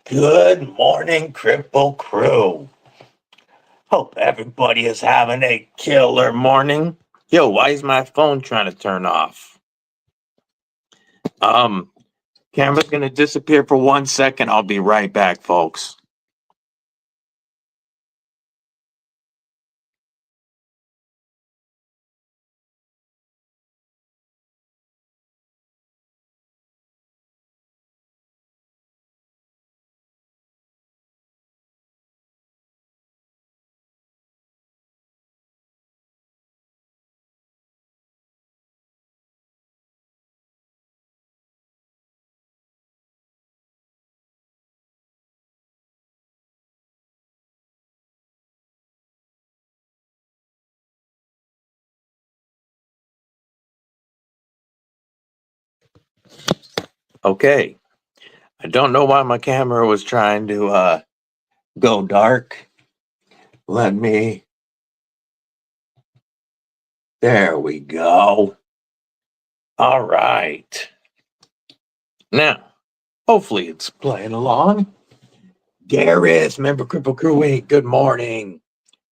Good morning, Kripple Krew. Hope everybody is having a killer morning. Yo, why is my phone trying to turn off? Camera's gonna disappear for 1 second. I'll be right back, folks. Okay. I don't know why my camera was trying to go dark. Let me. There we go. All right. Now, hopefully it's playing along. Gareth, member Kripple Krew Inc. Good morning.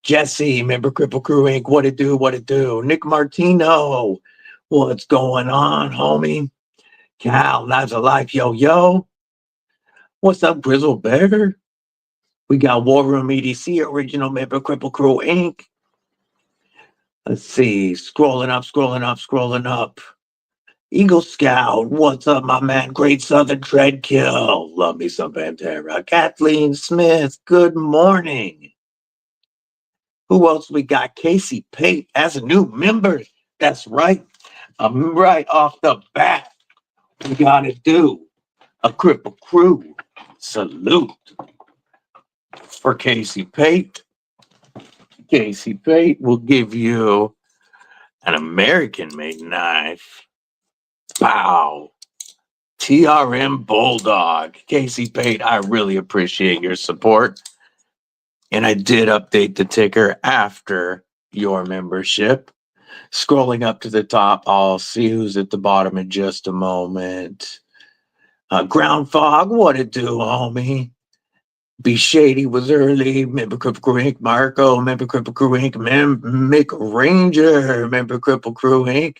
Jesse, member Kripple Krew Inc. What it do? What it do? Nick Martino, what's going on, homie? Cal, Knives of Life, yo, yo. What's up, Grizzle Bear? We got War Room EDC, original member Kripple Krew Inc. Let's see, scrolling up, scrolling up, scrolling up. Eagle Scout, what's up, my man? Great Southern Treadkill, love me some Pantera. Kathleen Smith, good morning. Who else we got? Casey Pate as a new member. That's right. Right off the bat, we gotta do a Kripple Krew salute for Casey Pate. Casey Pate will give you an American-made knife. Wow. TRM Bulldog. Casey Pate, I really appreciate your support. And I did update the ticker after your membership. Scrolling up to the top, I'll see who's at the bottom in just a moment. Ground Fog, what it do, homie? Be Shady was early. Member Kripple Krew Inc. Marco, member Kripple Krew Inc. Mick Ranger, member Kripple Krew Inc.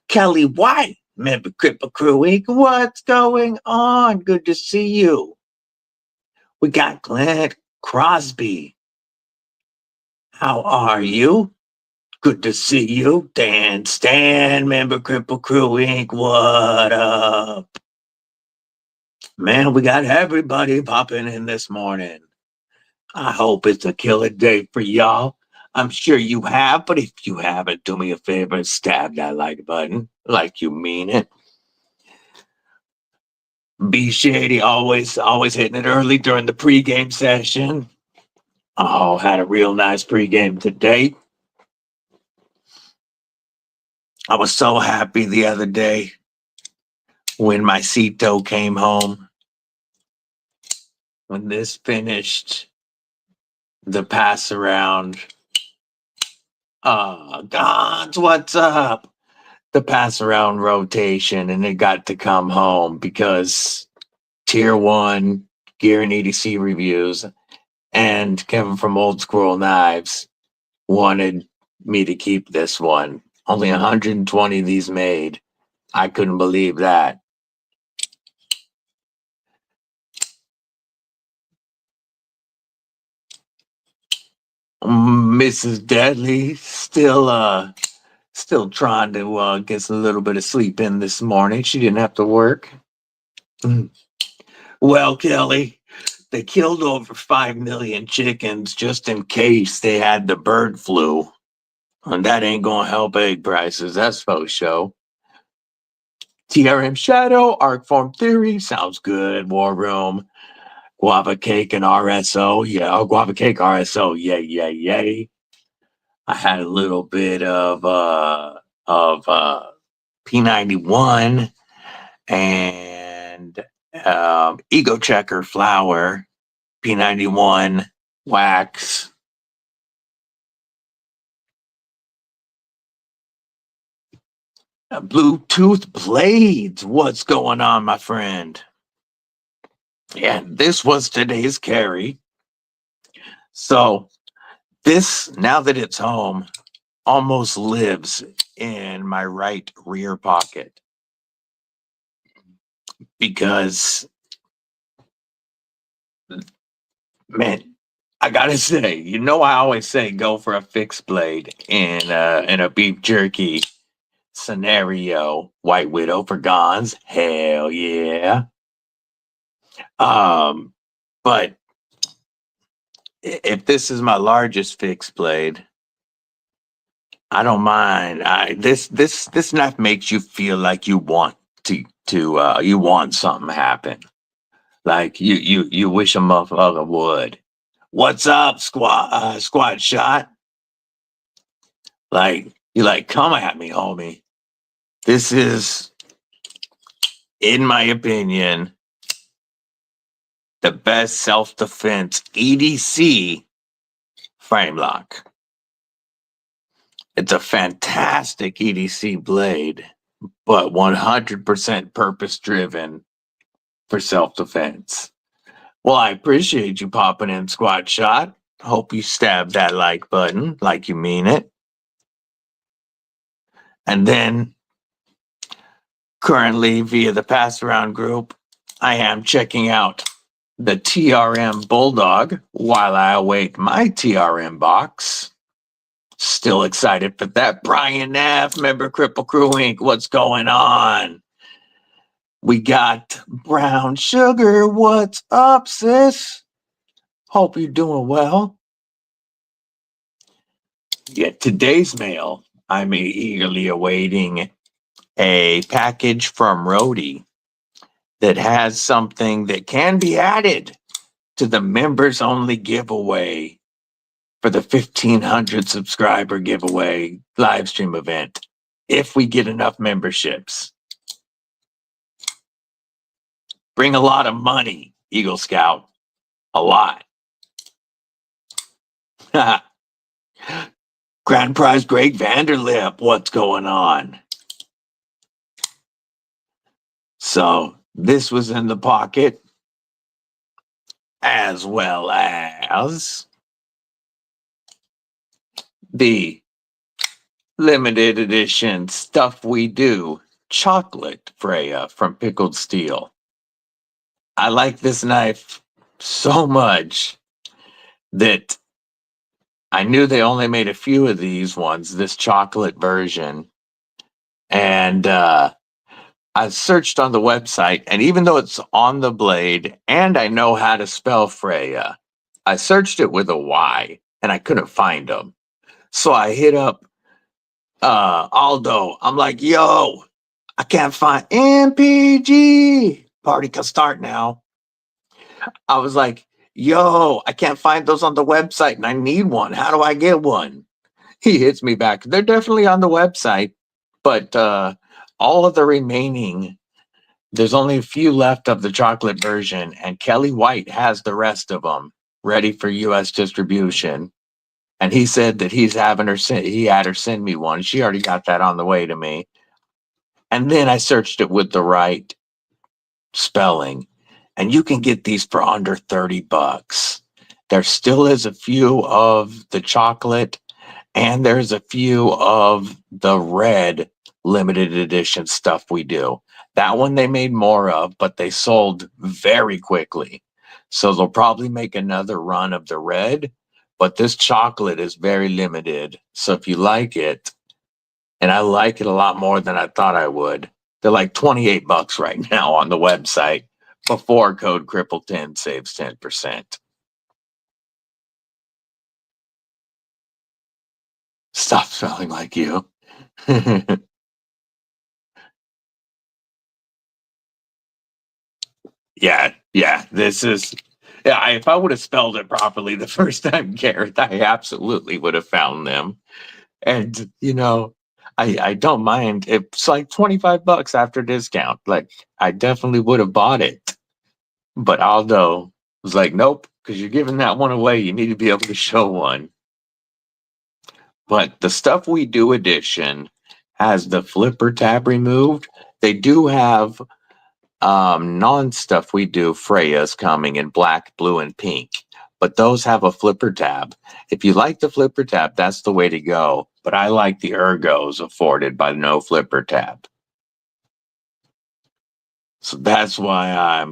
Kelly White, member Kripple Krew Inc. What's going on? Good to see you. We got Glenn Crosby. How are you? Good to see you. Dan Stan, member Kripple Krew Inc. What up? Man, we got everybody popping in this morning. I hope it's a killer day for y'all. I'm sure you have, but if you haven't, do me a favor and stab that like button like you mean it. Be Shady, always hitting it early during the pregame session. Oh, had a real nice pregame today. I was so happy the other day when my Cito came home. When this finished the pass around. Oh, Gons, what's up? The pass around rotation, and it got to come home because Tier 1 Gear and EDC reviews and Kevin from Old Squirrel Knives wanted me to keep this one. Only 120 of these made. I couldn't believe that. Mrs. Deadly still trying to get a little bit of sleep in this morning. She didn't have to work. Well, Kelly, they killed over 5 million chickens just in case they had the bird flu. And that ain't gonna help egg prices, that's for sure. TRM Shadow, Arc Form Theory, sounds good. War Room, Guava Cake and RSO. Yeah, Guava Cake RSO. Yay, yay, yay. I had a little bit of P91 and Ego Checker Flour, P91 wax. Bluetooth blades. What's going on, my friend? And this was today's carry. So this, now that it's home, almost lives in my right rear pocket. Because, man, I gotta say, you know, I always say go for a fixed blade in a beef jerky scenario. White Widow for Gons, hell yeah. But if this is my largest fixed blade, I don't mind. This knife makes you feel like you want to you want something happen. Like you wish a motherfucker would. What's up, squad shot? Like you like come at me, homie. This is, in my opinion, the best self-defense EDC frame lock. It's a fantastic EDC blade, but 100% purpose driven for self-defense. Well, I appreciate you popping in, Squad Shot. Hope you stab that like button like you mean it. And then, currently via the Pass Around group, I am checking out the TRM Bulldog while I await my TRM box. Still excited for that. Brian Neff, member Kripple Krew Inc. What's going on? We got Brown Sugar. What's up, sis? Hope you're doing well. Yeah, today's mail, I'm eagerly awaiting a package from Rody that has something that can be added to the members only giveaway for the 1,500 subscriber giveaway live stream event if we get enough memberships. Bring a lot of money, Eagle Scout. A lot. Grand Prize Greg Vanderlip, what's going on? So this was in the pocket, as well as the limited edition Stuff We Do chocolate Freya from Pickled Steel. I like this knife so much that I knew they only made a few of these ones, this chocolate version. And I searched on the website, and even though it's on the blade and I know how to spell Freya, I searched it with a Y and I couldn't find them. So I hit up Aldo. I'm like, yo, I can't find MPG. Party can start now. I was like, yo, I can't find those on the website and I need one. How do I get one? He hits me back. They're definitely on the website, but all of the remaining, there's only a few left of the chocolate version, and Kelly White has the rest of them ready for US distribution. And he said that he had her send me one. She already got that on the way to me. And then I searched it with the right spelling, and you can get these for under $30. There still is a few of the chocolate, and there's a few of the red limited edition Stuff We Do. That one they made more of, but they sold very quickly. So they'll probably make another run of the red, but this chocolate is very limited. So if you like it, and I like it a lot more than I thought I would, they're like $28 right now on the website before code Kripple10 saves 10%. Stop smelling like you. Yeah, this is, yeah, if I would have spelled it properly the first time, Garrett, I absolutely would have found them. And, you know, I don't mind. It's like $25 after discount. Like, I definitely would have bought it. But Aldo was like, nope, because you're giving that one away. You need to be able to show one. But the Stuff We Do edition has the flipper tab removed. They do have non-stuff we do, Freya's coming in black, blue, and pink. But those have a flipper tab. If you like the flipper tab, that's the way to go. But I like the ergos afforded by no flipper tab. So that's why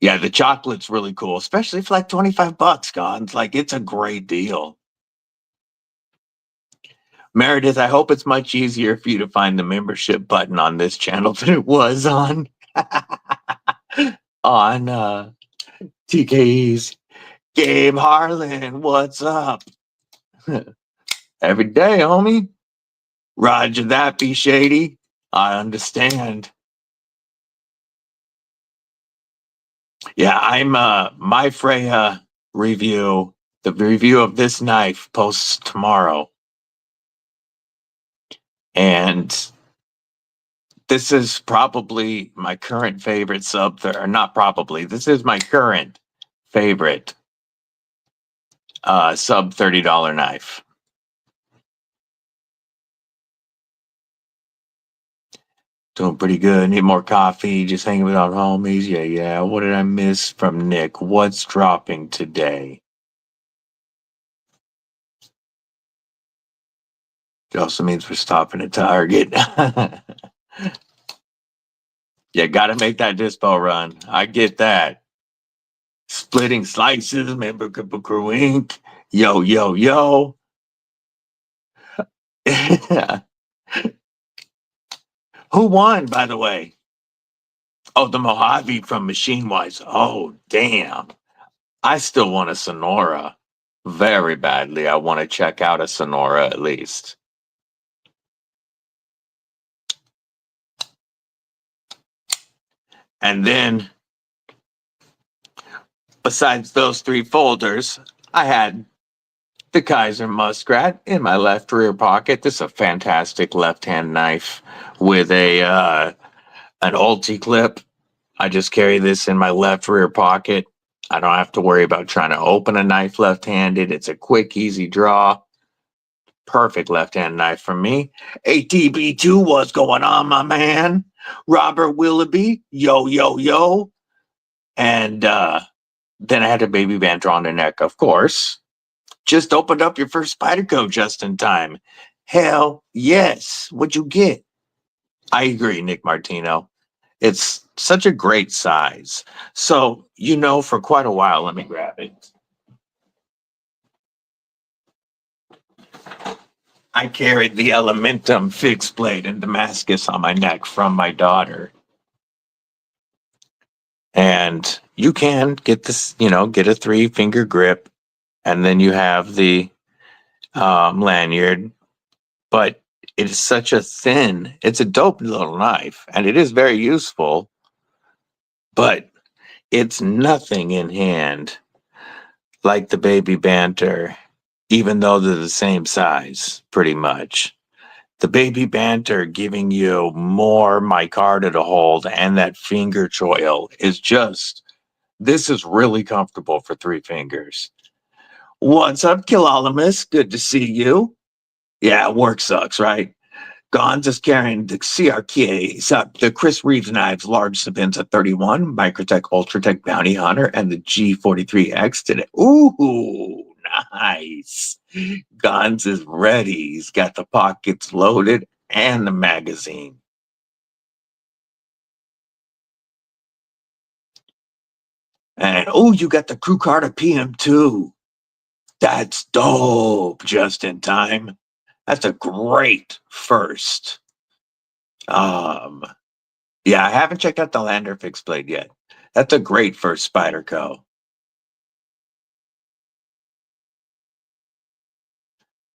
yeah, the chocolate's really cool, especially for like 25 bucks, Gons. Like, it's a great deal. Meredith, I hope it's much easier for you to find the membership button on this channel than it was on TKE's. Gabe Harlan, what's up? Every day, homie. Roger that, be shady. I understand. Yeah, I'm my Freya review, the review of this knife posts tomorrow. And this is probably my current favorite sub, or not probably, this is my current favorite sub $30 knife. Doing pretty good. Need more coffee. Just hanging with our homies. Yeah. What did I miss from Nick? What's dropping today? It also means we're stopping at Target. Yeah, gotta make that dispo run. I get that. Splitting slices, member Kripple Krew Inc. Yo. Who won, by the way? Oh, the Mojave from Machine Wise. Oh, damn. I still want a Sonora very badly. I want to check out a Sonora at least. And then, besides those three folders, I had the Kaiser Muskrat in my left rear pocket. This is a fantastic left-hand knife with a an ulti clip. I just carry this in my left rear pocket. I don't have to worry about trying to open a knife left-handed. It's a quick, easy draw. Perfect left-hand knife for me. ATB2, what's going on, my man? Robert Willoughby, yo. And then I had a baby banter on the neck, of course. Just opened up your first Spyderco just in time. Hell yes. What'd you get? I agree, Nick Martino. It's such a great size. So, for quite a while, let me grab it. I carried the Elementum fixed blade in Damascus on my neck from my daughter. And you can get this, get a 3-finger grip, and then you have the lanyard. But it is such it's a dope little knife, and it is very useful, but it's nothing in hand like the Baby Banter, even though they're the same size, pretty much. The Baby Banter giving you more micarta to hold, and that finger choil is this is really comfortable for 3 fingers. What's up, Kilolamus? Good to see you. Yeah, work sucks, right? Gons is carrying the CRK, the Chris Reeves Knives large Sabinza 31, Microtech Ultratech Bounty Hunter, and the G43X today. Ooh, nice. Gons is ready. He's got the pockets loaded and the magazine. And you got the Crew Carter PM2. That's dope. Just in time. That's a great first. Yeah, I haven't checked out the Lander fixed blade yet. That's a great first Spyderco.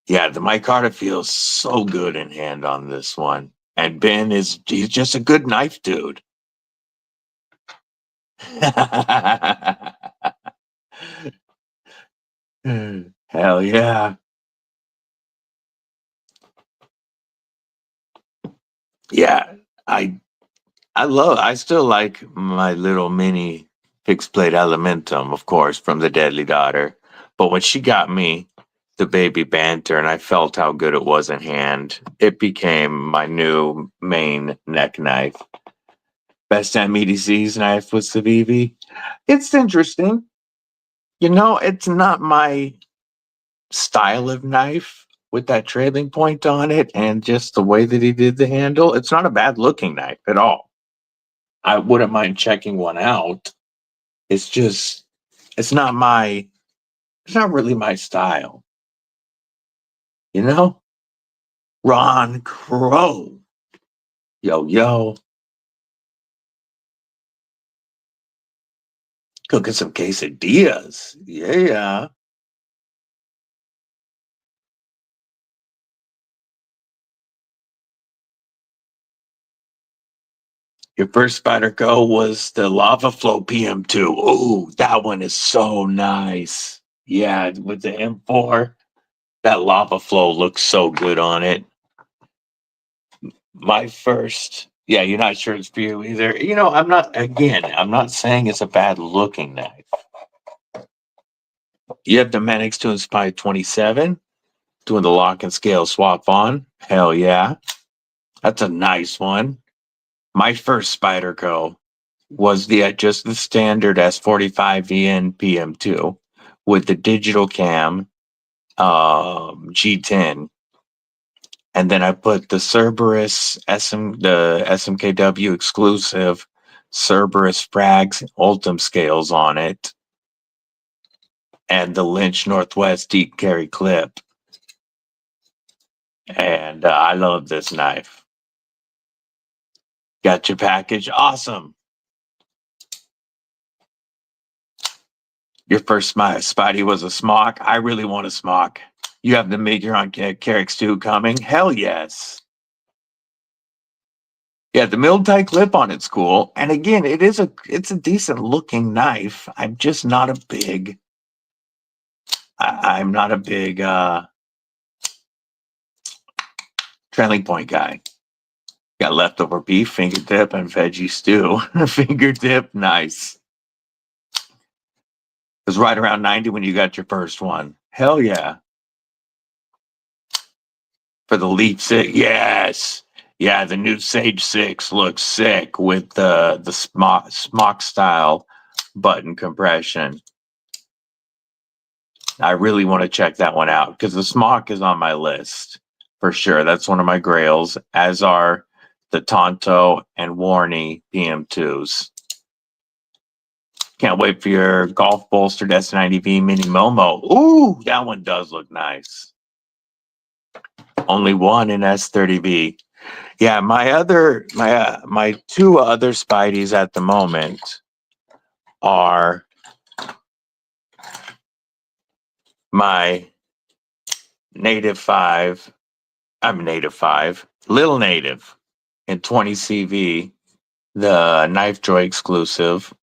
Yeah, the micarta feels so good in hand on this one. And Ben he's just a good knife dude. Hell yeah. Yeah, I still like my little mini fixed blade Elementum, of course, from the Deadly Daughter. But when she got me the Baby Banter and I felt how good it was in hand, it became my new main neck knife. Best time EDC's knife with Civivi. It's interesting. You know, it's not my style of knife with that trailing point on it and just the way that he did the handle. It's not a bad looking knife at all. I wouldn't mind checking one out. It's just, it's not really my style. You know? Ron Crow. Yo, yo. Cooking some quesadillas. Yeah. Your first Spider Go was the Lava Flow PM2. Oh, that one is so nice. Yeah, with the M4, that Lava Flow looks so good on it. My first, yeah, you're not sure it's for you either. You know, I'm not saying it's a bad looking knife. You have the Manix 2 Inspire 27 doing the lock and scale swap on. Hell yeah. That's a nice one. My first Spyderco was just the standard S45VN PM2 with the digital cam G10. And then I put the Cerberus the SMKW exclusive Cerberus Frags Ultim scales on it. And the Lynch Northwest deep carry clip. And I love this knife. Got your package. Awesome. Your first Spidey was a smock. I really want a smock. You have the Miguron Carrix 2 coming. Hell yes. Yeah, the milled tie clip on it's cool. And again, it's a decent looking knife. I'm just not a big I'm not a big trailing point guy. Got leftover beef, finger dip, and veggie stew. Finger dip, nice. It was right around 90 when you got your first one. Hell yeah. For the Leaf 6, yes. Yeah, the new Sage 6 looks sick with the smock style button compression. I really want to check that one out because the smock is on my list for sure. That's one of my grails, as are the Tonto and Warney PM2s. Can't wait for your golf bolstered S90V Mini Momo. Ooh, that one does look nice. Only one in S30V. Yeah, my two other Spideys at the moment are my Native 5. I'm Native 5. Little Native in 20 CV, the Knife Joy exclusive.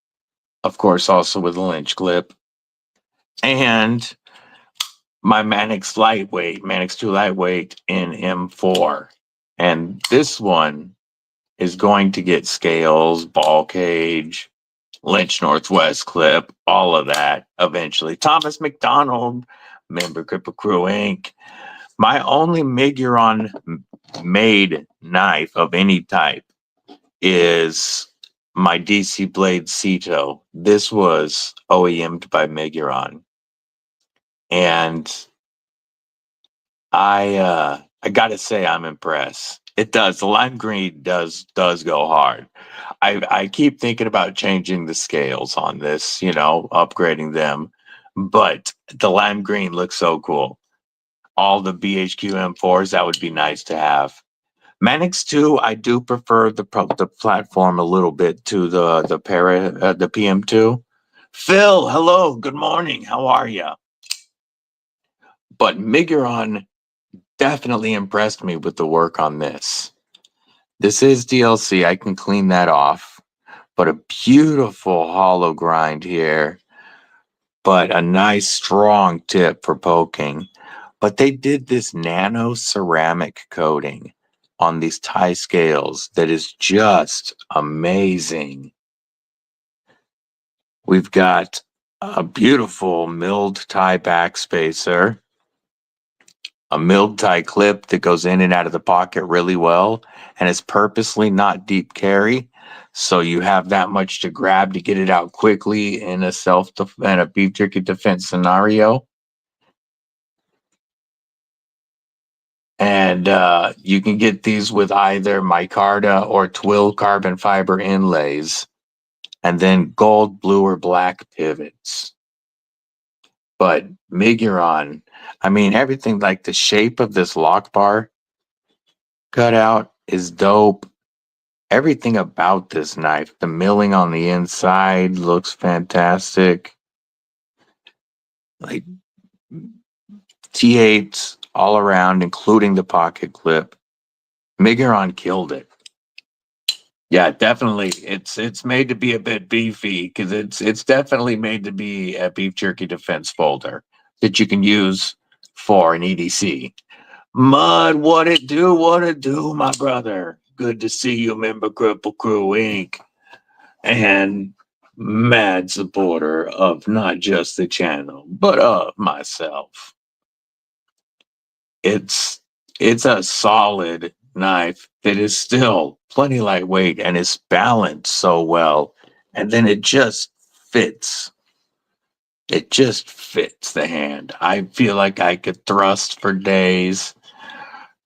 Of course, also with a Lynch clip. And my Manix Lightweight, Manix 2 Lightweight in M4. And this one is going to get scales, ball cage, Lynch Northwest clip, all of that eventually. Thomas McDonald, member Kripple Krew Inc. My only Miguron made knife of any type is my DC Blade Ceto. This was OEM'd by Miguron. And I gotta say I'm impressed. It does. The lime green does go hard. I keep thinking about changing the scales on this, upgrading them. But the lime green looks so cool. All the BHQ M4s, that would be nice to have. Manix 2, I do prefer the platform a little bit to the PM2. Phil, hello, good morning. How are you? But Miguron definitely impressed me with the work on this. This is DLC. I can clean that off. But a beautiful hollow grind here. But a nice strong tip for poking. But they did this nano ceramic coating on these tie scales that is just amazing. We've got a beautiful milled tie backspacer, a milled tie clip that goes in and out of the pocket really well, and it's purposely not deep carry So you have that much to grab to get it out quickly in a beef jerky defense scenario. And you can get these with either micarta or twill carbon fiber inlays, and then gold, blue, or black pivots. But Miguron, I mean, everything, like the shape of this lock bar cutout is dope. Everything about this knife, the milling on the inside looks fantastic. Like T8s all around, including the pocket clip. Miguron killed it. Yeah, definitely. It's made to be a bit beefy because it's definitely made to be a beef jerky defense folder that you can use for an EDC. Mud, what it do? What it do, my brother? Good to see you, member Kripple Krew Inc. And mad supporter of not just the channel, but of myself. It's a solid knife that is still plenty lightweight and is balanced so well. And then it just fits. It just fits the hand. I feel like I could thrust for days,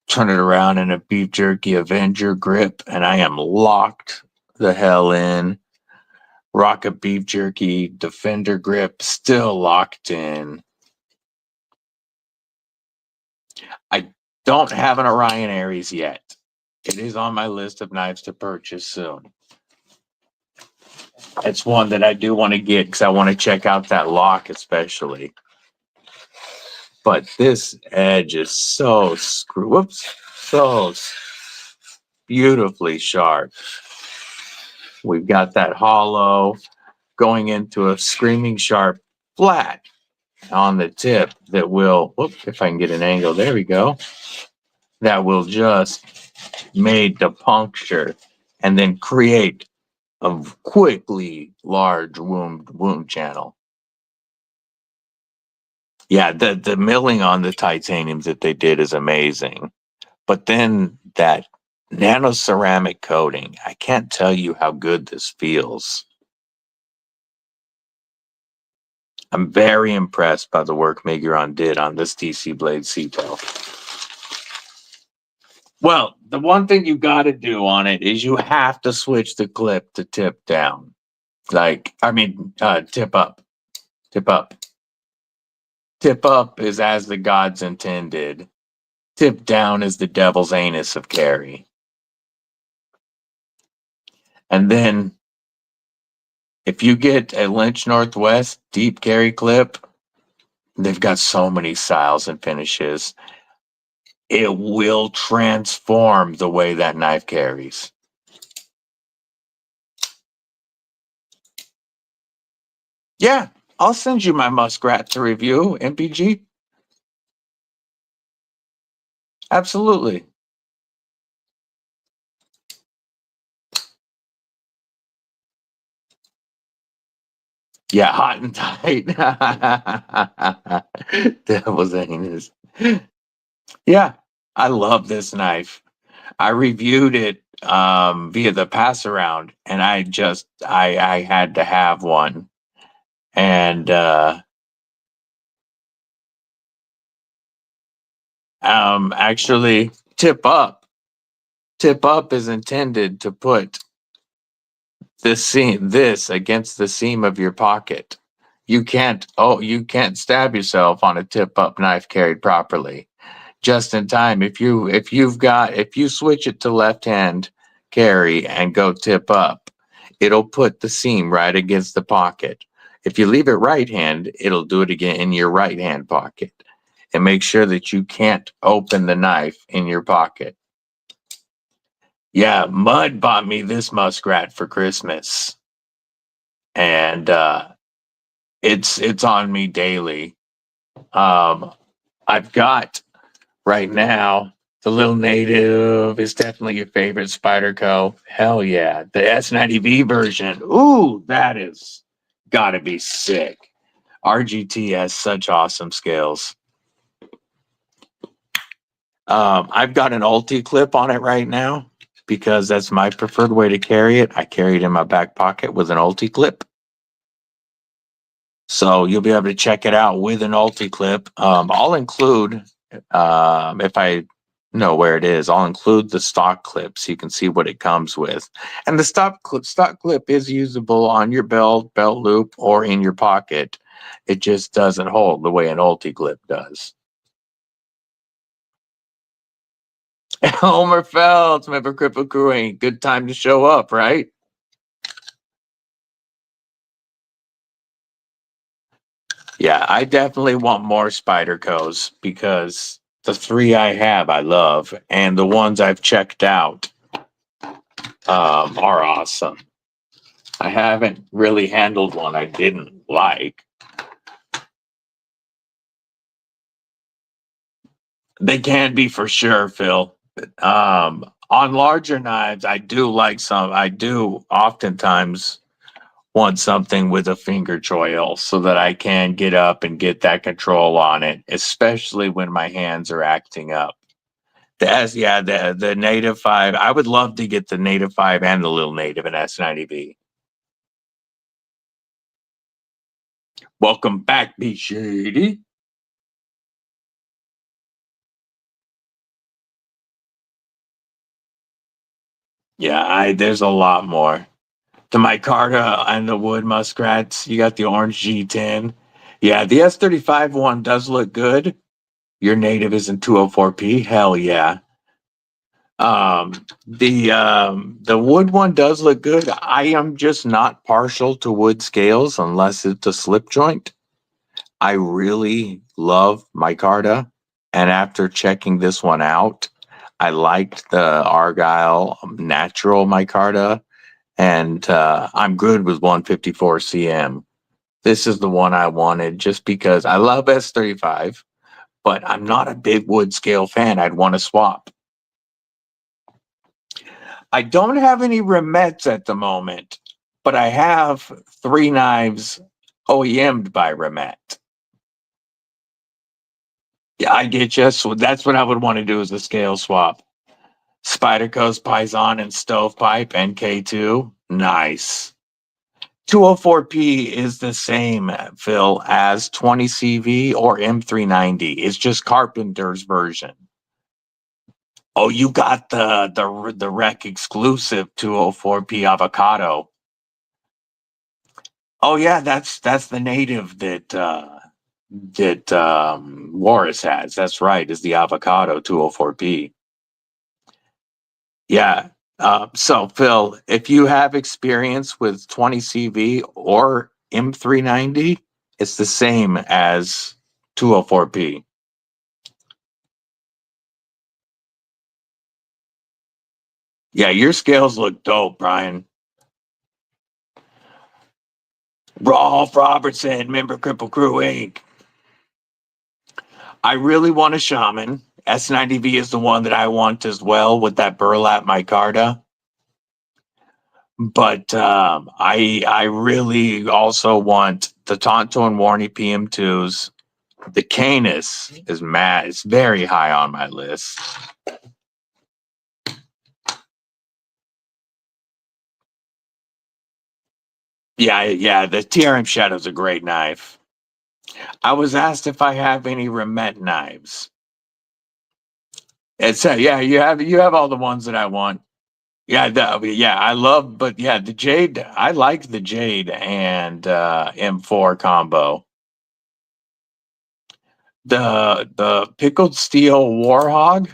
turn it around in a beef jerky Avenger grip, and I am locked the hell in. Rock a beef jerky Defender grip, still locked in. I don't have an Orion Aries yet. It is on my list of knives to purchase soon. It's one that I do want to get because I want to check out that lock especially. But this edge is so so beautifully sharp. We've got that hollow going into a screaming sharp flat on the tip that will, if I can get an angle, there we go. That will just made to puncture and then create a quickly large wound channel. Yeah, the milling on the titaniums that they did is amazing. But then that nano ceramic coating, I can't tell you how good this feels. I'm very impressed by the work Miguron did on this DC Blade C-Tail. Well, the one thing you got to do on it is you have to switch the clip to tip down. Tip up. Tip up. Tip up is as the gods intended. Tip down is the devil's anus of carry. And then if you get a Lynch Northwest deep carry clip, they've got so many styles and finishes. It will transform the way that knife carries. Yeah, I'll send you my muskrat to review, MPG. Absolutely. Yeah, hot and tight. Devil's anus. Yeah, I love this knife. I reviewed it via the pass around, and I had to have one. And actually, tip up is intended to put this against the seam of your pocket. You can't stab yourself on a tip up knife carried properly. Just in time, if you switch it to left hand carry and go tip up, it'll put the seam right against the pocket. If you leave it right hand, it'll do it again in your right hand pocket. And make sure that you can't open the knife in your pocket. Yeah, Mud bought me this muskrat for Christmas. And it's on me daily. I've got right now the little native is definitely your favorite Spyderco. Hell yeah, the S90V version. Ooh, that is gotta be sick. RGT has such awesome scales. I've got an Ulti clip on it right now. because that's my preferred way to carry it. I carry it in my back pocket with an ulti clip. So you'll be able to check it out with an ulti clip. I'll include, if I know where it is, I'll include the stock clip so you can see what it comes with. And the stock clip is usable on your belt loop, or in your pocket. It just doesn't hold the way an ulti clip does. Homer Phelps, member Kripple Krew, ain't good time to show up, right? Yeah, I definitely want more Spydercos because the 3 I have I love, and the ones I've checked out are awesome. I haven't really handled one I didn't like. They can be for sure, Phil. On larger knives, I do oftentimes want something with a finger choil so that I can get up and get that control on it, especially when my hands are acting up. The Native 5. I would love to get the Native 5 and the Little Native in S90B. Welcome back, B Shady. Yeah, there's a lot more. The micarta and the wood muskrats. You got the orange G10. Yeah, the S35 one does look good. Your native is in 204p. Hell yeah. The wood one does look good. I am just not partial to wood scales unless it's a slip joint. I really love micarta, and after checking this one out, I liked the Argyle natural micarta, and I'm good with 154 cm. This is the one I wanted just because I love S35, but I'm not a big wood scale fan. I'd want to swap. I don't have any Remets at the moment, but I have 3 knives OEM'd by Remet. Yeah, I get you. So that's what I would want to do, is a scale swap. Spyderco's Paisan and Stovepipe NK2. Nice. 204p is the same, Phil, as 20CV or M390. It's just Carpenter's version. Oh, you got the Rec exclusive 204p avocado. Oh yeah, that's the native that Warris has. That's right, is the avocado 204p. Yeah. So Phil, if you have experience with 20CV or M390, it's the same as 204p. Yeah, your scales look dope, Brian. Rolf Robertson, member Kripple Krew Inc. I really want a shaman. S90V is the one that I want as well, with that burlap micarta. But I really also want the Tonto and Warney PM2s. The Canis is mad. It's very high on my list. Yeah, the TRM Shadow's a great knife. I was asked if I have any Remet knives. It's yeah, you have all the ones that I want. Yeah, I love, but yeah, the Jade. I like the Jade and M4 combo. The pickled steel Warhog,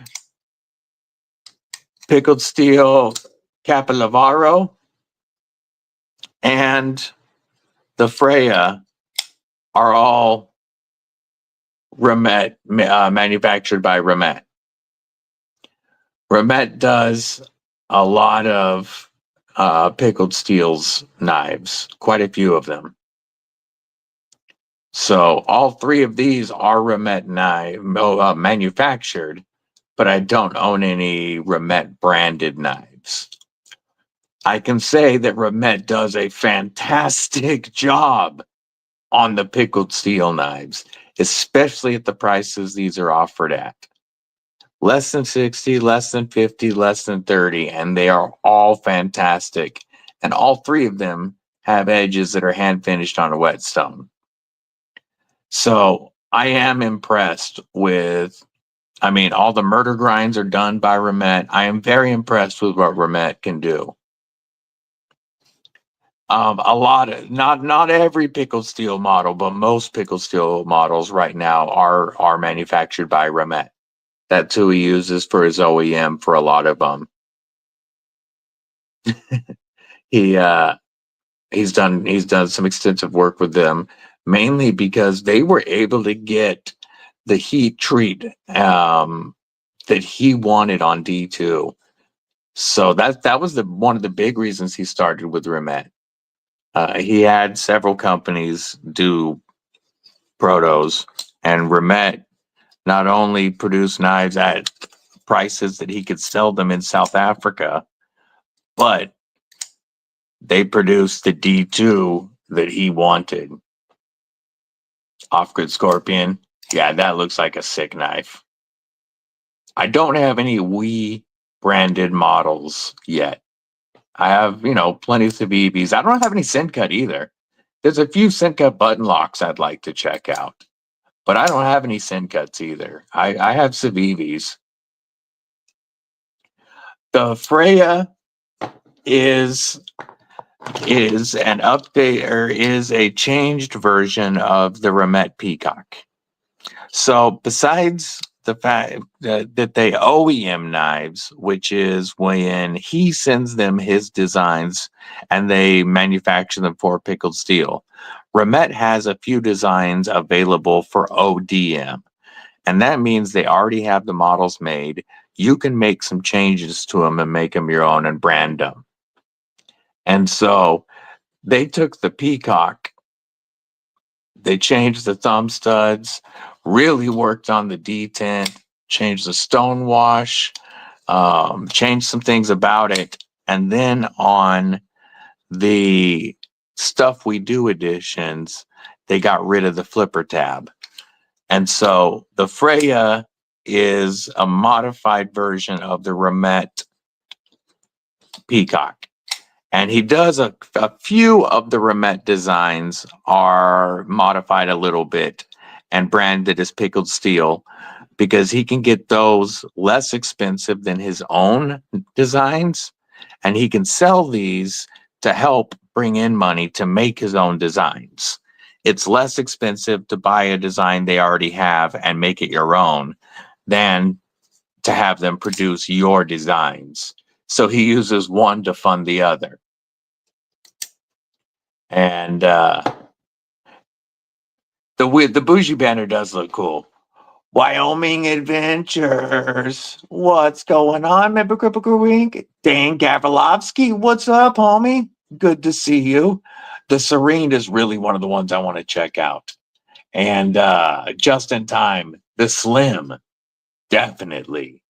pickled steel Capilavaro, and the Freya are all Remet, manufactured by Remet. Remet does a lot of pickled steels knives, quite a few of them. So all 3 of these are Remet manufactured, but I don't own any Remet branded knives. I can say that Remet does a fantastic job on the pickled steel knives, especially at the prices these are offered at. less than 60, less than 50, less than 30, and they are all fantastic. And all three of them have edges that are hand finished on a whetstone. So I am impressed with, I mean, all the murder grinds are done by Ramet. I am very impressed with what Ramet can do. A lot of, not every pickled steel model, but most pickled steel models right now are manufactured by Ramet. That's who he uses for his OEM for a lot of them. He's done some extensive work with them, mainly because they were able to get the heat treat that he wanted on D2. So that was one of the big reasons he started with Ramet. He had several companies do protos, and Ramet not only produced knives at prices that he could sell them in South Africa, but they produced the D2 that he wanted. Off-grid Scorpion. Yeah, that looks like a sick knife. I don't have any Wii branded models yet. I have, plenty of Civivis. I don't have any Sencut either. There's a few Sencut button locks I'd like to check out, but I don't have any Sencuts either. I have Civivis. The Freya is an update, or is a changed version of the Ramet Peacock. So besides the fact that they OEM knives, which is when he sends them his designs and they manufacture them for pickled steel, Ramet has a few designs available for ODM. And that means they already have the models made. You can make some changes to them and make them your own and brand them. And so they took the Peacock, they changed the thumb studs, really worked on the detent, changed the stone wash, changed some things about it. And then on the Stuff We Do editions, they got rid of the flipper tab. And so the Freya is a modified version of the Ramet Peacock. And he does a few of the Ramet designs are modified a little bit and branded as pickled steel, because he can get those less expensive than his own designs. And he can sell these to help bring in money to make his own designs. It's less expensive to buy a design they already have and make it your own than to have them produce your designs. So he uses one to fund the other. And the bougie banner does look cool. Wyoming Adventures. What's going on, member Kripple Krew? Dan Gavrilovsky, what's up, homie? Good to see you. The Serene is really one of the ones I want to check out. And just in time, the Slim, definitely.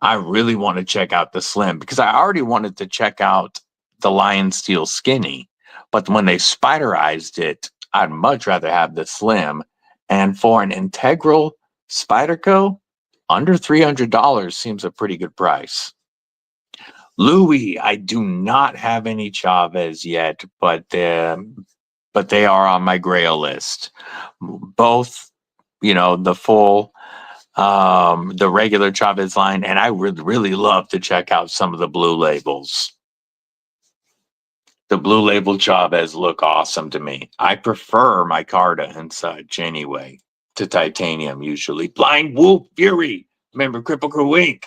I really want to check out the Slim because I already wanted to check out the Lion Steel Skinny. But when they spiderized it, I'd much rather have the Slim. And for an integral Spyderco, under $300 seems a pretty good price. Louis, I do not have any Chavez yet, but they are on my grail list. Both, the full, the regular Chavez line, and I would really love to check out some of the blue labels. The blue label Chavez look awesome to me. I prefer my Carta and such anyway to titanium usually. Blind Wolf Fury. Remember Kripple Krew Inc.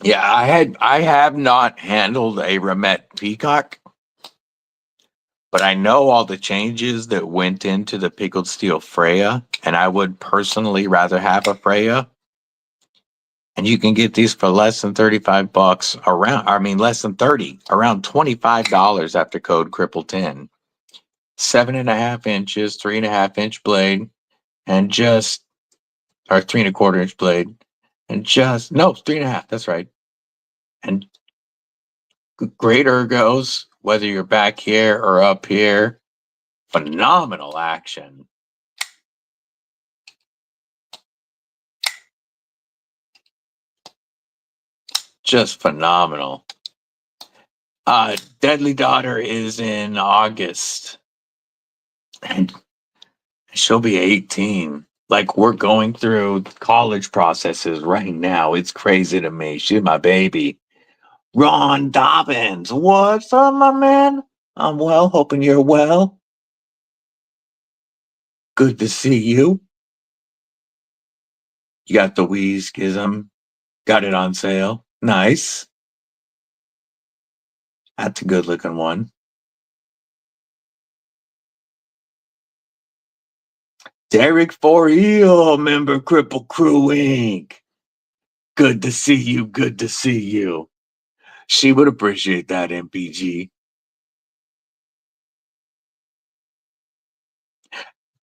Yeah, I have not handled a Ramet Peacock, but I know all the changes that went into the pickled steel Freya, and I would personally rather have a Freya. And you can get these for less than $35 less than 30, around $25 after code Kripple10. 7.5 inches, 3.5-inch blade, and just, or 3.25-inch blade, and just, no, 3.5, that's right. And Great ergos, whether you're back here or up here. Phenomenal action. Just phenomenal. Deadly Daughter is in August. And she'll be 18. Like, we're going through college processes right now. It's crazy to me. She's my baby. Ron Dobbins. What's up, my man? I'm well. Hoping you're well. Good to see you. You got the Wii Schism. Got it on sale. Nice. That's a good looking one. Derek For Eel, member Kripple Krew Inc. Good to see you. Good to see you. She would appreciate that, MPG.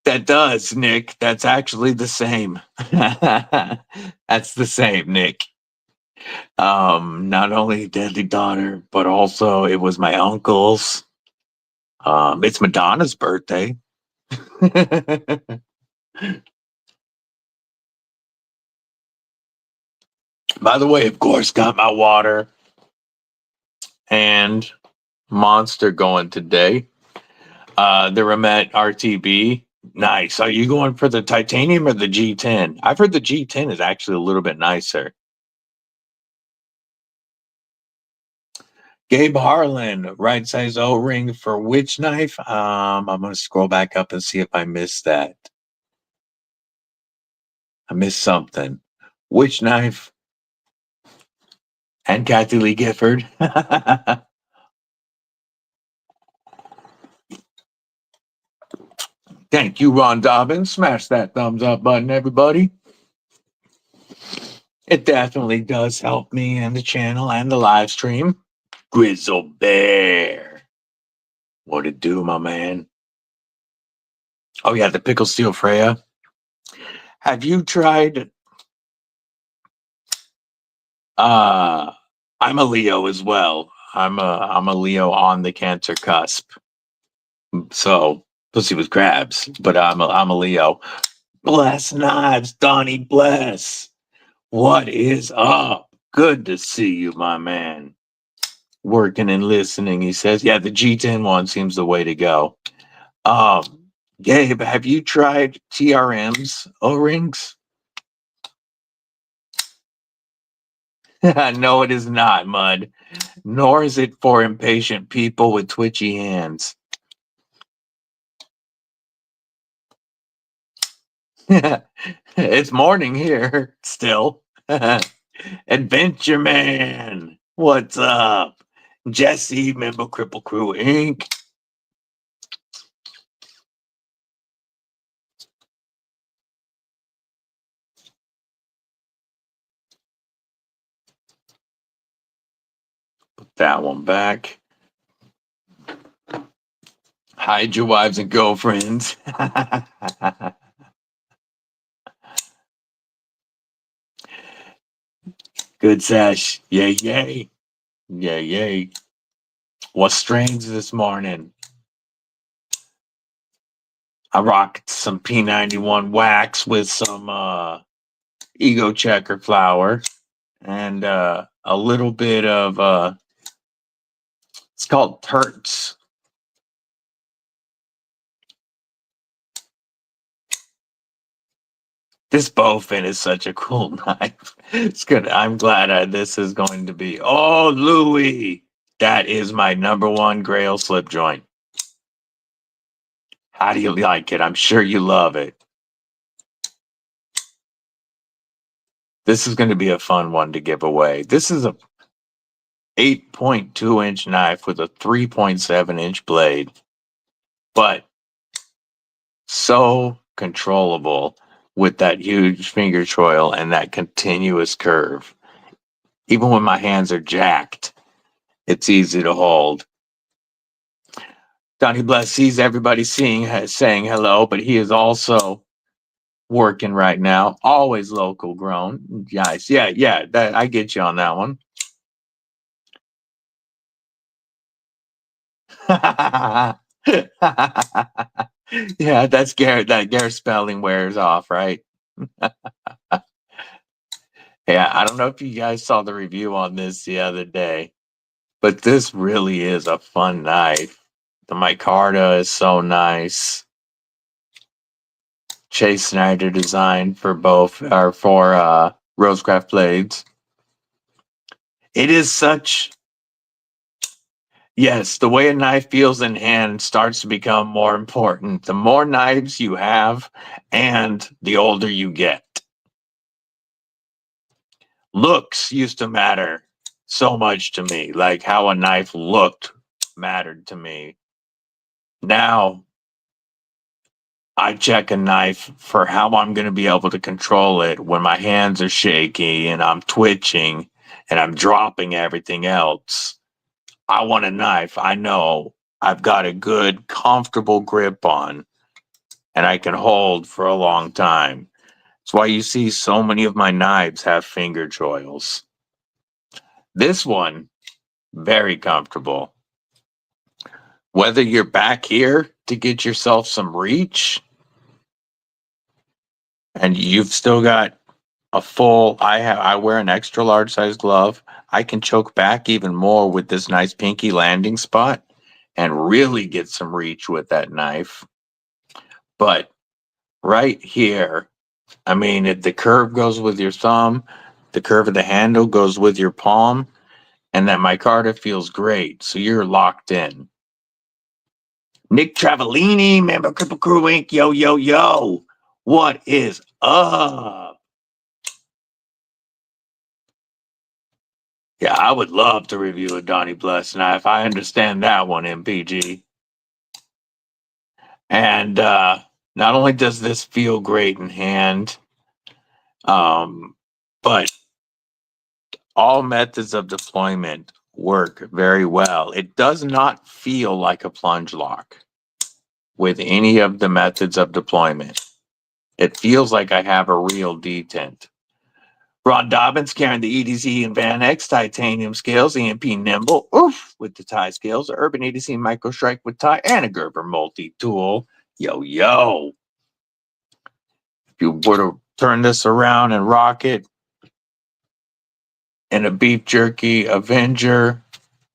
That does, Nick. That's actually the same. That's the same, Nick. Not only Deadly Daughter, but also it was my uncle's. It's Madonna's birthday. By the way, of course, got my water and Monster going today. The Remet RTB. Nice. Are you going for the titanium or the G10? I've heard the G10 is actually a little bit nicer. Gabe Harlan, right size O-ring for which knife? I'm going to scroll back up and see if I missed that. I missed something. Which knife? And Kathy Lee Gifford. Thank you, Ron Dobbins. Smash that thumbs up button, everybody. It definitely does help me and the channel and the live stream. Grizzle Bear. What it do, my man? Oh, yeah, the Pickle Steel Freya. Have you tried... I'm a Leo as well. I'm a Leo on the Cancer cusp. So, pussy with crabs, but I'm a Leo. Bless Knives, Donnie Bless. What is up? Good to see you, my man. Working and listening, he says. Yeah, the G10 one seems the way to go. Gabe, have you tried TRM's O-rings? No, it is not, Mud. Nor is it for impatient people with twitchy hands. It's morning here still. Adventure Man, what's up? Jesse, member Kripple Krew Inc. Put that one back. Hide your wives and girlfriends. Good sesh. Yay, yay. Yay, yay. What strains this morning? I rocked some P91 wax with some Ego Checker flour and a little bit of it's called Turts. This bowfin is such a cool knife. It's good. I'm glad this is going to be. Oh, Louis, that is my #1 Grail slip joint. How do you like it? I'm sure you love it. This is going to be a fun one to give away. This is a 8.2-inch knife with a 3.7-inch blade, but so controllable with that huge finger choil and that continuous curve. Even when my hands are jacked, it's easy to hold. Donnie Bless sees everybody saying hello, but he is also working right now. Always local grown. Guys, yeah, that I get you on that one. Yeah, that's Garrett. That Garrett spelling wears off, right? Yeah, I don't know if you guys saw the review on this the other day, but this really is a fun knife. The micarta is so nice. Chase Snyder design for both, or for Rosecraft blades. It is such. Yes, the way a knife feels in hand starts to become more important. The more knives you have, and the older you get. Looks used to matter so much to me, like how a knife looked mattered to me. Now, I check a knife for how I'm going to be able to control it when my hands are shaky and I'm twitching and I'm dropping everything else. I want a knife I know I've got a good, comfortable grip on and I can hold for a long time. That's why you see so many of my knives have finger choils. This one, very comfortable. Whether you're back here to get yourself some reach and you've still got a full, I wear an extra large size glove. I can choke back even more with this nice pinky landing spot and really get some reach with that knife. But right here, I mean, the curve goes with your thumb, the curve of the handle goes with your palm, and that micarta feels great. So you're locked in. Nick Travellini, member Kripple Krew Inc. Yo, yo, yo. What is up? Yeah, I would love to review a Donnie Bless knife. I understand that one, MPG. And not only does this feel great in hand, but all methods of deployment work very well. It does not feel like a plunge lock with any of the methods of deployment. It feels like I have a real detent. Ron Dobbins carrying the EDC and Van X titanium scales, EMP Nimble, oof, with the tie scales, Urban EDC Micro Strike with tie, and a Gerber multi-tool. Yo, yo. If you were to turn this around and rock it in a Beef Jerky Avenger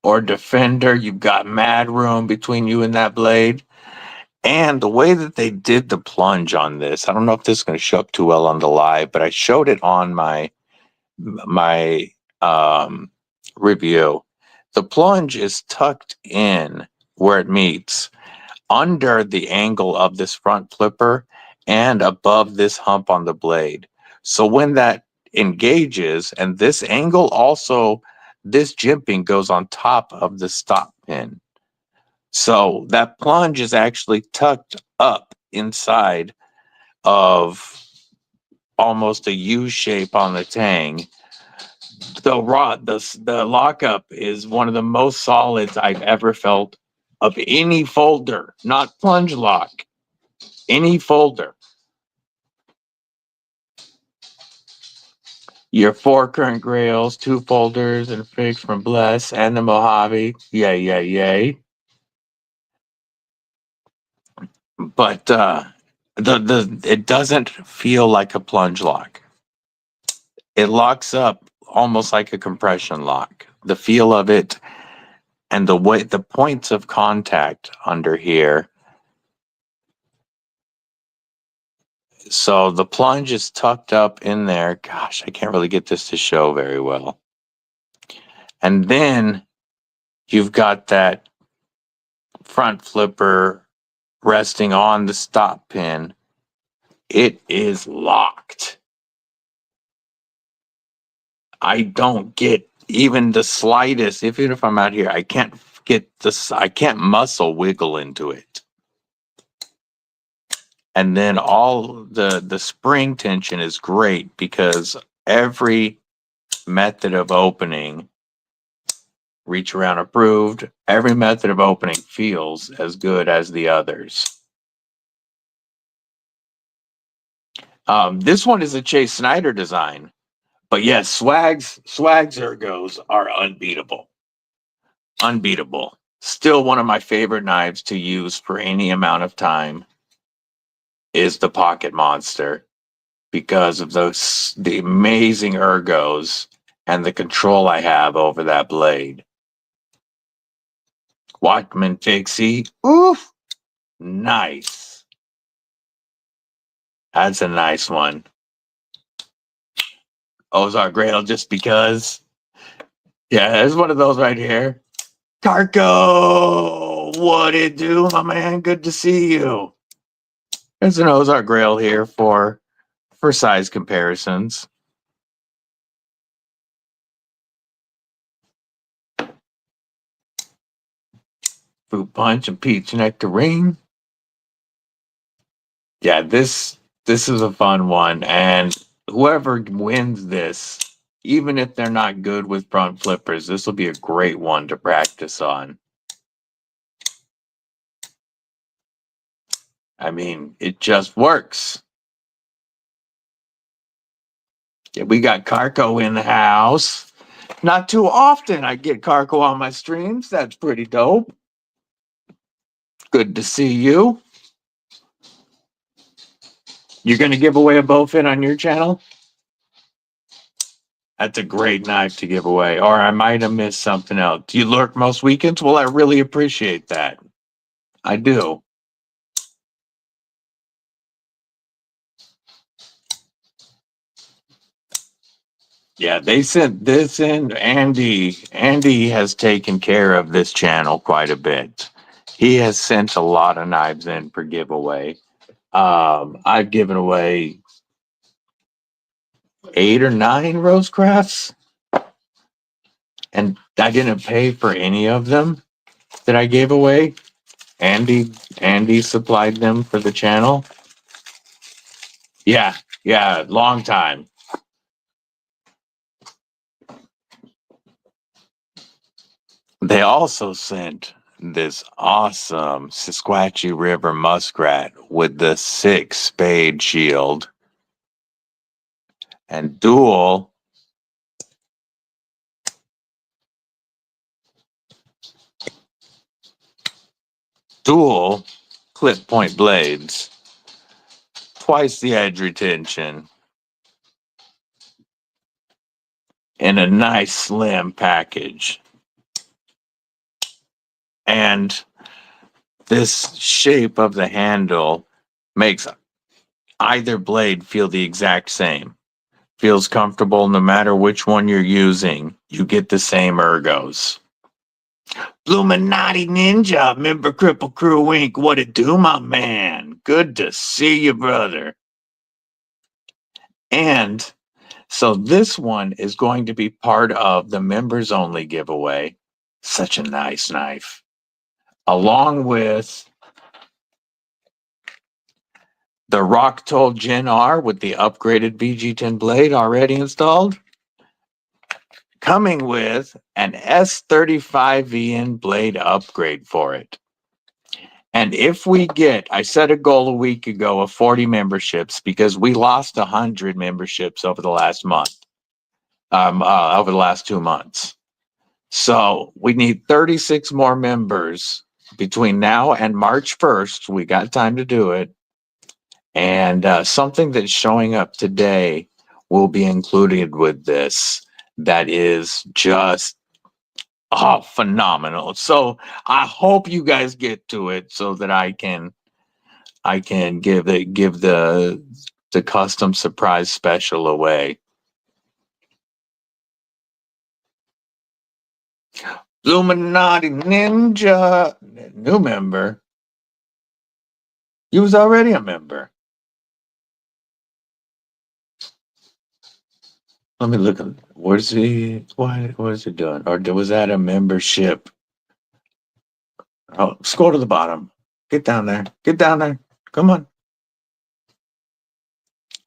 or Defender, you've got mad room between you and that blade. And the way that they did the plunge on this, I don't know if this is going to show up too well on the live, but I showed it on my review. The plunge is tucked in where it meets under the angle of this front flipper and above this hump on the blade. So when that engages, and this angle also, this jimping goes on top of the stop pin. So that plunge is actually tucked up inside of almost a U shape on the tang. The lockup is one of the most solids I've ever felt of any folder, not plunge lock, any folder. Your 4 current grails, 2 folders and figs from Bless and the Mojave. Yay, yay, yay. But it doesn't feel like a plunge lock. It locks up almost like a compression lock. The feel of it and the way the points of contact under here. So the plunge is tucked up in there. Gosh, I can't really get this to show very well. And then you've got that front flipper resting on the stop pin. It is locked. I don't get even the slightest, even if I'm out here, I can't get this, I can't muscle wiggle into it. And then all the spring tension is great because every method of opening, reach around approved, every method of opening feels as good as the others. This one is a Chase Snyder design, but yes, Swag's Ergos are unbeatable. Unbeatable. Still one of my favorite knives to use for any amount of time is the Pocket Monster because of the amazing ergos and the control I have over that blade. Watchman Pixie, oof, nice. That's a nice one. Ozark Grail just because. Yeah, there's one of those right here. Carco, what it do, my man? Good to see you. There's an Ozark Grail here for size comparisons. Fruit Punch and Peach Nectarine. Yeah, this is a fun one, and whoever wins this, even if they're not good with front flippers, this will be a great one to practice on. I mean, it just works. Yeah, we got Carco in the house. Not too often I get Carco on my streams. That's pretty dope. Good to see you. You're going to give away a bowfin on your channel? That's a great knife to give away. Or I might have missed something else. Do you lurk most weekends? Well, I really appreciate that. I do. Yeah, they sent this in. Andy has taken care of this channel quite a bit. He has sent a lot of knives in for giveaway. I've given away 8 or 9 Rosecrafts, and I didn't pay for any of them that I gave away. Andy supplied them for the channel. Yeah, long time. They also sent this awesome Sasquatchy River muskrat with the 6 spade shield and dual clip point blades, twice the edge retention, in a nice slim package. And this shape of the handle makes either blade feel the exact same. Feels comfortable no matter which one you're using. You get the same ergos. Illuminati Ninja, member Kripple Krew Inc. What it do, my man? Good to see you, brother. And so this one is going to be part of the members only giveaway. Such a nice knife. Along with the Rocktol Gen R with the upgraded VG10 blade already installed. Coming with an S35VN blade upgrade for it. And if we get, I set a goal a week ago of 40 memberships because we lost 100 memberships over the last month, over the last 2 months. So we need 36 more members between now and March 1st. We got time to do it. And something that's showing up today will be included with this that is just phenomenal. So I hope you guys get to it so that I can give the custom surprise special away. Illuminati Ninja, new member. You was already a member. Let me look. What is he doing? Or was that a membership? Oh, scroll to the bottom. Get down there. Get down there. Come on.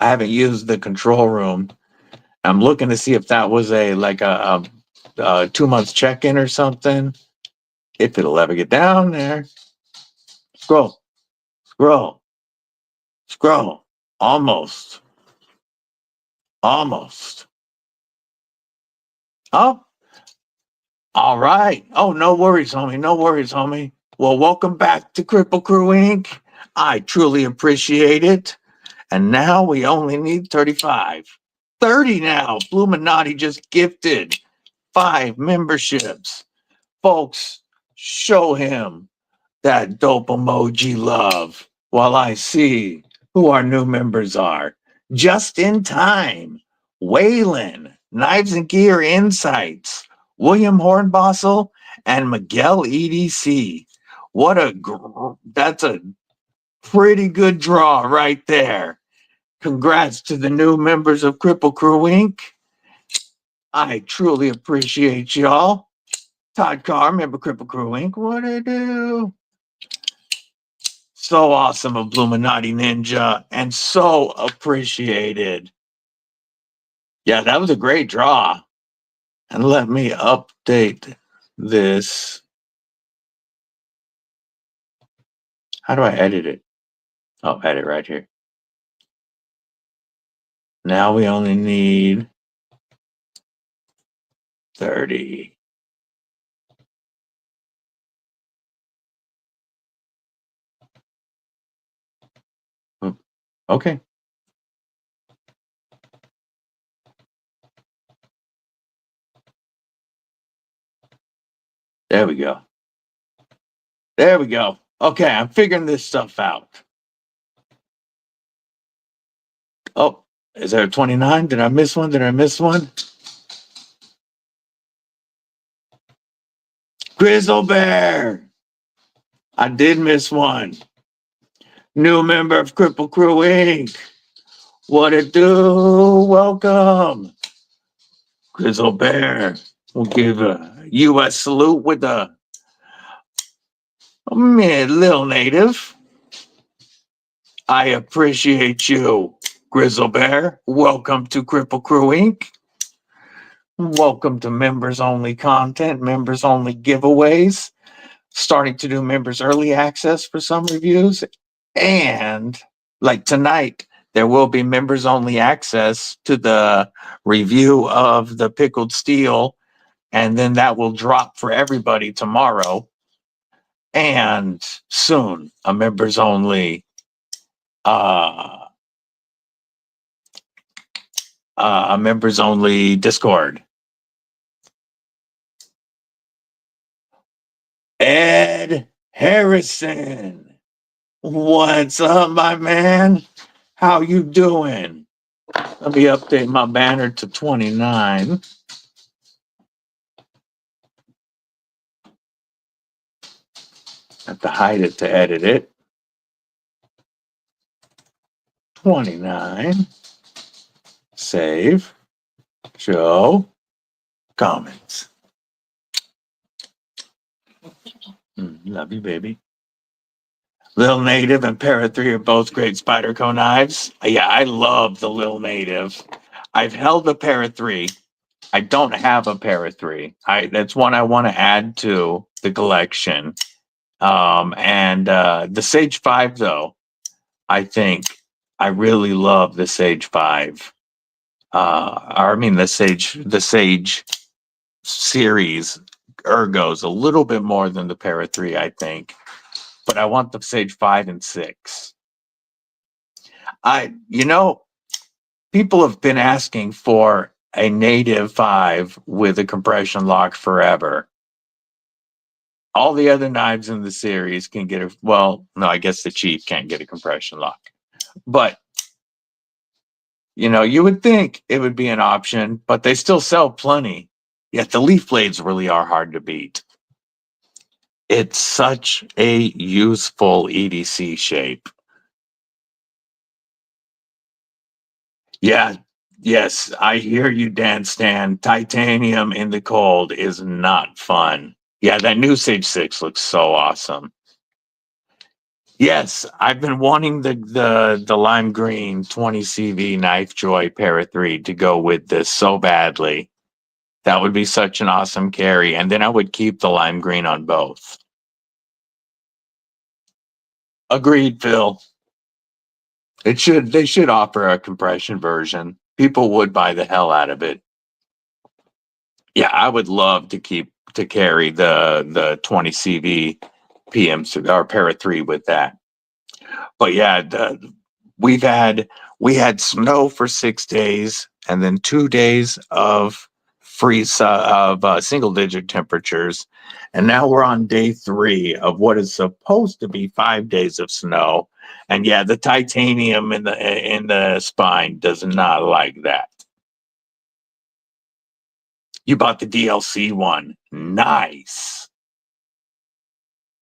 I haven't used the control room. I'm looking to see if that was a 2 months check-in or something. If it'll ever get down there. Scroll. Scroll. Scroll. Almost. Almost. Oh, All right. Oh, no worries, homie. No worries, homie. Well, welcome back to Kripple Krew Inc. I truly appreciate it. And now we only need 35. 30 now. Bluminati just gifted 5 memberships. Folks, show him that dope emoji love while I see who our new members are. Just in time. Waylon, Knives and Gear Insights, William Hornbossel, and Miguel EDC. That's a pretty good draw right there. Congrats to the new members of Kripple Krew Inc. I truly appreciate y'all. Todd Carr, member Kripple Krew Inc. What I do? So awesome, a Bluminati Ninja, and so appreciated. Yeah, that was a great draw. And let me update this. How do I edit it? Oh, edit right here. Now we only need 30. Okay. There we go. There we go. Okay, I'm figuring this stuff out. Oh, is there a 29? Did I miss one? Did I miss one? Grizzle Bear. I did miss one. New member of Kripple Krew Inc. What it do? Welcome. Grizzle Bear. We'll give a U.S. salute with a little native. I appreciate you, Grizzle Bear. Welcome to Kripple Krew Inc. Welcome to members only content, members only giveaways. Starting to do members early access for some reviews. And like tonight, there will be members only access to the review of the pickled steel. And then that will drop for everybody tomorrow. And soon, a members only Discord. Ed Harrison, what's up, my man? How you doing? Let me update my banner to 29. Have to hide it to edit it. 29. Save. Show. Comments. Love you, baby. Lil Native and Para 3 are both great Spyderco knives. Yeah, I love the Lil Native. I've held a Para 3. I don't have a Para 3. That's one I want to add to the collection. And the Sage 5, though, I think I really love the Sage 5. The Sage series ergos a little bit more than the Para 3, I think. But I want the Sage 5 and 6. People have been asking for a native 5 with a compression lock forever. All the other knives in the series can get I guess the Chief can't get a compression lock. But, you would think it would be an option, but they still sell plenty. Yet the leaf blades really are hard to beat. It's such a useful EDC shape. Yeah, yes, I hear you, Dan Stan. Titanium in the cold is not fun. Yeah, that new Sage 6 looks so awesome. Yes, I've been wanting the lime green 20 CV Knife Joy Para 3 to go with this so badly. That would be such an awesome carry. And then I would keep the lime green on both. Agreed, Phil. They should offer a compression version. People would buy the hell out of it. Yeah, I would love to keep to carry the 20 CV PMs or Para 3 with that. But yeah, we had snow for 6 days and then 2 days of single digit temperatures, and now we're on day 3 of what is supposed to be 5 days of snow. And yeah, the titanium in the spine does not like that. You bought the DLC one. Nice.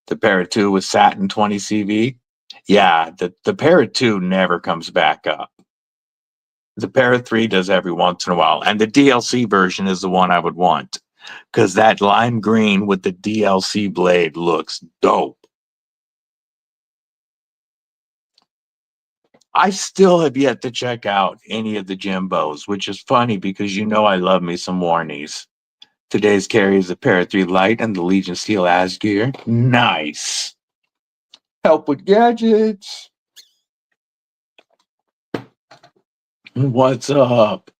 The Para 2 with satin 20 CV. Yeah, the Para 2 never comes back up. The Para 3 does every once in a while. And the DLC version is the one I would want, because that lime green with the DLC blade looks dope. I still have yet to check out any of the Jimbos, which is funny because you know I love me some Warnies. Today's carry is the Para 3 Light and the Legion Steel Asgear. Nice. Help with gadgets. What's up?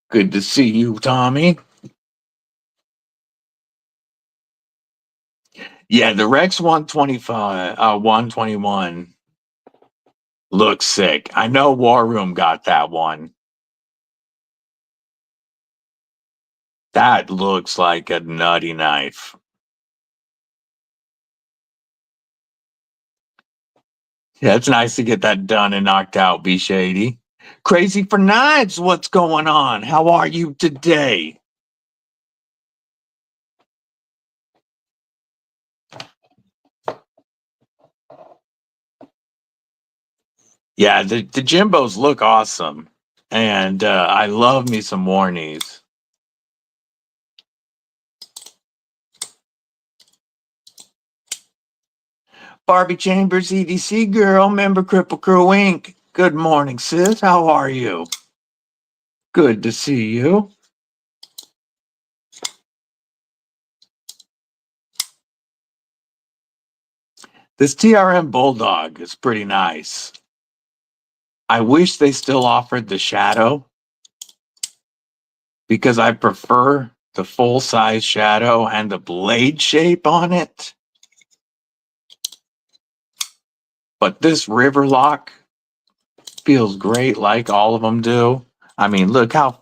Good to see you, Tommy. Yeah, the Rex 121 looks sick. I know War Room got that one. That looks like a nutty knife. Yeah, it's nice to get that done and knocked out, B Shady. Crazy for Knives, what's going on? How are you today? Yeah, the Jimbos look awesome. And I love me some Warnies. Barbie Chambers, EDC girl, member Kripple Krew Inc. Good morning, sis. How are you? Good to see you. This TRM Bulldog is pretty nice. I wish they still offered the shadow, because I prefer the full-size shadow and the blade shape on it. But this river lock feels great, like all of them do. I mean, look how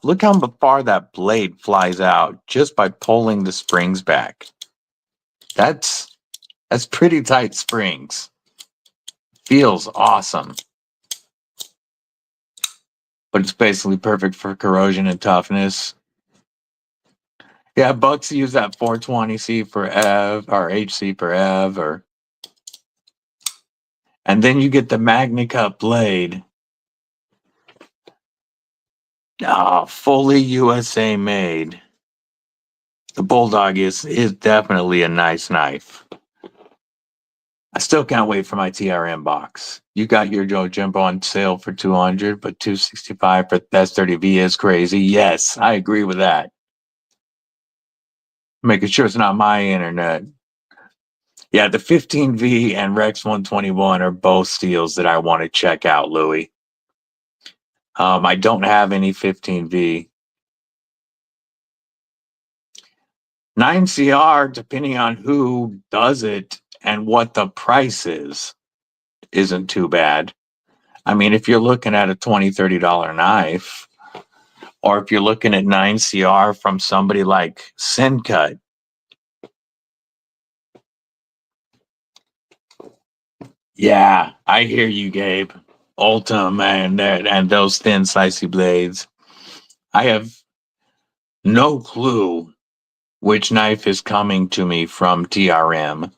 far that blade flies out just by pulling the springs back. That's pretty tight springs. Feels awesome. But it's basically perfect for corrosion and toughness. Yeah, Bucks use that 420C for EV or HC for EV, and then you get the MagnaCut blade. Fully USA made. The Bulldog is definitely a nice knife. I still can't wait for my TRM box. You got your Joe Jimbo on sale for $200, but $265 for S30V is crazy. Yes, I agree with that. Making sure it's not my internet. Yeah, the 15V and Rex 121 are both steals that I want to check out, Louis. I don't have any 15V. 9CR, depending on who does it and what the price is, isn't too bad. I mean, if you're looking at a $20, $30 knife, or if you're looking at 9CR from somebody like Sencut, yeah, I hear you, Gabe. Ultim and those thin slicey blades. I have no clue which knife is coming to me from TRM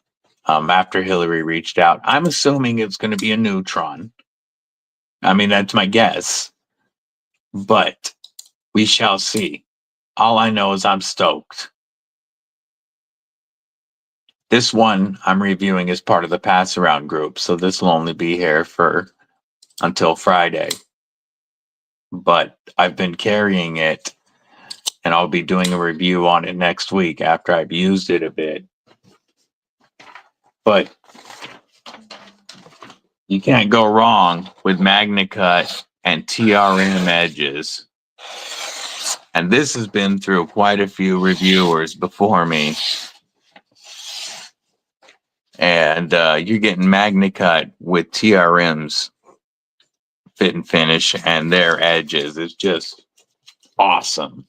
after Hillary reached out. I'm assuming it's going to be a Neutron. I mean, that's my guess. But we shall see. All I know is I'm stoked. This one I'm reviewing as part of the pass around group, so this will only be here until Friday. But I've been carrying it, and I'll be doing a review on it next week after I've used it a bit. But you can't go wrong with MagnaCut and TRM edges. And this has been through quite a few reviewers before me. And you're getting MagnaCut with TRMs fit and finish, and their edges. It's just awesome.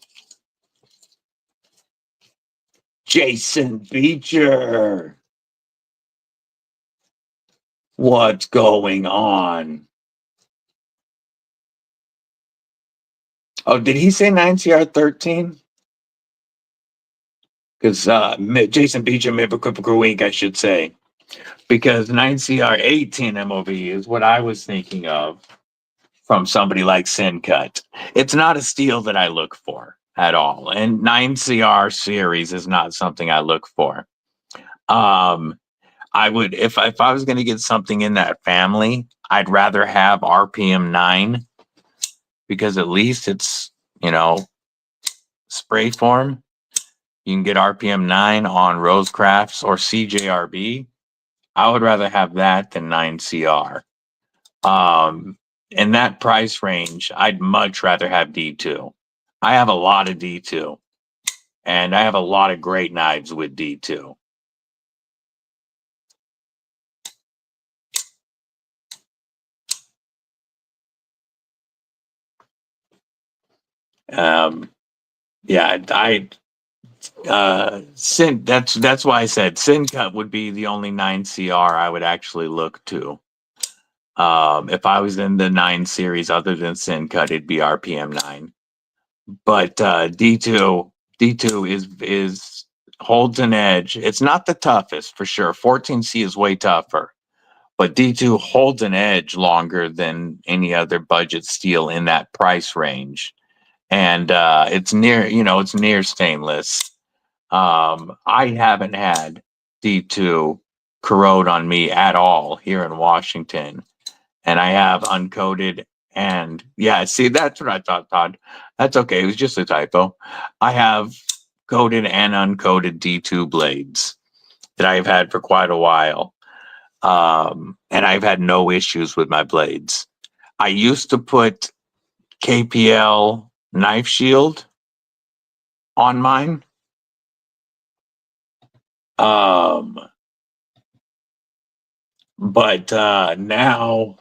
Jason Beecher. What's going on? Oh, did he say 9CR13? Because Jason Beecher, member Kripple Krew Inc., I should say. Because 9CR18 MOV is what I was thinking of from somebody like Sencut. It's not a steel that I look for at all. And 9CR series is not something I look for. I would, if I was going to get something in that family, I'd rather have RPM 9 because at least it's, spray form. You can get RPM 9 on Rosecrafts or CJRB. I would rather have that than 9CR. In that price range, I'd much rather have D2. I have a lot of D2, and I have a lot of great knives with D2. Yeah, that's why I said Sencut would be the only 9CR I would actually look to. If I was in the 9 series other than Sencut, it'd be RPM 9. But D2 is holds an edge. It's not the toughest for sure. 14C is way tougher, but D2 holds an edge longer than any other budget steel in that price range. And it's near stainless. I haven't had D2 corrode on me at all here in Washington. And I have uncoated and yeah, see, that's what I thought, Todd. That's okay. It was just a typo. I have coated and uncoated D2 blades that I've had for quite a while. And I've had no issues with my blades. I used to put KPL knife shield on mine. But now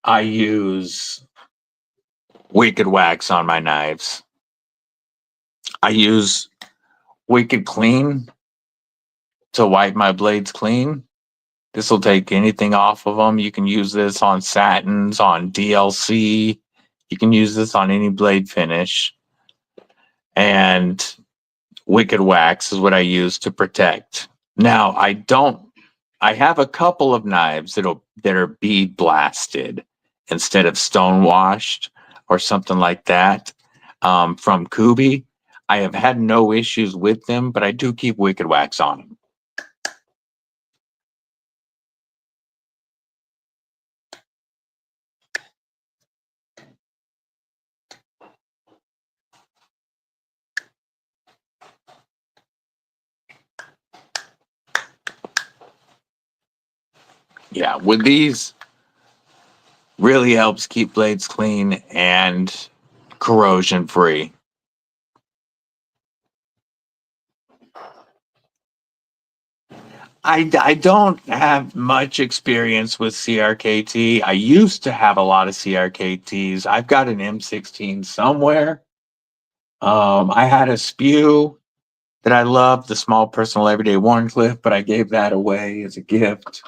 I use Wicked Wax on my knives. I use Wicked Clean to wipe my blades clean. This will take anything off of them. You can use this on satins, on DLC. You can use this on any blade finish. And Wicked Wax is what I use to protect. Now, I have a couple of knives that are bead blasted instead of stone washed or something like that from Kubi. I have had no issues with them, but I do keep Wicked Wax on them. Yeah, with these, really helps keep blades clean and corrosion free. I don't have much experience with CRKT. I used to have a lot of CRKTs. I've got an M16 somewhere. I had a Spew that I loved, the small personal everyday Warncliffe, but I gave that away as a gift.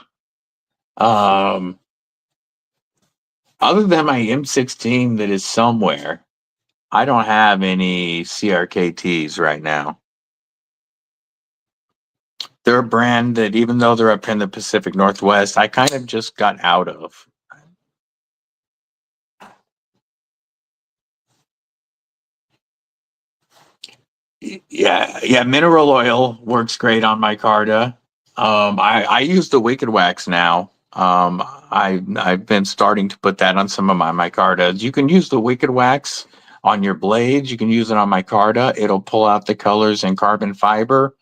Other than my M16 that is somewhere, I don't have any CRKTs right now. They're a brand that, even though they're up in the Pacific Northwest, I kind of just got out of. Yeah, mineral oil works great on my Carta. I use the Wicked Wax now. I've been starting to put that on some of my micartas. You can use the Wicked Wax on your blades. You can use it on micarta. It'll pull out the colors in carbon fiber.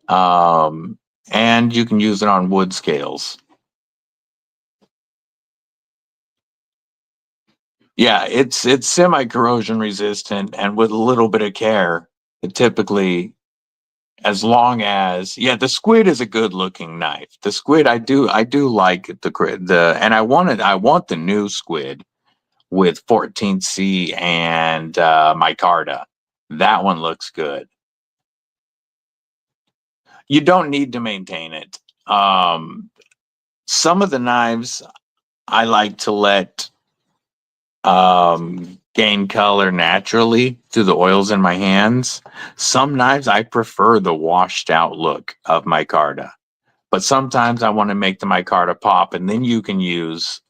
And you can use it on wood scales. Yeah, it's semi-corrosion resistant, and with a little bit of care, it typically, as long as, yeah, the squid is a good looking knife. The squid, I do like and I want the new squid with 14C and micarta. That one looks good. You don't need to maintain it. Some of the knives I like to let gain color naturally through the oils in my hands. Some knives I prefer the washed out look of micarta, but sometimes I want to make the micarta pop, and then you can use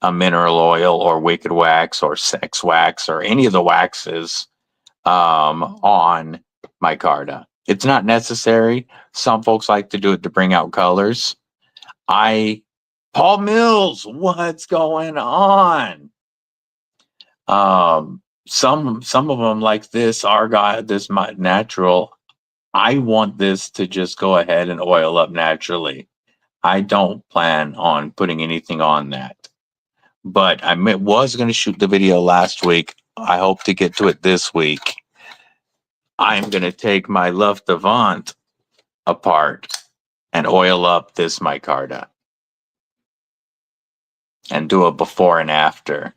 a mineral oil or wicked wax or sex wax or any of the waxes on micarta. It's not necessary. Some folks like to do it to bring out colors. Paul Mills, what's going on? Some of them like this argyle, this natural. I want this to just go ahead and oil up naturally. I don't plan on putting anything on that. But was going to shoot the video last week. I hope to get to it this week. I'm going to take my Love Devant apart and oil up this micarta and do a before and after.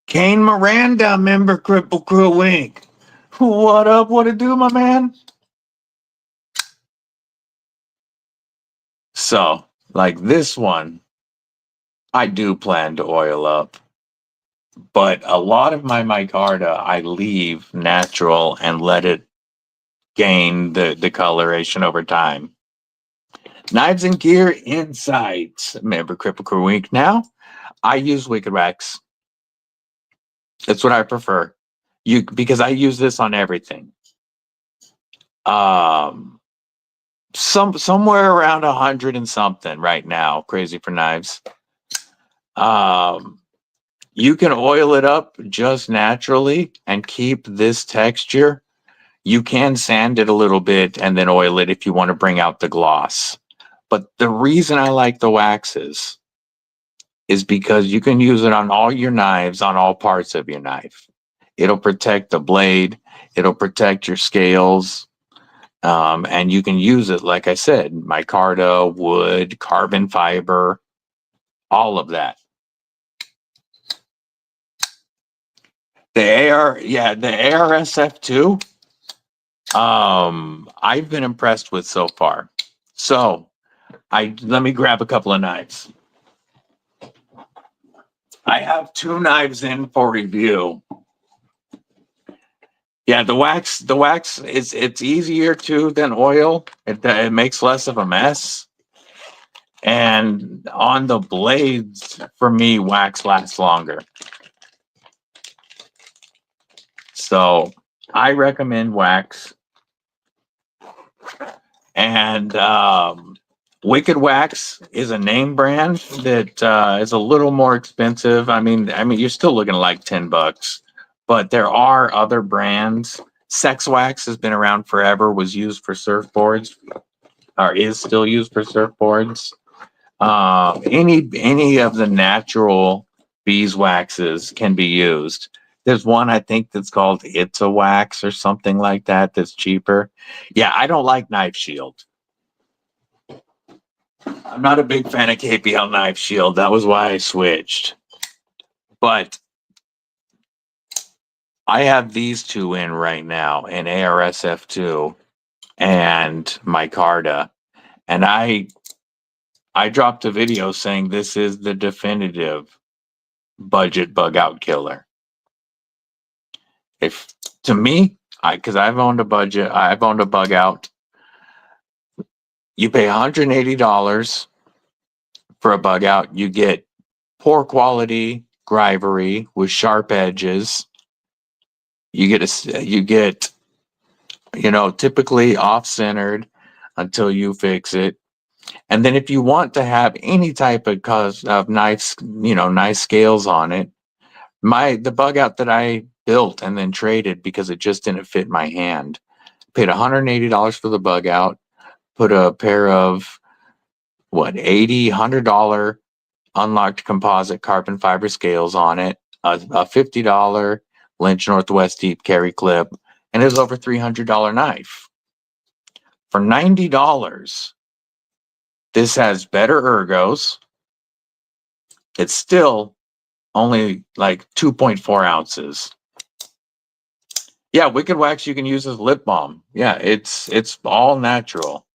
Kane Miranda, member Kripple Krew Inc. What up? What it do, my man? So, like this one, I do plan to oil up. But a lot of my micarta, I leave natural and let it gain the coloration over time. Knives and Gear Insights, member Kripple Krew Inc. Now, I use wicked wax. That's what I prefer. Because I use this on everything. Somewhere around 100 and something right now. Crazy for knives. You can oil it up just naturally and keep this texture. You can sand it a little bit and then oil it if you want to bring out the gloss. But the reason I like the waxes is because you can use it on all your knives, on all parts of your knife. It'll protect the blade. It'll protect your scales. And you can use it, like I said, micarta, wood, carbon fiber, all of that. The ARSF2, I've been impressed with so far. So let me grab a couple of knives. I have 2 knives in for review. Yeah, the wax it's easier than oil. It makes less of a mess. And on the blades, for me, wax lasts longer. So I recommend wax. And Wicked Wax is a name brand that is a little more expensive. I mean, you're still looking like $10, but there are other brands. Sex Wax has been around forever, was used for surfboards, or is still used for surfboards. Any of the natural beeswaxes can be used. There's one I think that's called It's a Wax or something like that that's cheaper. Yeah, I don't like Knife Shield. I'm not a big fan of KPL Knife Shield. That was why I switched. But I have these 2 in right now, an ARSF2 and micarta. And I dropped a video saying this is the definitive budget bug out killer. If to me, because I've owned a bug out. You pay $180 for a bug out. You get poor quality grivery with sharp edges. You get typically off-centered until you fix it. And then if you want to have any type of nice scales on it, the bug out that I built and then traded because it just didn't fit my hand, paid $180 for the bug out, put a pair of $100 unlocked composite carbon fiber scales on it, a $50 Lynch Northwest deep carry clip, and it was over $300 knife. For $90, this has better ergos. It's still only like 2.4 ounces. Yeah, Wicked Wax you can use as lip balm. Yeah, it's all natural.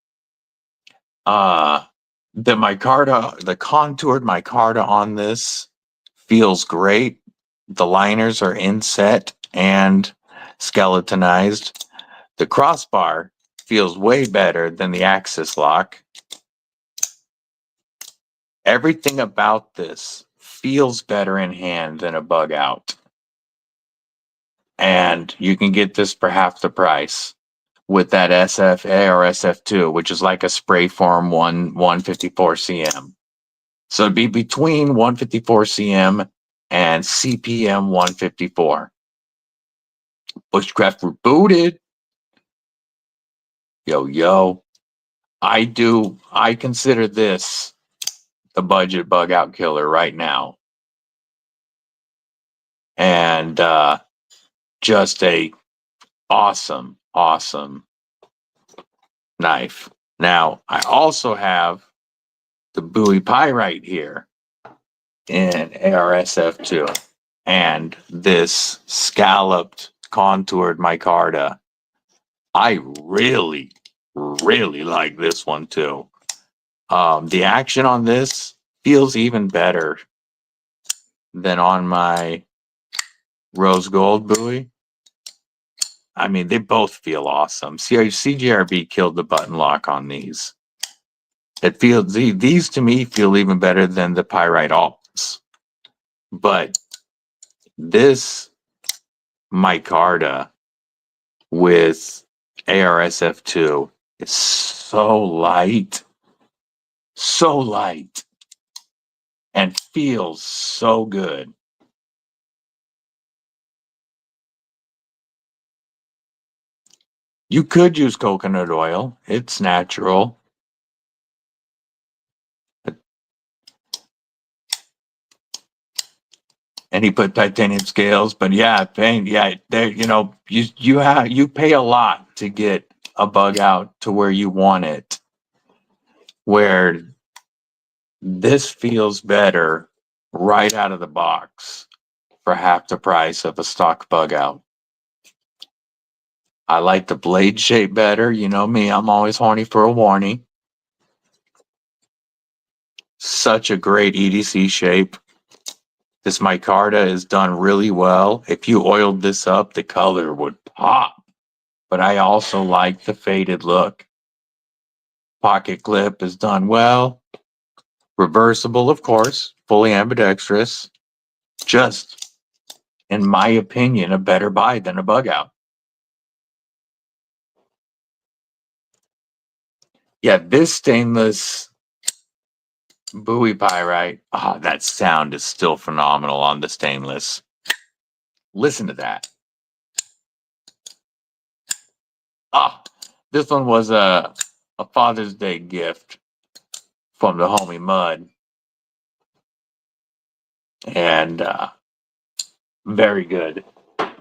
The micarta, the contoured micarta on this feels great. The liners are inset and skeletonized. The crossbar feels way better than the axis lock. Everything about this feels better in hand than a bug out. And you can get this for half the price with that SFA or SF2, which is like a spray form 154 cm. So it'd be between 154 cm and CPM 154. Bushcraft rebooted. Yo. I consider this the budget bug out killer right now. And just a awesome knife. Now, I also have the Bowie Pyrite here in ARSF2 and this scalloped contoured micarta. I really like this one too. The action on this feels even better than on my rose gold Bowie. I mean, they both feel awesome. CJRB killed the button lock on these. It feels, these to me feel even better than the Pyrite Alts. But this micarta with ARSF2 is so light, and feels so good. You could use coconut oil. It's natural. And he put titanium scales, but yeah, paint, yeah, there, you know, you pay a lot to get a bug out to where you want it. Where this feels better right out of the box for half the price of a stock bug out. I like the blade shape better. You know me, I'm always horny for a warning. Such a great EDC shape. This micarta is done really well. If you oiled this up, the color would pop. But I also like the faded look. Pocket clip is done well. Reversible, of course. Fully ambidextrous. Just, in my opinion, a better buy than a bug out. Yeah, this stainless Bowie Pyrite. Ah, that sound is still phenomenal on the stainless. Listen to that. Ah, this one was a Father's Day gift from the homie Mud. And very good.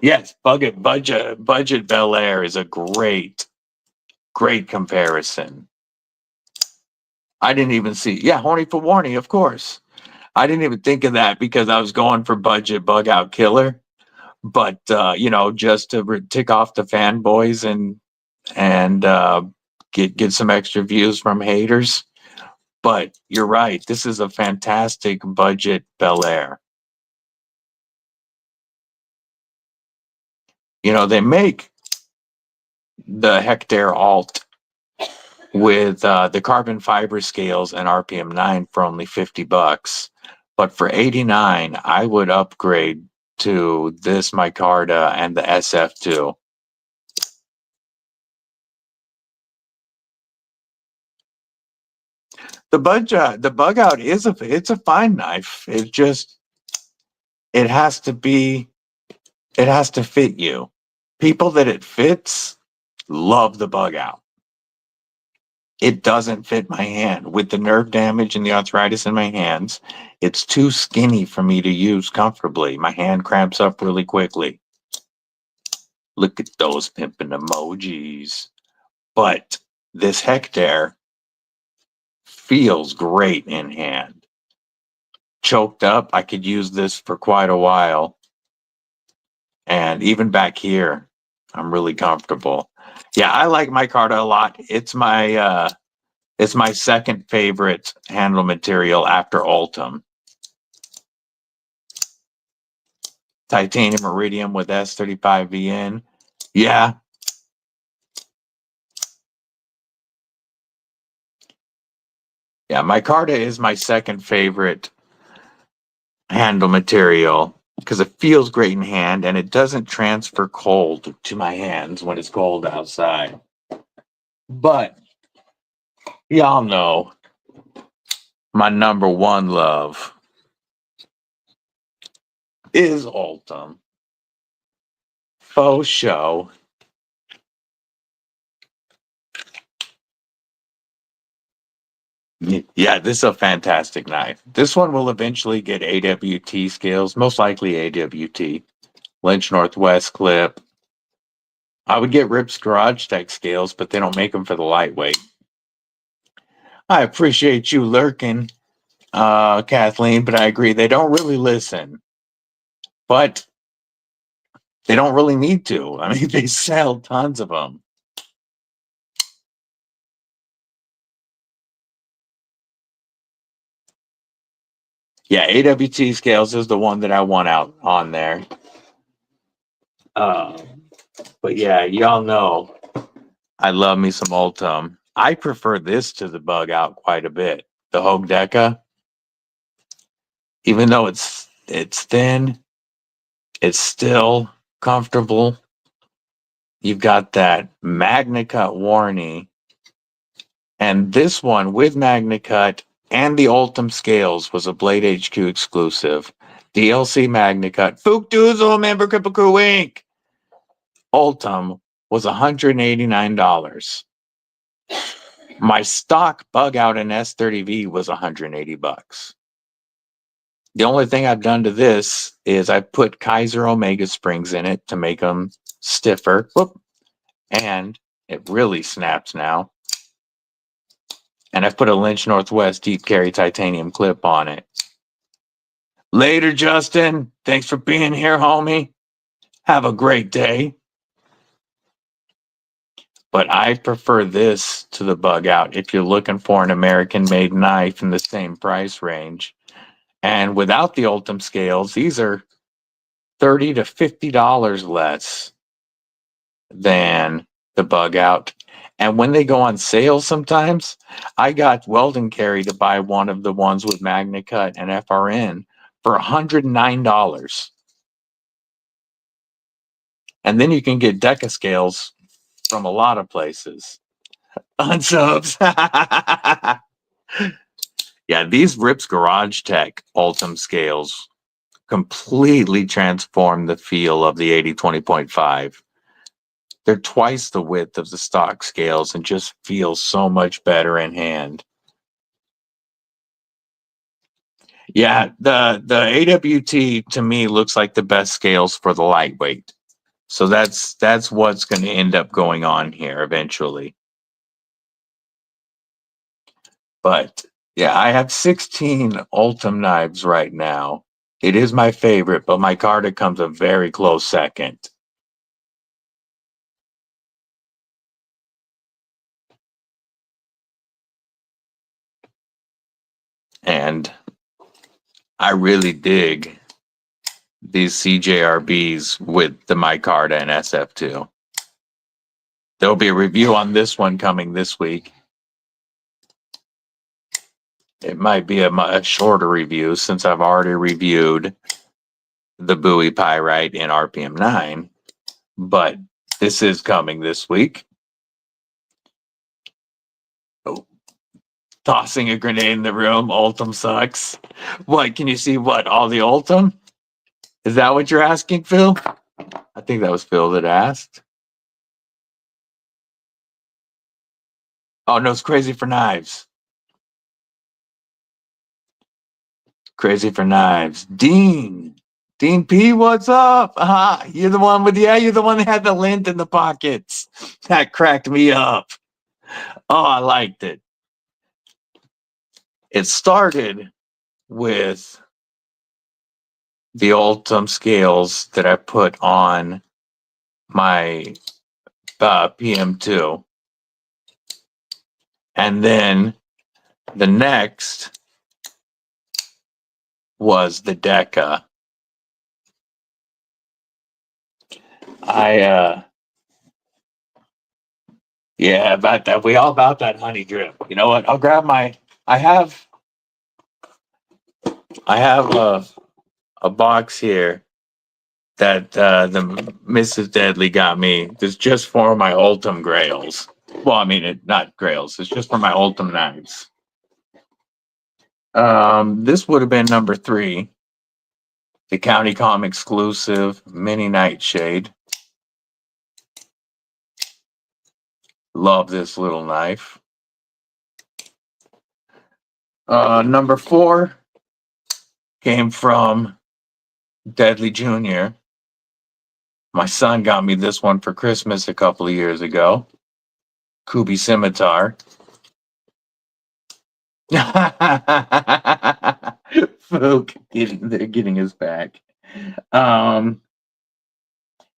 Yes, budget Bel Air is a great comparison. I didn't even see, yeah, horny for warning, of course. I didn't even think of that because I was going for budget bug out killer. But you know, just to tick off the fanboys and get some extra views from haters. But you're right, this is a fantastic budget Bel Air. You know, they make the Hectare Alt with the carbon fiber scales and RPM 9 for only $50. But for $89, I would upgrade to this micarta and the SF2. The bug out is it's a fine knife. It just it has to fit you. People that it fits love the bug out. it doesn't fit my hand. With the nerve damage and the arthritis in my hands, it's too skinny for me to use comfortably. My hand cramps up really quickly. Look at those pimping emojis. But this Hectare feels great in hand. Choked up, I could use this for quite a while. And even back here, I'm really comfortable. Yeah, I like micarta a lot. It's my second favorite handle material after Ultem. Titanium iridium with S35VN. Yeah. Yeah, micarta is my second favorite handle material because it feels great in hand and it doesn't transfer cold to my hands when it's cold outside. But y'all know my number one love is Ultem. Faux show. Yeah, this is a fantastic knife. This one will eventually get AWT scales, most likely AWT. Lynch Northwest clip. I would get Rip's Garage Tech scales, but they don't make them for the lightweight. I appreciate you lurking, Kathleen, but I agree they don't really listen. But they don't really need to. I mean, they sell tons of them. Yeah, AWT scales is the one that I want out on there. But yeah, y'all know I love me some Ultem. I prefer this to the bug out quite a bit. The Hogue Deca, even though it's thin, it's still comfortable. You've got that MagnaCut warning, and this one with MagnaCut and the Ultem scales was a Blade HQ exclusive. DLC MagnaCut. Fook Doozle, member Kripple Krew Inc. Ultem was $189. My stock bug out in S30V was $180. The only thing I've done to this is I put Kaiser Omega springs in it to make them stiffer. Whoop. And it really snaps now. And I've put a Lynch Northwest deep carry titanium clip on it. Later, Justin. Thanks for being here, homie. Have a great day. But I prefer this to the bug out if you're looking for an American made knife in the same price range. And without the Ultem scales, these are $30 to $50 less than the bug out. And when they go on sale sometimes, I got Weldon Carry to buy one of the ones with MagnaCut and FRN for $109. And then you can get Deca scales from a lot of places. Unsubs. Yeah, these Rips Garage Tech Ultem scales completely transform the feel of the 80-20.5. They're twice the width of the stock scales and just feel so much better in hand. Yeah, the AWT to me looks like the best scales for the lightweight. So that's what's going to end up going on here eventually. But yeah, I have 16 Ultem knives right now. It is my favorite, but micarta comes a very close second. And I really dig these CJRBs with the micarta and SF2. There'll be a review on this one coming this week. It might be a shorter review since I've already reviewed the Bowie Pyrite in RPM 9, but this is coming this week. Oh, tossing a grenade in the room. Ultem sucks. What, can you see what? All the Ultem? Is that what you're asking, Phil? I think that was Phil that asked. Oh no, it's Crazy for Knives. Crazy for Knives. Dean P, what's up? You're the one with you're the one that had the lint in the pockets. That cracked me up. Oh, I liked it. It started with the Ultim scales that I put on my PM2. And then the next was the Deca. Yeah, about that. We all about that honey drip. You know what? I'll grab my. I have a box here that the Mrs. Deadly got me. It's just for my Ultim Grails. Well, I mean, not Grails. It's just for my Ultim knives. This would have been number 3. The TakCom exclusive mini nightshade. Love this little knife. Number 4 came from Deadly Jr. My son got me this one for Christmas a couple of years ago. Kubi Scimitar. Folk getting his back.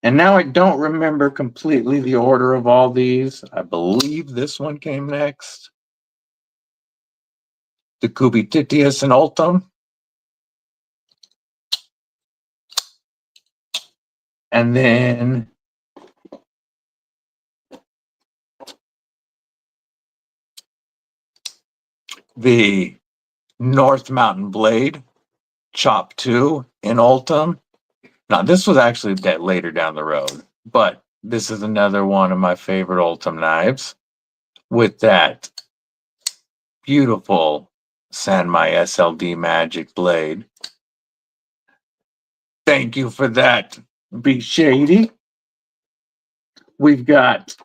And now I don't remember completely the order of all these. I believe this one came next. The Kubi Titius and Ultim. And then the North Mountain Blade Chop 2 in Ultim. Now, this was actually later down the road, but this is another one of my favorite Ultim knives with that beautiful Sanmai SLD Magic blade. Thank you for that, Be Shady. We've got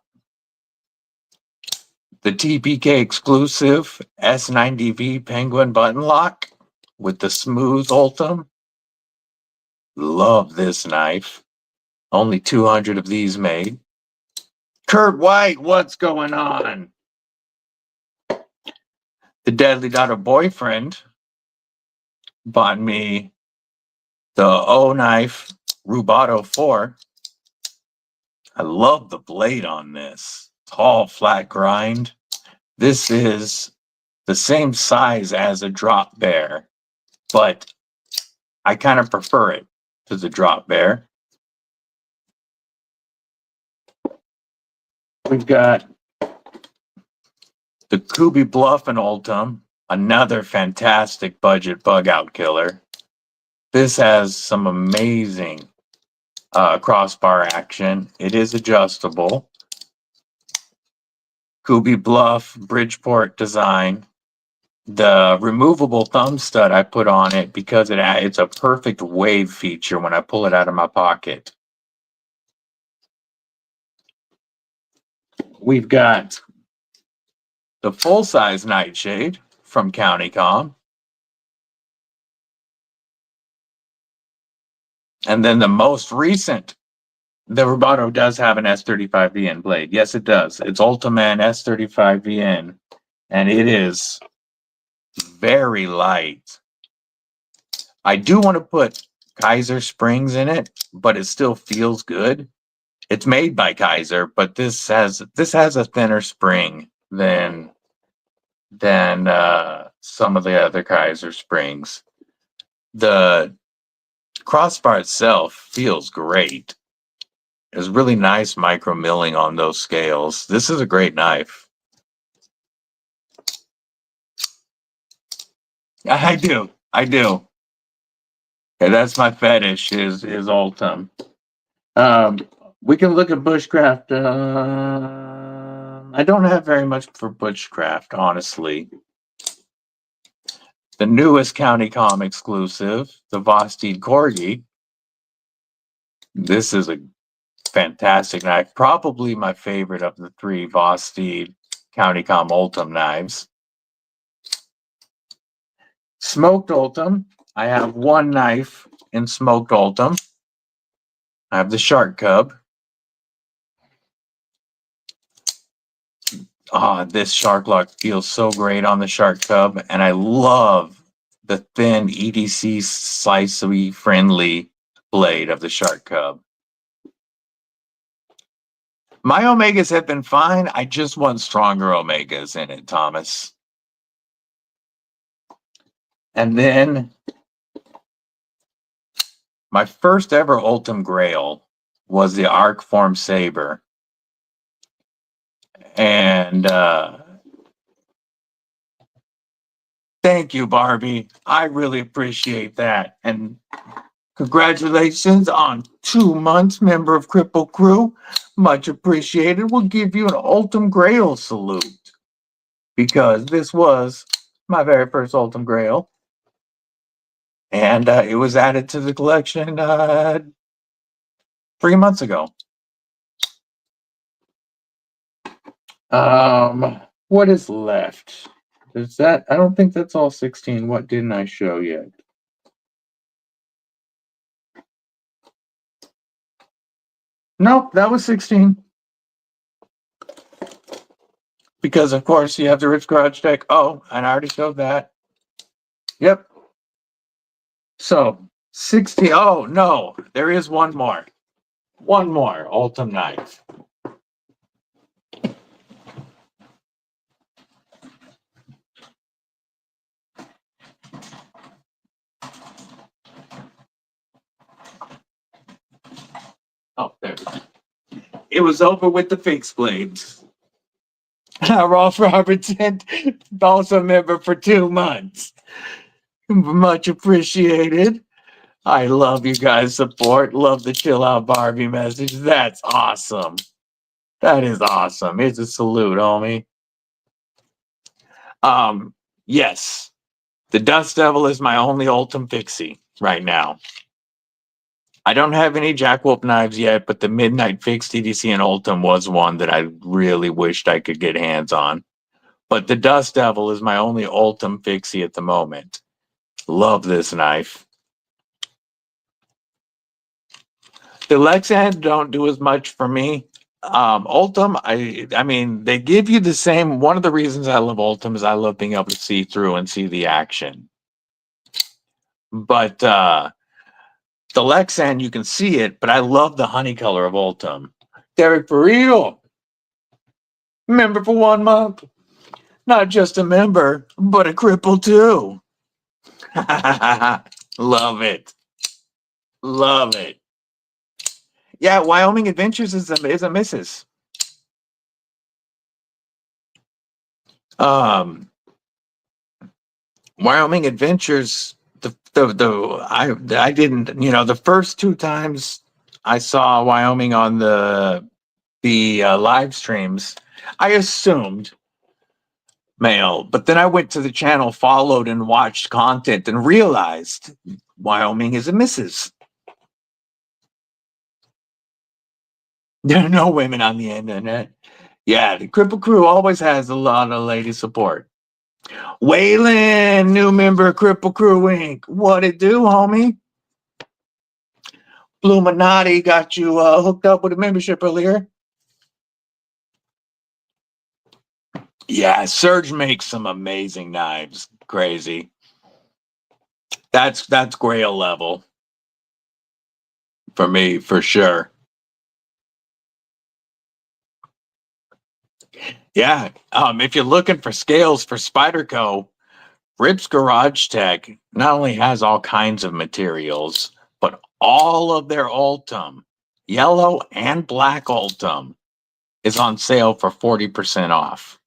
the TPK exclusive S90V Penguin button lock with the smooth Ultim. Love this knife. Only 200 of these made. Kurt White, what's going on? The Deadly Daughter boyfriend bought me the O knife Rubato 4. I love the blade on this. Tall, flat grind. This is the same size as a drop bear, but I kind of prefer it to the drop bear. We've got the Kubi Bluff and Ultim, another fantastic budget bug out killer. This has some amazing crossbar action. It is adjustable. Kubi Bluff Bridgeport design. The removable thumb stud I put on it because it's a perfect wave feature when I pull it out of my pocket. We've got the full-size nightshade from TakCom. And then the most recent, the Rubato does have an S35VN blade. Yes, it does. It's Ultiman S35VN, and it is very light. I do want to put Kaiser springs in it, but it still feels good. It's made by Kaiser, but this has a thinner spring than some of the other Kaiser springs. The crossbar itself feels great. There's really nice micro milling on those scales. This is a great knife. I do. Okay, that's my fetish is Ultim. We can look at bushcraft. I don't have very much for bushcraft, honestly. The newest TakCom exclusive, the Vosteed Corgi. This is a fantastic knife. Probably my favorite of the 3 Vosteed TakCom Knives. Smoked Ultim. I have one knife in smoked Ultim. I have the Shark Cub. This shark lock feels so great on the Shark Cub, and I love the thin EDC sliceY friendly blade of the Shark Cub. My Omegas have been fine. I just want stronger Omegas in it, Thomas. And then my first ever Ultim Grail was the Arc Form Saber. And thank you, Barbie. I really appreciate that. And congratulations on 2 months, member of Kripple Krew. Much appreciated. We'll give you an Ultim Grail salute because this was my very first Ultim Grail. And it was added to the collection 3 months ago. What is left? Is that? I don't think that's all 16. What didn't I show yet? Nope, that was 16. Because of course you have the Rich Garage deck. Oh, and I already showed that. Yep. So 60. Oh no, there is one more. One more Ultim knife. Oh, there we go. It was over with the fixed blades. Rolf Robertson, also a member for 2 months. Much appreciated. I love you guys' support. Love the Chill Out Barbie message. That's awesome. That is awesome. It's a salute, homie. Yes. The Dust Devil is my only Ultim fixie right now. I don't have any Jack Wolf knives yet, but the Midnight Fixed EDC and Ultim was one that I really wished I could get hands on. But the Dust Devil is my only Ultim fixie at the moment. Love this knife. The Lexan don't do as much for me. Ultim, I mean, they give you the same. One of the reasons I love Ultim is I love being able to see through and see the action. But the Lexan, you can see it, but I love the honey color of Ultim. Derek, for real. Member for 1 month. Not just a member, but a cripple too. Love it. Love it. Yeah, Wyoming Adventures is a missus. Wyoming Adventures, I didn't, you know, the first 2 times I saw Wyoming on the live streams, I assumed male, but then I went to the channel, followed and watched content and realized Wyoming is a missus. There are no women on the internet. Yeah, the Kripple Krew always has a lot of lady support. Waylon, new member of Kripple Krew Inc. What it do, homie? Bluminati got you hooked up with a membership earlier. Yeah, Surge makes some amazing knives. Crazy. That's Grail level for me, for sure. Yeah, if you're looking for scales for Spyderco, Rip's Garage Tech not only has all kinds of materials, but all of their Ultim, yellow and black Ultim, is on sale for 40% off.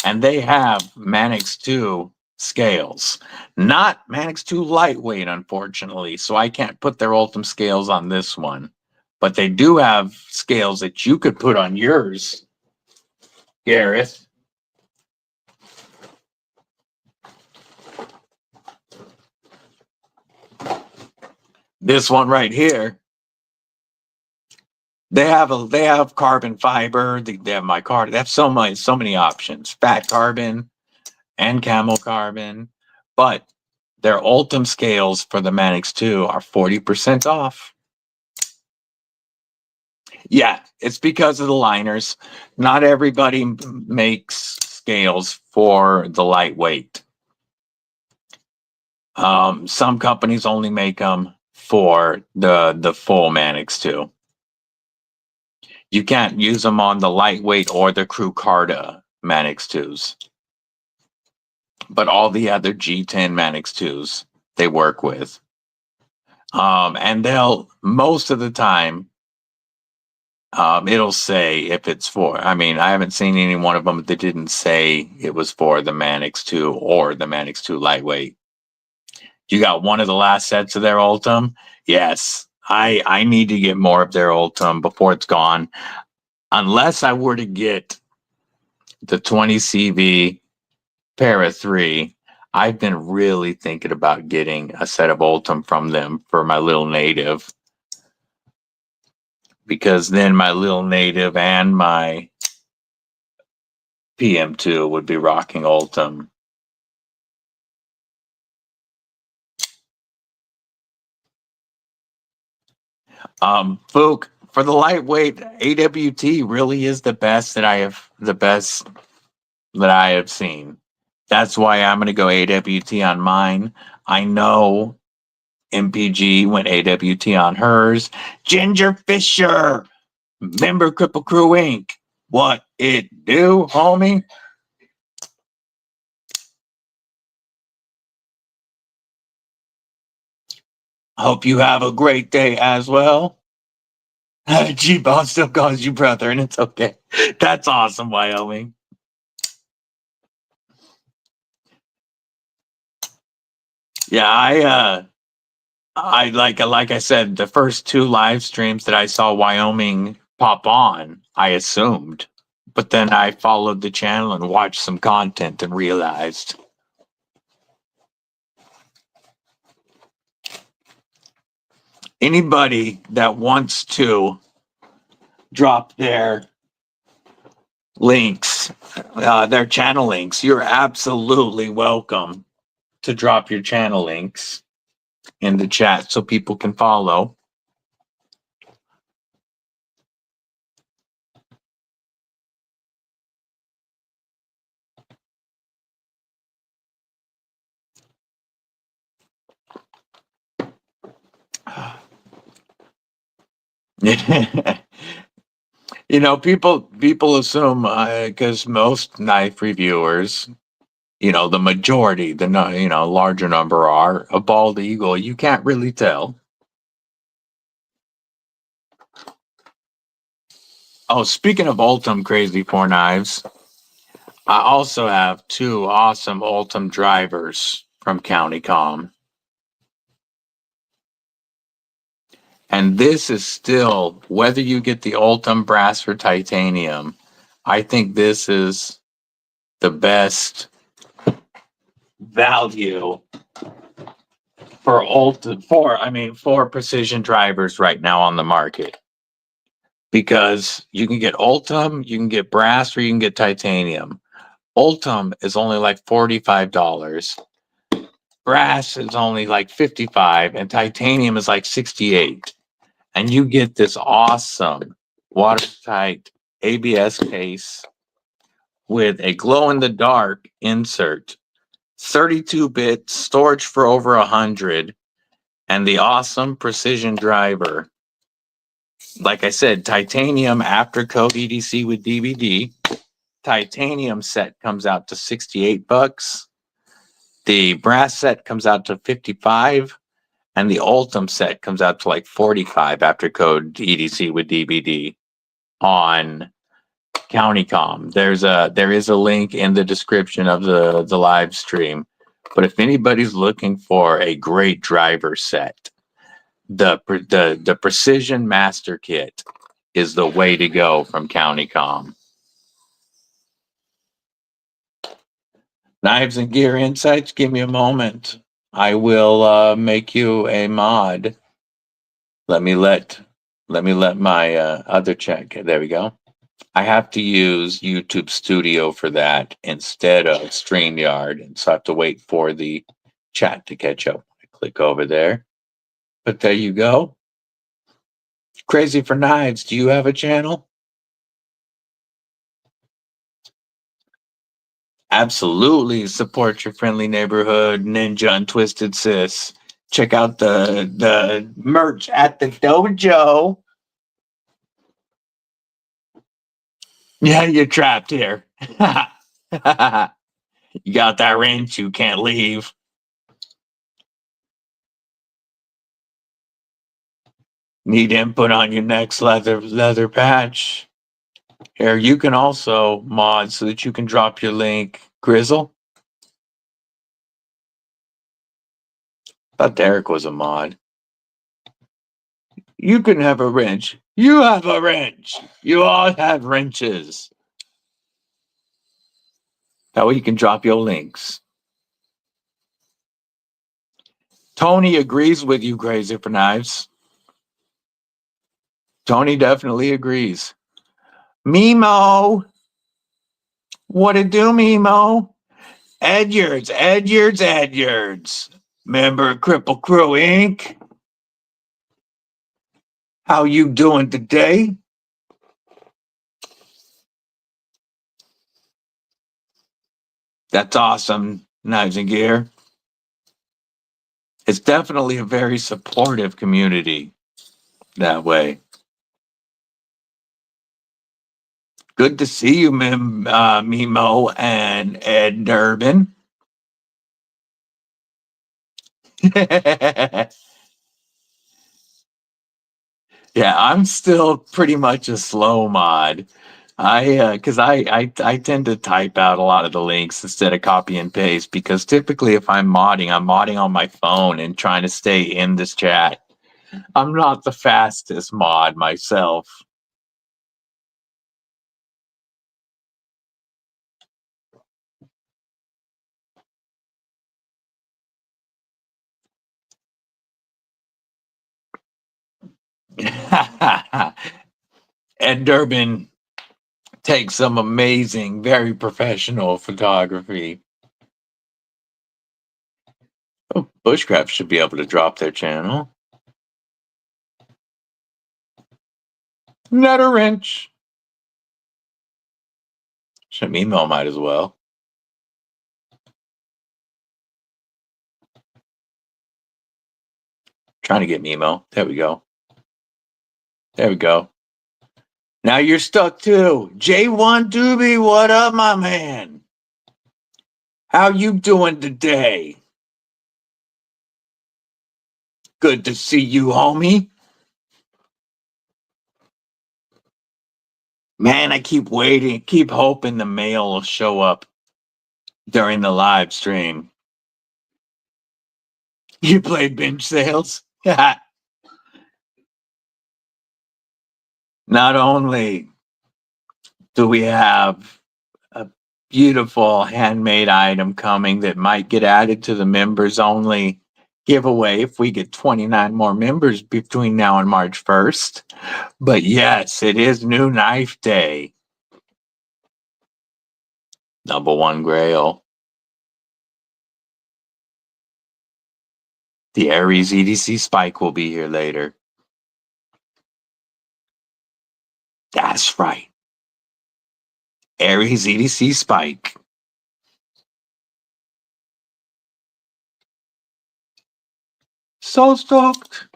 And they have Manix 2 scales, not Manix 2 lightweight, unfortunately. So I can't put their Ultim scales on this one, but they do have scales that you could put on yours, Gareth. This one right here They have carbon fiber. They have micarta. They have so many options. Fat carbon and camel carbon, but their Ultim scales for the Manix 2 are 40% off. Yeah, it's because of the liners. Not everybody makes scales for the lightweight. Some companies only make them for the full Manix 2. You can't use them on the lightweight or the Krew Carta Manix 2s. But all the other G10 Manix 2s they work with. And they'll, most of the time, it'll say if it's for, I mean, I haven't seen any one of them that didn't say it was for the Manix 2 or the Manix 2 lightweight. You got one of the last sets of their Ultim? Yes. I need to get more of their Ultim before it's gone. Unless I were to get the 20 CV Para 3, I've been really thinking about getting a set of Ultim from them for my little native. Because then my little native and my PM2 would be rocking Ultim. Fook, for the lightweight, AWT really is the best that I have seen. That's why I'm gonna go AWT on mine. I know MPG went AWT on hers. Ginger Fisher, member Kripple Krew Inc. What it do, homie? Hope you have a great day as well. G-Boss still calls you brother, and it's okay. That's awesome, Wyoming. Yeah, I like I said, the first 2 live streams that I saw Wyoming pop on, I assumed. But then I followed the channel and watched some content and realized. Anybody that wants to drop their links, their channel links, you're absolutely welcome to drop your channel links in the chat so people can follow. You know, people assume because most knife reviewers, you know, the majority, larger number are a bald eagle. You can't really tell. Oh, speaking of Ultim Crazy 4 knives, I also have 2 awesome Ultim drivers from Comm. And this is still, whether you get the Ultim brass or titanium, I think this is the best value for precision drivers right now on the market. Because you can get Ultim, you can get brass, or you can get titanium. Ultim is only like $45. Brass is only like $55, and titanium is like $68. And you get this awesome watertight ABS case with a glow-in-the-dark insert, 32-bit storage for over 100, and the awesome precision driver. Like I said, titanium after code EDC with DBD. Titanium set comes out to $68. The brass set comes out to $55. And the Ultim set comes out to like $45 after code EDC with DBD on Comm. There is a link in the description of the live stream. But if anybody's looking for a great driver set, the Precision Master Kit is the way to go from Comm. Knives and Gear Insights, give me a moment. I will make you a mod. Let me let Let me let my other chat get. There we go. I have to use YouTube Studio for that instead of StreamYard, and so I have to wait for the chat to catch up. I click over there. But there you go. Crazy for Knives, do you have a channel? Absolutely. Support your friendly neighborhood ninja and twisted sis. Check out the merch at the dojo. Yeah, you're trapped here. You got that wrench, you can't leave. Need input on your next leather patch. Here, you can also mod so that you can drop your link. Grizzle? Thought Derek was a mod. You can have a wrench. You have a wrench. You all have wrenches. That way you can drop your links. Tony agrees with you, Crazy for Knives. Tony definitely agrees. Mimo. What it do, Mimo? Edyards. Member of Kripple Krew, Inc. How you doing today? That's awesome, Knives and Gear. It's definitely a very supportive community that way. Good to see you, Mimo and Ed Durbin. Yeah, I'm still pretty much a slow mod. Because I tend to type out a lot of the links instead of copy and paste, because typically if I'm modding on my phone and trying to stay in this chat. I'm not the fastest mod myself. Ed Durbin takes some amazing, very professional photography. Oh, Bushcraft should be able to drop their channel. Not a wrench. Shamimo might as well. Trying to get Mimo. There we go. There we go. Now you're stuck too. J1 Doobie, what up, my man? How you doing today? Good to see you, homie. Man, I keep waiting, keep hoping the mail will show up during the live stream. You play binge sales? Not only do we have a beautiful handmade item coming that might get added to the members only giveaway if we get 29 more members between now and March 1st. But yes, it is New Knife Day. Number one Grail. The Aries EDC Spike will be here later. That's right. Aries EDC Spike. So stoked.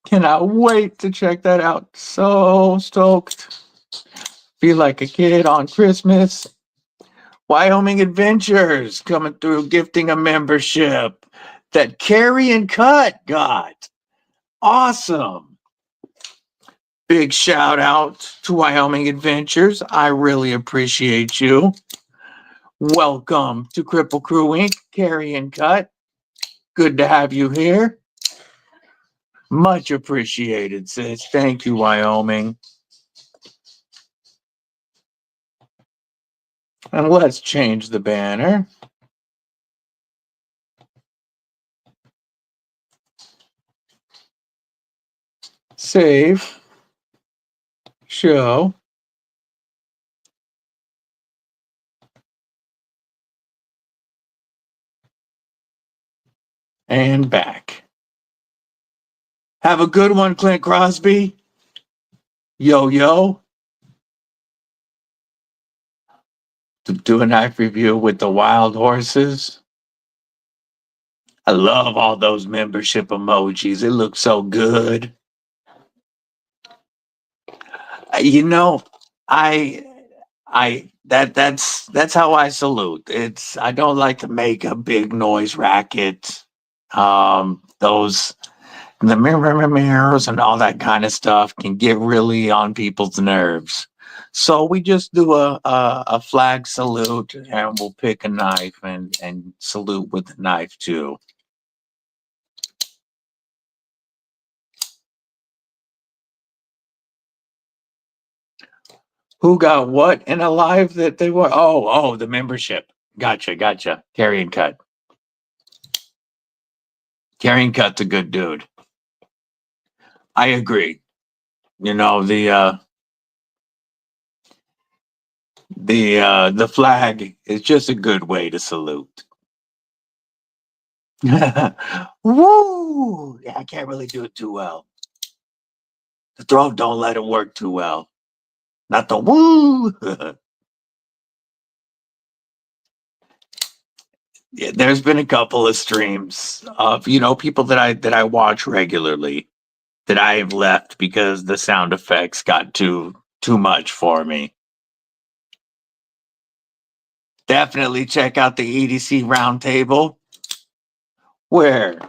Cannot wait to check that out. So stoked. Feel like a kid on Christmas. Wyoming Adventures coming through, gifting a membership that Carrie and Cut got. Awesome. Big shout out to Wyoming Adventures. I really appreciate you. Welcome to Kripple Krew Inc., Carrie and Cut. Good to have you here. Much appreciated, sis. Thank you, Wyoming. And let's change the banner. Save. Show. And back. Have a good one, Clint Crosby. Yo, yo. To do a knife review with the wild horses. I love all those membership emojis. It looks so good. You know, that's how I salute. I don't like to make a big noise racket. Those the mirrors and all that kind of stuff can get really on people's nerves. So we just do a flag salute, and we'll pick a knife and salute with the knife too. Who got what in a live that they were? Oh, the membership. Gotcha. Carrying Cut. Carrying Cut's a good dude. I agree. You know, the flag is just a good way to salute. Woo! Yeah, I can't really do it too well. The throat don't let it work too well. Not the woo. Yeah, there's been a couple of streams of people that I watch regularly that I have left because the sound effects got too much for me. Definitely check out the EDC roundtable, where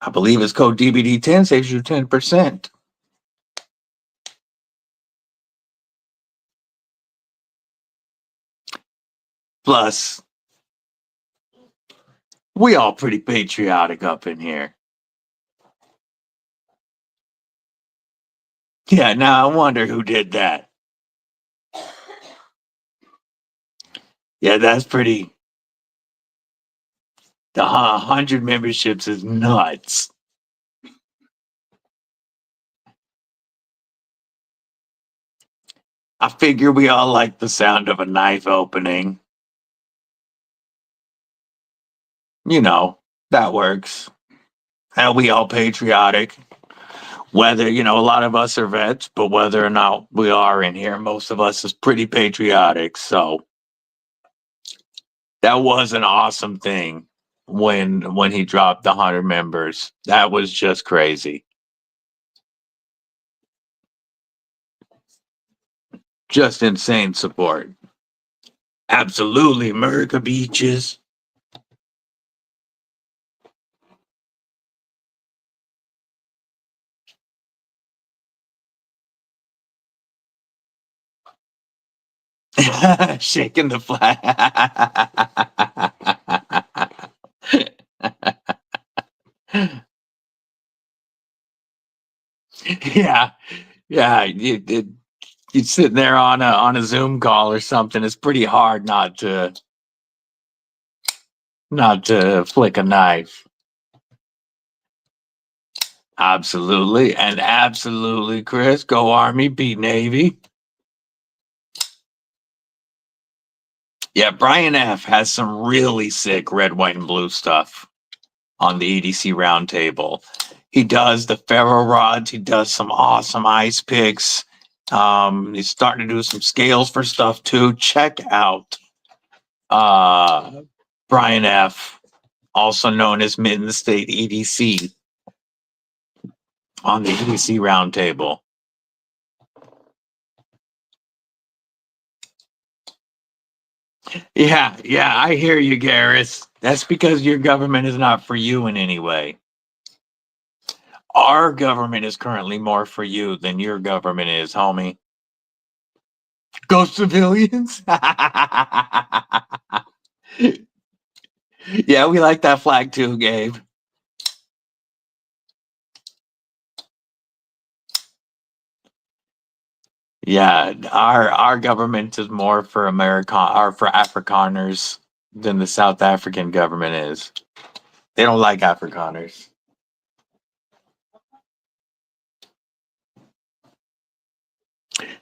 I believe it's code DBD10 saves you 10%. Plus, we all pretty patriotic up in here. Yeah, now I wonder who did that. Yeah, that's pretty. The 100 memberships is nuts. I figure we all like the sound of a knife opening. You know, that works. And we all patriotic. Whether, a lot of us are vets, but whether or not we are in here, most of us is pretty patriotic. So that was an awesome thing when he dropped the 100 members. That was just crazy. Just insane support. Absolutely, America beaches. Shaking the flag. Yeah, yeah. You sitting there on a Zoom call or something. It's pretty hard not to flick a knife. Absolutely, and absolutely, Chris. Go Army, beat Navy. Yeah, Brian F has some really sick red, white, and blue stuff on the EDC roundtable. He does the ferro rods. He does some awesome ice picks. He's starting to do some scales for stuff too. Check out Brian F, also known as Mitten State EDC, on the EDC roundtable. Yeah, I hear you, Garrus. That's because your government is not for you in any way. Our government is currently more for you than your government is, homie. Go civilians. Yeah, we like that flag too, Gabe. Yeah, our government is more for for Afrikaners than the South African government is. They don't like Afrikaners.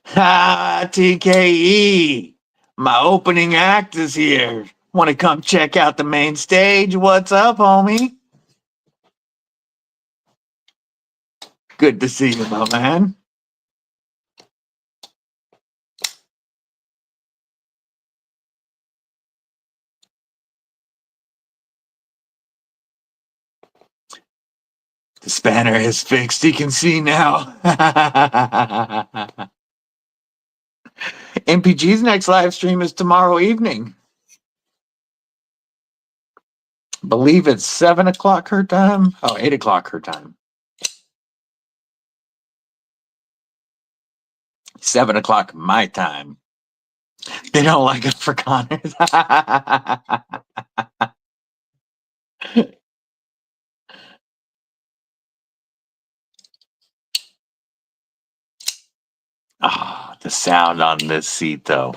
Ha, TKE. My opening act is here. Want to come check out the main stage? What's up, homie? Good to see you, my man. The spanner is fixed. You can see now. MPG's next live stream is tomorrow evening. Believe it's 7 o'clock her time. Oh, 8 o'clock her time. 7 o'clock my time. They don't like Afrikaners. Ah, the sound on this seat, though.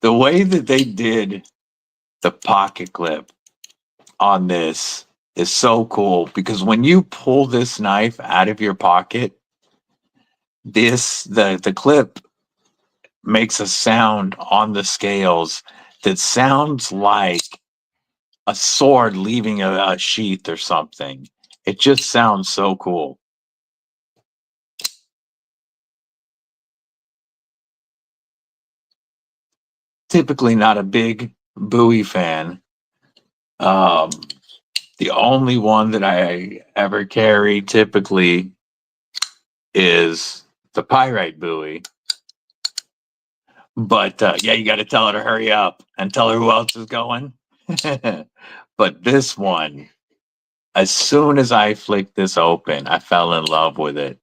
The way that they did the pocket clip on this is so cool because when you pull this knife out of your pocket, the clip makes a sound on the scales that sounds like a sword leaving a sheath or something. It just sounds so cool. Typically not a big Bowie fan. The only one that I ever carry typically is the Pyrite Bowie. But yeah, you got to tell her to hurry up and tell her who else is going. But this one, as soon as I flicked this open, I fell in love with it.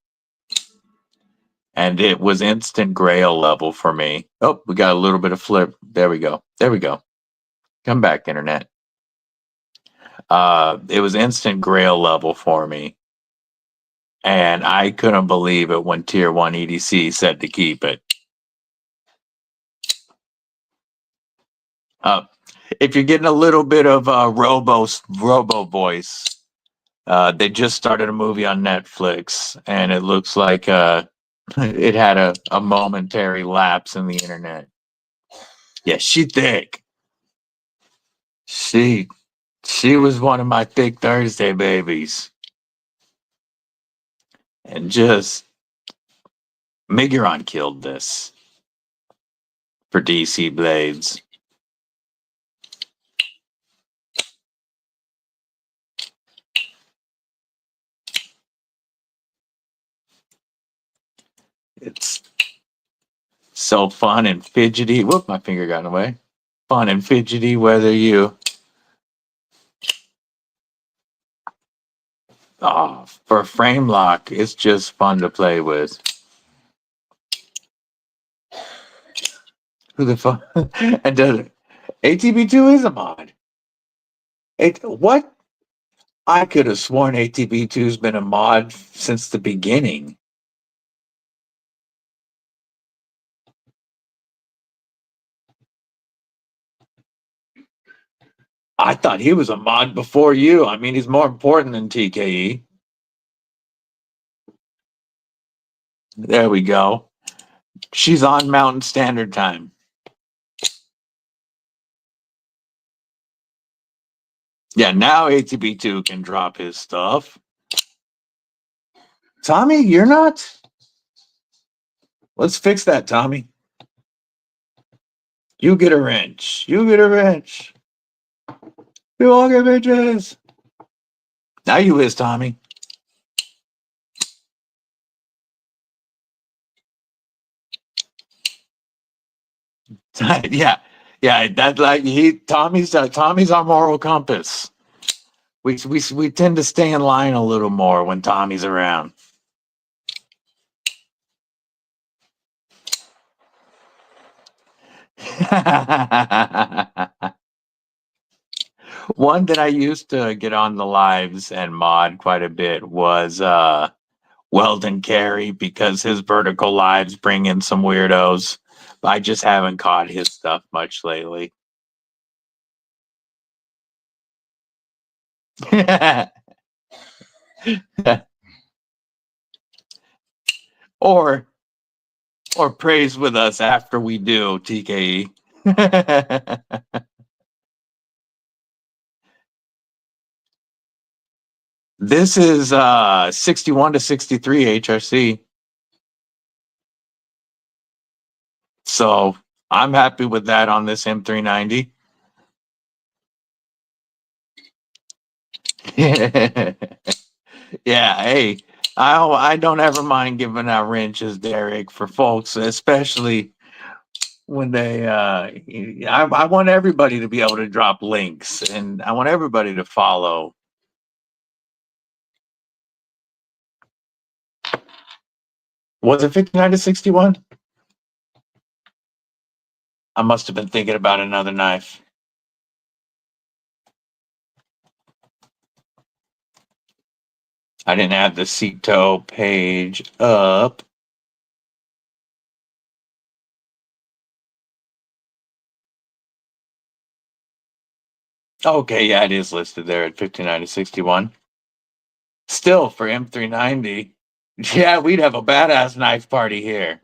And it was instant grail level for me. Oh, we got a little bit of flip. There we go. There we go. Come back, internet. It was instant grail level for me. And I couldn't believe it when Tier 1 EDC said to keep it. If you're getting a little bit of robo voice, they just started a movie on Netflix, and it looks like it had a momentary lapse in the internet. Yeah, she thick. She was one of my thick Thursday babies. And just Miguron killed this for DC Blades. It's so fun and fidgety. Whoop, my finger got in the way. Fun and fidgety whether you... Oh, for frame lock, it's just fun to play with. Who the fuck? And does ATB2 is a mod. What? I could have sworn ATB2's been a mod since the beginning. I thought he was a mod before you. I mean, he's more important than TKE. There we go. She's on Mountain Standard Time. Yeah, now ATB2 can drop his stuff. Tommy, you're not? Let's fix that, Tommy. You get a wrench. You get a wrench. You all get wrenches. Now you is, Tommy. Yeah. That like Tommy's our moral compass. We tend to stay in line a little more when Tommy's around. One that I used to get on the lives and mod quite a bit was Weldon Carey, because his vertical lives bring in some weirdos. I just haven't caught his stuff much lately. or praise with us after we do, TKE. This is 61 to 63 HRC. So I'm happy with that on this M390. Yeah, hey, I don't ever mind giving out wrenches, Derek, for folks, especially when they I want everybody to be able to drop links, and I want everybody to follow. Was it 59 to 61? I must have been thinking about another knife. I didn't have the Ceto page up. Okay, yeah, it is listed there at 59 to 61. Still for M390. Yeah, we'd have a badass knife party here.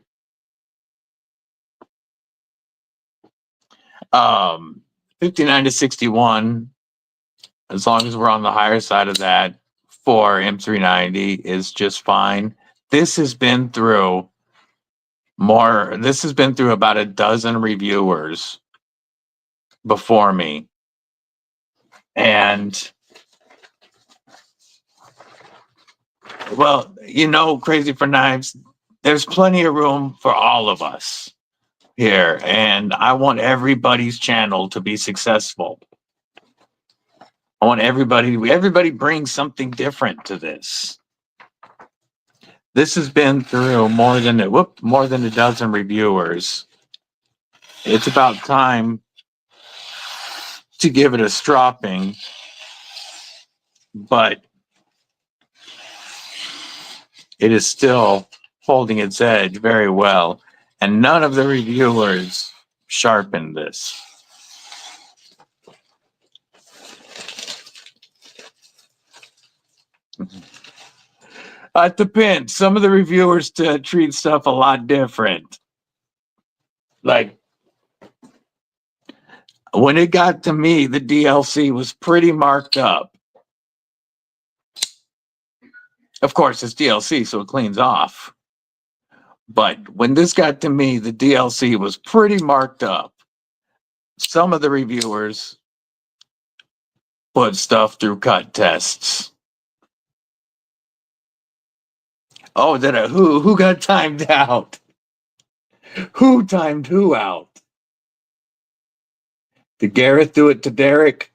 59 to 61, as long as we're on the higher side of that, for M390 is just fine. This has been through about a dozen reviewers before me. And well, Crazy for Knives, there's plenty of room for all of us here, and I want everybody's channel to be successful. I want everybody brings something different to this. This has been through more than a dozen reviewers. It's about time to give it a stropping, but it is still holding its edge very well, and none of the reviewers sharpened this. It depends. Some of the reviewers treat stuff a lot different. Like, when it got to me, the DLC was pretty marked up. Of course, it's DLC, so it cleans off. But when this got to me, the DLC was pretty marked up. Some of the reviewers put stuff through cut tests. Oh, who got timed out? Who timed who out? Did Gareth do it to Derek?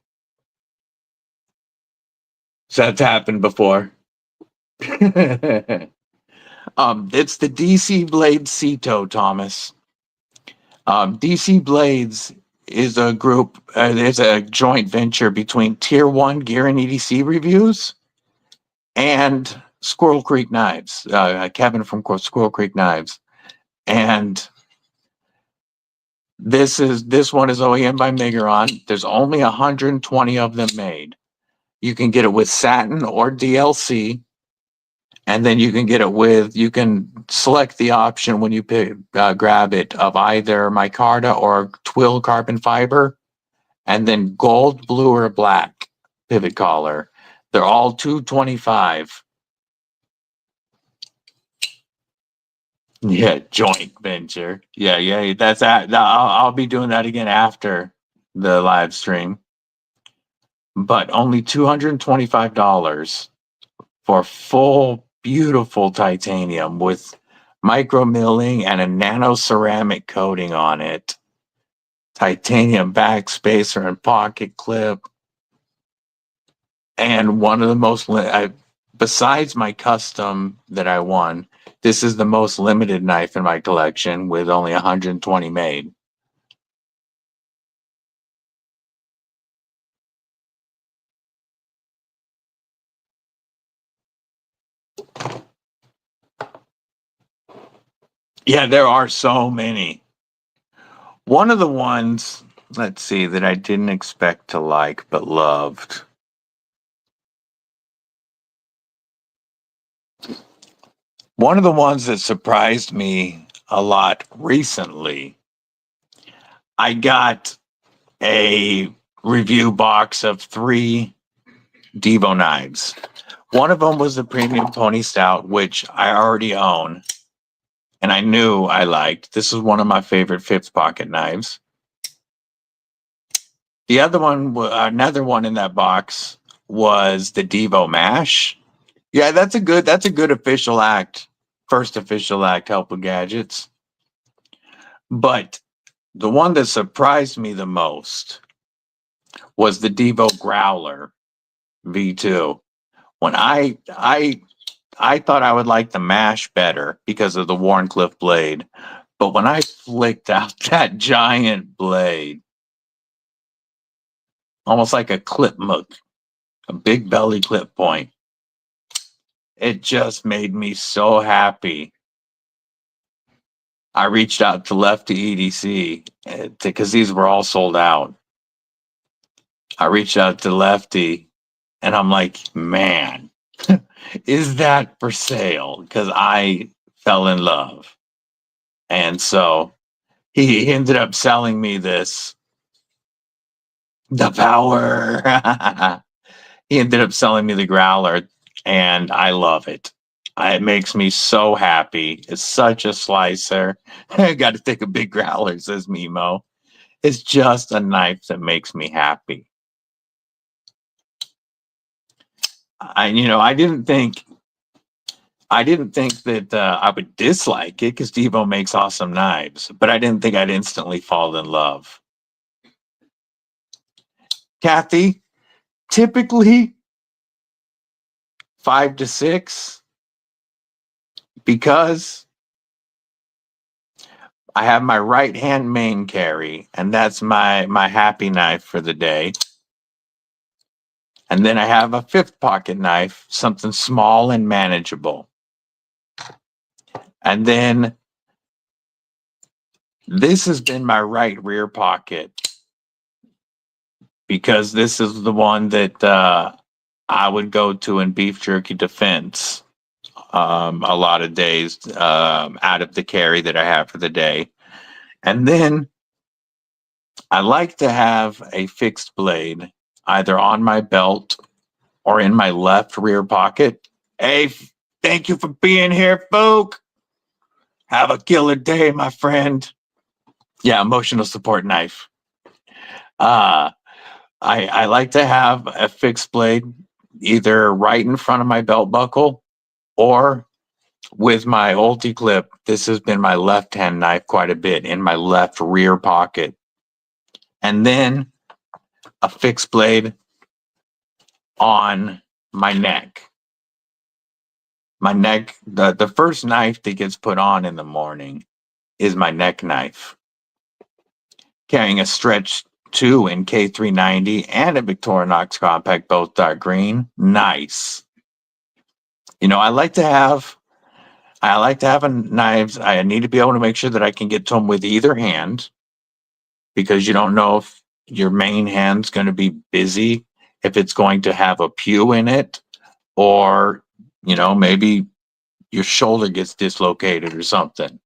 So that's happened before. It's the DC Blade Ceto, Thomas. DC Blades is a group, there's a joint venture between Tier 1 Gear and EDC Reviews and Squirrel Creek Knives, Kevin from Squirrel Creek Knives. And this one is OEM by Migron. There's only 120 of them made. You can get it with satin or DLC, and then you can select the option when you grab it of either micarta or twill carbon fiber, and then gold, blue, or black pivot collar. They're all $225. Yeah, joint venture. Yeah. That's that. I'll be doing that again after the live stream. But only $225 for full, beautiful titanium with micro milling and a nano ceramic coating on it. Titanium backspacer and pocket clip. And one of the most, besides my custom that I won, this is the most limited knife in my collection with only 120 made. Yeah, there are so many. One of the ones, let's see, that I didn't expect to like but loved. One of the ones that surprised me a lot recently, I got a review box of 3 Devo knives. One of them was the Premium Pony Stout, which I already own, and I knew I liked. This is one of my favorite fifth pocket knives. The other one, another one in that box, was the Devo Mash. Yeah, that's a good official act. First official act, help with gadgets. But the one that surprised me the most was the Devo Growler V2. When I thought I would like the Mash better because of the Warncliffe blade, but when I flicked out that giant blade, almost like a clip hook, a big belly clip point, it just made me so happy. I reached out to Lefty EDC because these were all sold out. I reached out to Lefty and I'm like, man, is that for sale? Because I fell in love. And so he ended up selling me this. The power. He ended up selling me the Growler, and I love it. It makes me so happy. It's such a slicer. I got to take a big Growler, says Mimo. It's just a knife that makes me happy. I didn't think that I would dislike it because Devo makes awesome knives, but I didn't think I'd instantly fall in love. Kathy, typically 5 to 6, because I have my right hand main carry, and that's my happy knife for the day. And then I have a fifth pocket knife, something small and manageable. And then this has been my right rear pocket, because this is the one that I would go to in beef jerky defense a lot of days out of the carry that I have for the day. And then I like to have a fixed blade either on my belt or in my left rear pocket. Hey, thank you for being here, folk. Have a killer day, my friend. Yeah, emotional support knife. I like to have a fixed blade either right in front of my belt buckle or with my ulti clip. This has been my left hand knife quite a bit in my left rear pocket. And then a fixed blade on my neck. My neck, the first knife that gets put on in the morning is my neck knife. Carrying a Stretch 2 in K390 and a Victorinox Compact, both dark green. Nice. I like to have knives. I need to be able to make sure that I can get to them with either hand, because you don't know if your main hand's going to be busy, if it's going to have a pew in it, or maybe your shoulder gets dislocated or something.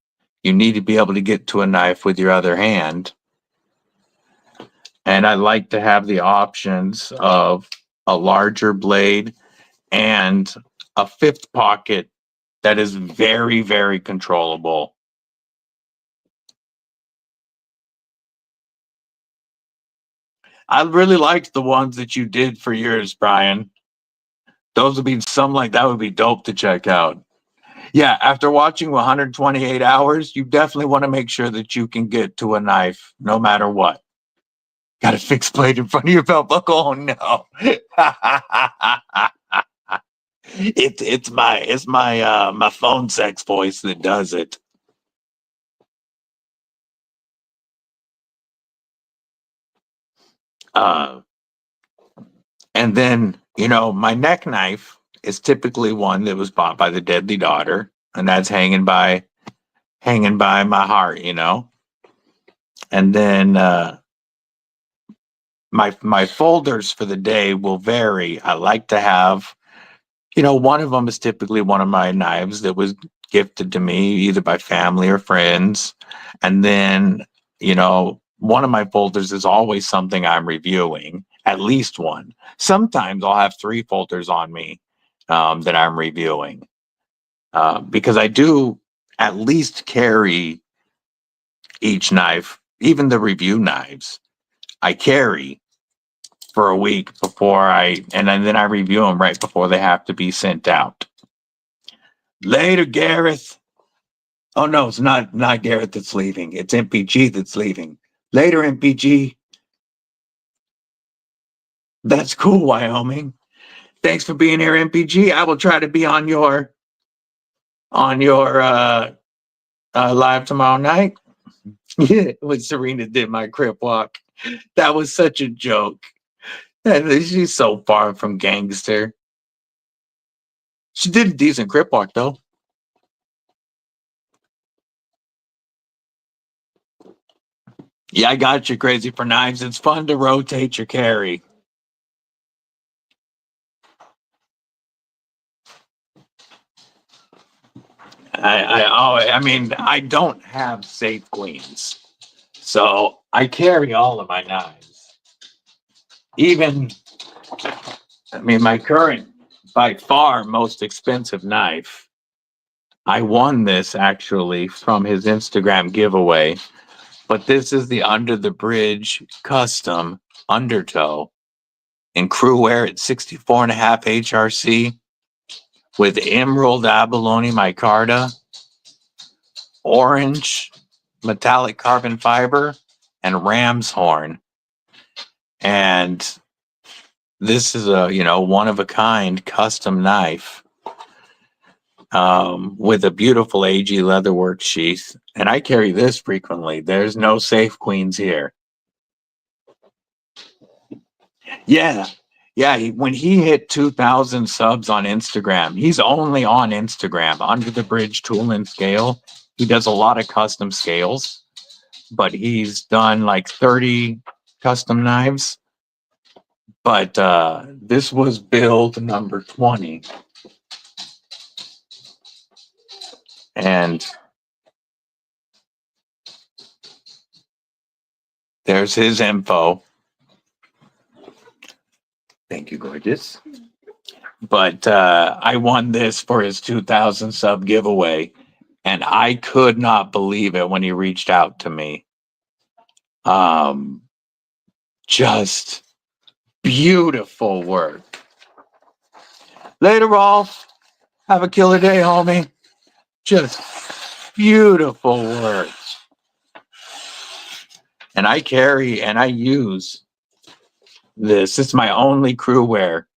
You need to be able to get to a knife with your other hand. And I like to have the options of a larger blade and a fifth pocket that is very, very controllable. I really liked the ones that you did for yours, Brian. Those would be that would be dope to check out. Yeah, after watching 128 hours, you definitely want to make sure that you can get to a knife no matter what. Got a fixed blade in front of your belt buckle? Oh no. It's my phone sex voice that does it. And then, my neck knife is typically one that was bought by the Deadly Daughter, and that's hanging by my heart, And then my folders for the day will vary. I like to have, one of them is typically one of my knives that was gifted to me either by family or friends. And then, one of my folders is always something I'm reviewing, at least one. Sometimes I'll have 3 folders on me that I'm reviewing because I do at least carry each knife, even the review knives. I carry for a week and then I review them right before they have to be sent out. Later, Gareth. Oh no, it's not Gareth that's leaving. It's MPG that's leaving. Later, MPG. That's cool, Wyoming. Thanks for being here, MPG. I will try to be on your live tomorrow night. Yeah, when Serena did my crip walk. That was such a joke. And she's so far from gangster. She did a decent crip walk though. Yeah, I got you, Crazy for Knives. It's fun to rotate your carry. I don't have safe queens, so I carry all of my knives. Even, my current, by far most expensive knife. I won this actually from his Instagram giveaway, but this is the Under the Bridge custom undertow in crew wear at 64.5 HRC with emerald abalone micarta, orange metallic carbon fiber, and ram's horn. And this is a one of a kind custom knife with a beautiful AG leatherwork sheath. And I carry this frequently. There's no safe queens here. Yeah. When he hit 2,000 subs on Instagram, he's only on Instagram, Under the Bridge Tool and Scale. He does a lot of custom scales, but he's done like 30 custom knives. But this was build number 20. And there's his info. Thank you, gorgeous. But I won this for his 2,000 sub giveaway, and I could not believe it when he reached out to me. Just beautiful work. Later, Rolf. Have a killer day, homie. Just beautiful work. And I carry and I use this. It's my only crew wear.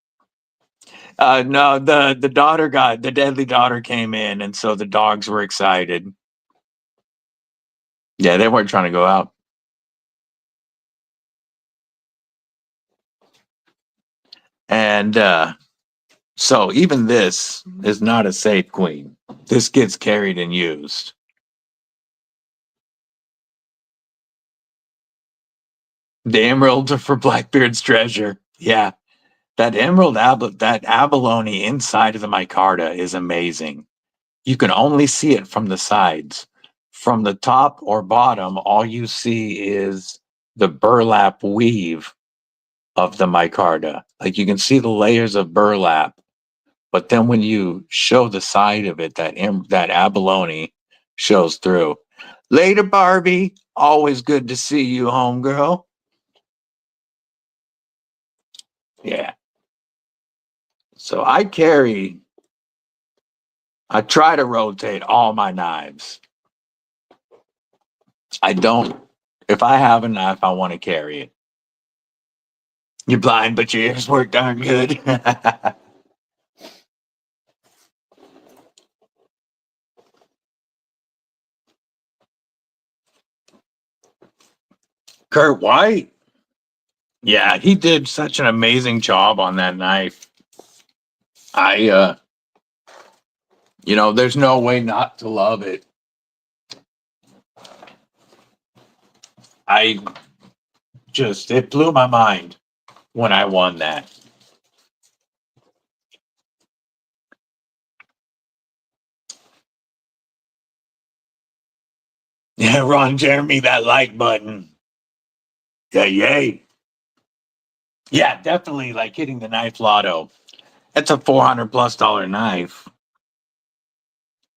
No, the deadly daughter came in, and so the dogs were excited. Yeah, they weren't trying to go out. And so even this is not a safe queen. This gets carried and used. The emerald for Blackbeard's treasure. Yeah. That that abalone inside of the micarta is amazing. You can only see it from the sides. From the top or bottom, all you see is the burlap weave of the micarta. Like you can see the layers of burlap, but then when you show the side of it, that abalone shows through. Later, Barbie. Always good to see you, homegirl. Yeah. So I try to rotate all my knives. I don't, if I have a knife, I want to carry it. You're blind, but your ears work darn good. Kurt White. Yeah, he did such an amazing job on that knife. There's no way not to love it. It blew my mind when I won that. Yeah, Ron Jeremy, that like button. Yeah, yay. Yeah, definitely like hitting the knife lotto. That's a $400+ knife.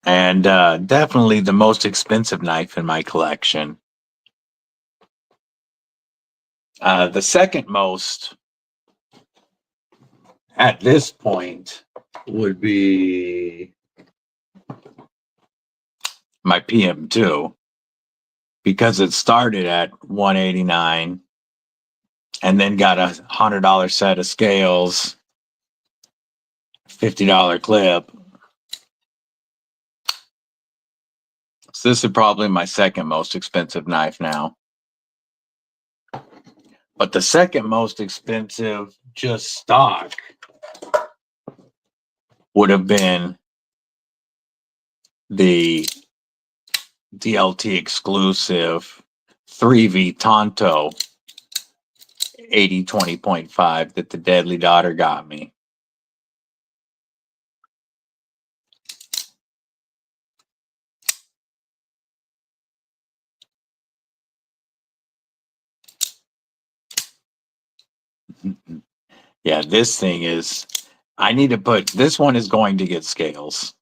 And definitely the most expensive knife in my collection. The second most at this point would be my PM2 because it started at $189 and then got a $100 set of scales, $50 clip. So this is probably my second most expensive knife now. But the second most expensive, just stock, would have been the DLT exclusive 3V Tonto 80-20.5 that the Deadly Daughter got me. Yeah, this thing is, I need to put, this one is going to get scales.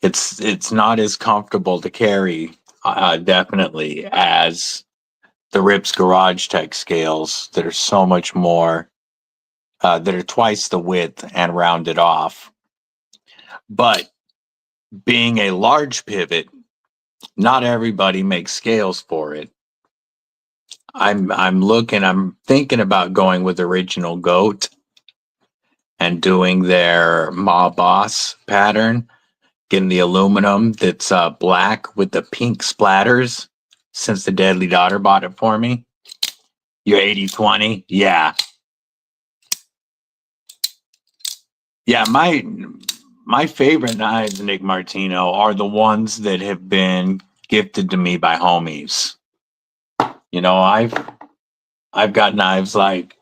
It's not as comfortable to carry, definitely, as the Rips Garage Tech scales that are so much more, that are twice the width and rounded off. But being a large pivot, not everybody makes scales for it. I'm thinking about going with Original Goat and doing their Ma Boss pattern, getting the aluminum that's black with the pink splatters, since the Deadly Daughter bought it for me. You're 80-20? Yeah. Yeah, my favorite knives, Nick Martino, are the ones that have been gifted to me by homies. You know, I've got knives like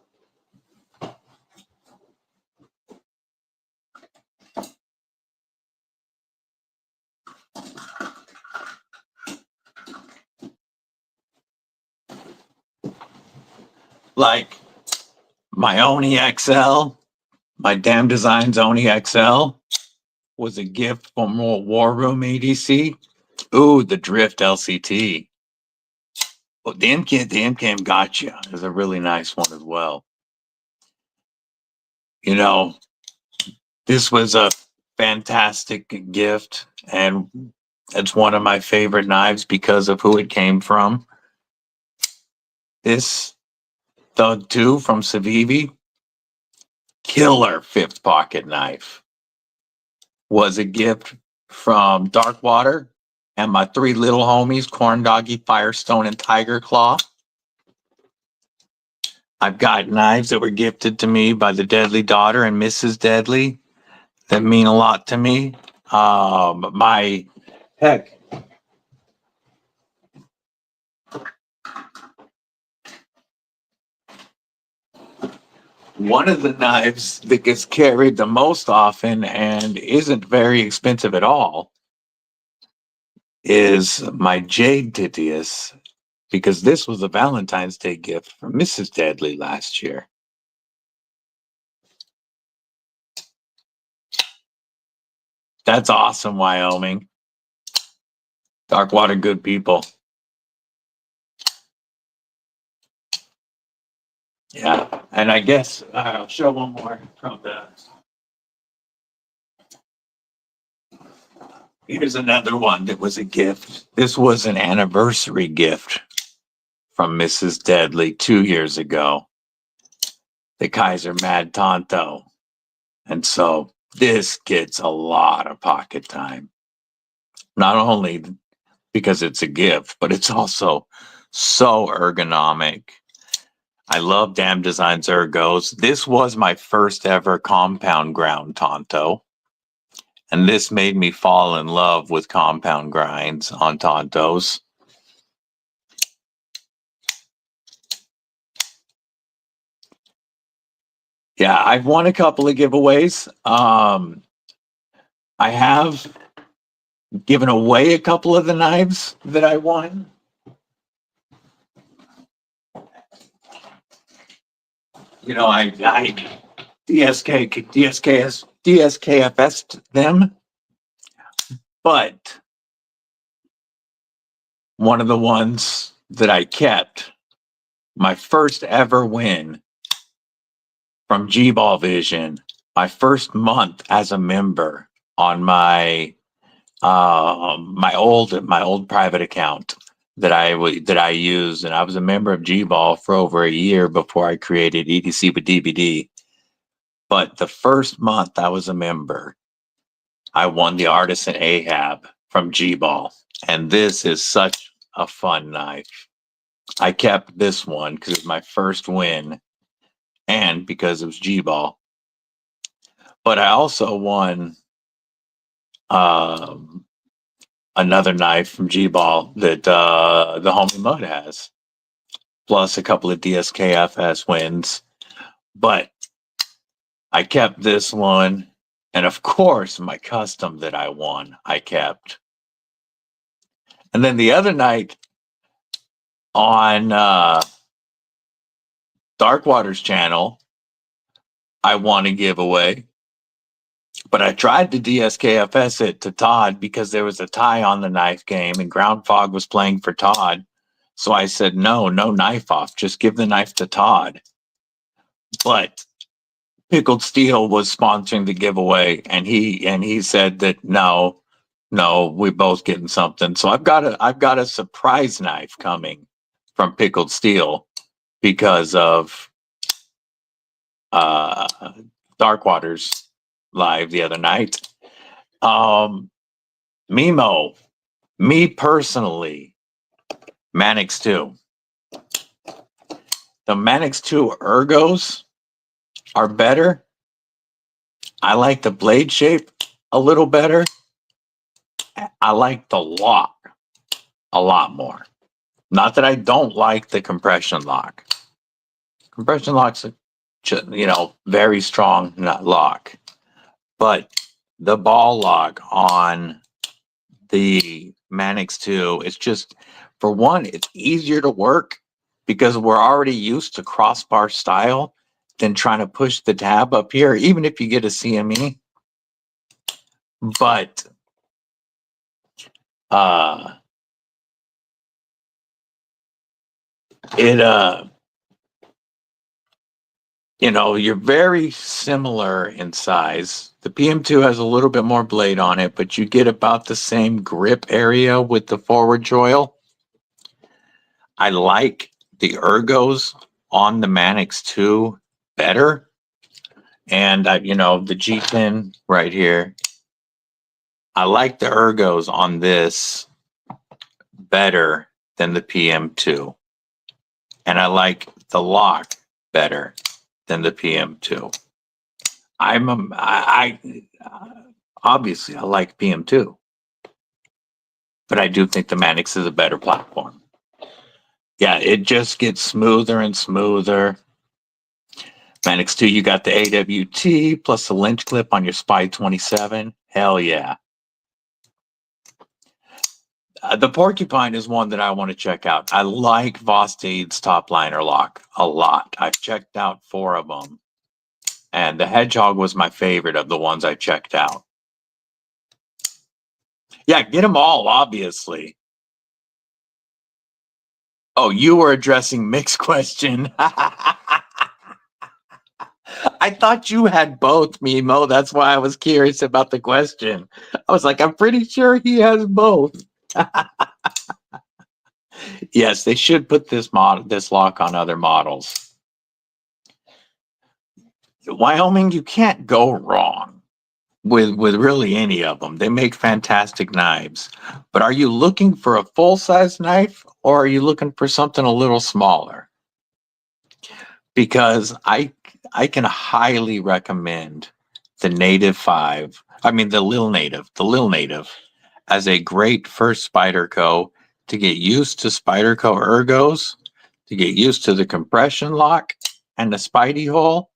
my Oni XL, my Damn Designs Oni XL was a gift from War Room EDC. Ooh, the Drift LCT. Oh, the MCAM Gotcha is a really nice one as well. You know, this was a fantastic gift, and it's one of my favorite knives because of who it came from. This Thug 2 from Civivi, killer fifth pocket knife, was a gift from Darkwater and my three little homies, Corn Doggy, Firestone, and Tiger Claw. I've got knives that were gifted to me by the Deadly Daughter and Mrs. Deadly that mean a lot to me. Heck, one of the knives that gets carried the most often and isn't very expensive at all is my Jade Titius, because this was a Valentine's Day gift from Mrs. Deadly last year. That's awesome, Wyoming. Darkwater, good people. Yeah, and I guess I'll show one more from the. Here's another one that was a gift. This was an anniversary gift from Mrs. Deadly 2 years ago. The Kaiser Mad Tonto. And so this gets a lot of pocket time. Not only because it's a gift, but it's also so ergonomic. I love Damn Designs Ergos. This was my first ever compound ground Tonto. And this made me fall in love with compound grinds on Tontos. Yeah, I've won a couple of giveaways. I have giving away a couple of the knives that I won. You know, I DSKFS them, but one of the ones that I kept, my first ever win from G-Ball Vision, my first month as a member on my my old private account that I used, and I was a member of G-Ball for over a year before I created EDCwithDBD. But the first month I was a member, I won the Artisan Ahab from G-Ball, and this is such a fun knife. I kept this one because it was my first win, and because it was G-Ball. But I also won another knife from G-Ball that the homie Mud has, plus a couple of DSKFS wins. But I kept this one, and of course my custom that I won, I kept. And then the other night on Darkwater's channel, I won a giveaway. But I tried to DSKFS it to Todd because there was a tie on the knife game and Ground Fog was playing for Todd. So I said, no knife off. Just give the knife to Todd. But Pickled Steel was sponsoring the giveaway, and he said that no, we're both getting something. So I've got a surprise knife coming from Pickled Steel because of Darkwater's live the other night. Mimo, me personally, Manix 2. The Manix 2 ergos are better. I like the blade shape a little better. I like the lock a lot more. Not that I don't like the compression lock. Compression lock's a, very strong lock. But the ball lock on the Manix 2 is just, for one, it's easier to work because we're already used to crossbar style than trying to push the tab up here, even if you get a CME. But you're very similar in size. The PM2 has a little bit more blade on it, but you get about the same grip area with the forward joil. I like the ergos on the Manix 2 better. And the G10 right here, I like the ergos on this better than the PM2. And I like the lock better than the PM2. Obviously I like PM2, but I do think the Manix is a better platform. Yeah, it just gets smoother and smoother. Manix 2, you got the AWT plus the lynch clip on your Spy 27. Hell yeah. The Porcupine is one that I want to check out. I like Vosteed's top liner lock a lot. I've checked out 4 of them. And the Hedgehog was my favorite of the ones I checked out. Yeah, get them all, obviously. Oh, you were addressing Mick's question. I thought you had both, Mimo. That's why I was curious about the question. I was like, I'm pretty sure he has both. Yes, they should put this lock on other models. Wyoming, you can't go wrong with really any of them. They make fantastic knives. But are you looking for a full-size knife, or are you looking for something a little smaller? Because I can highly recommend the Native 5. I mean the Lil Native as a great first Spyderco to get used to Spyderco ergos, to get used to the compression lock and the Spidey hole,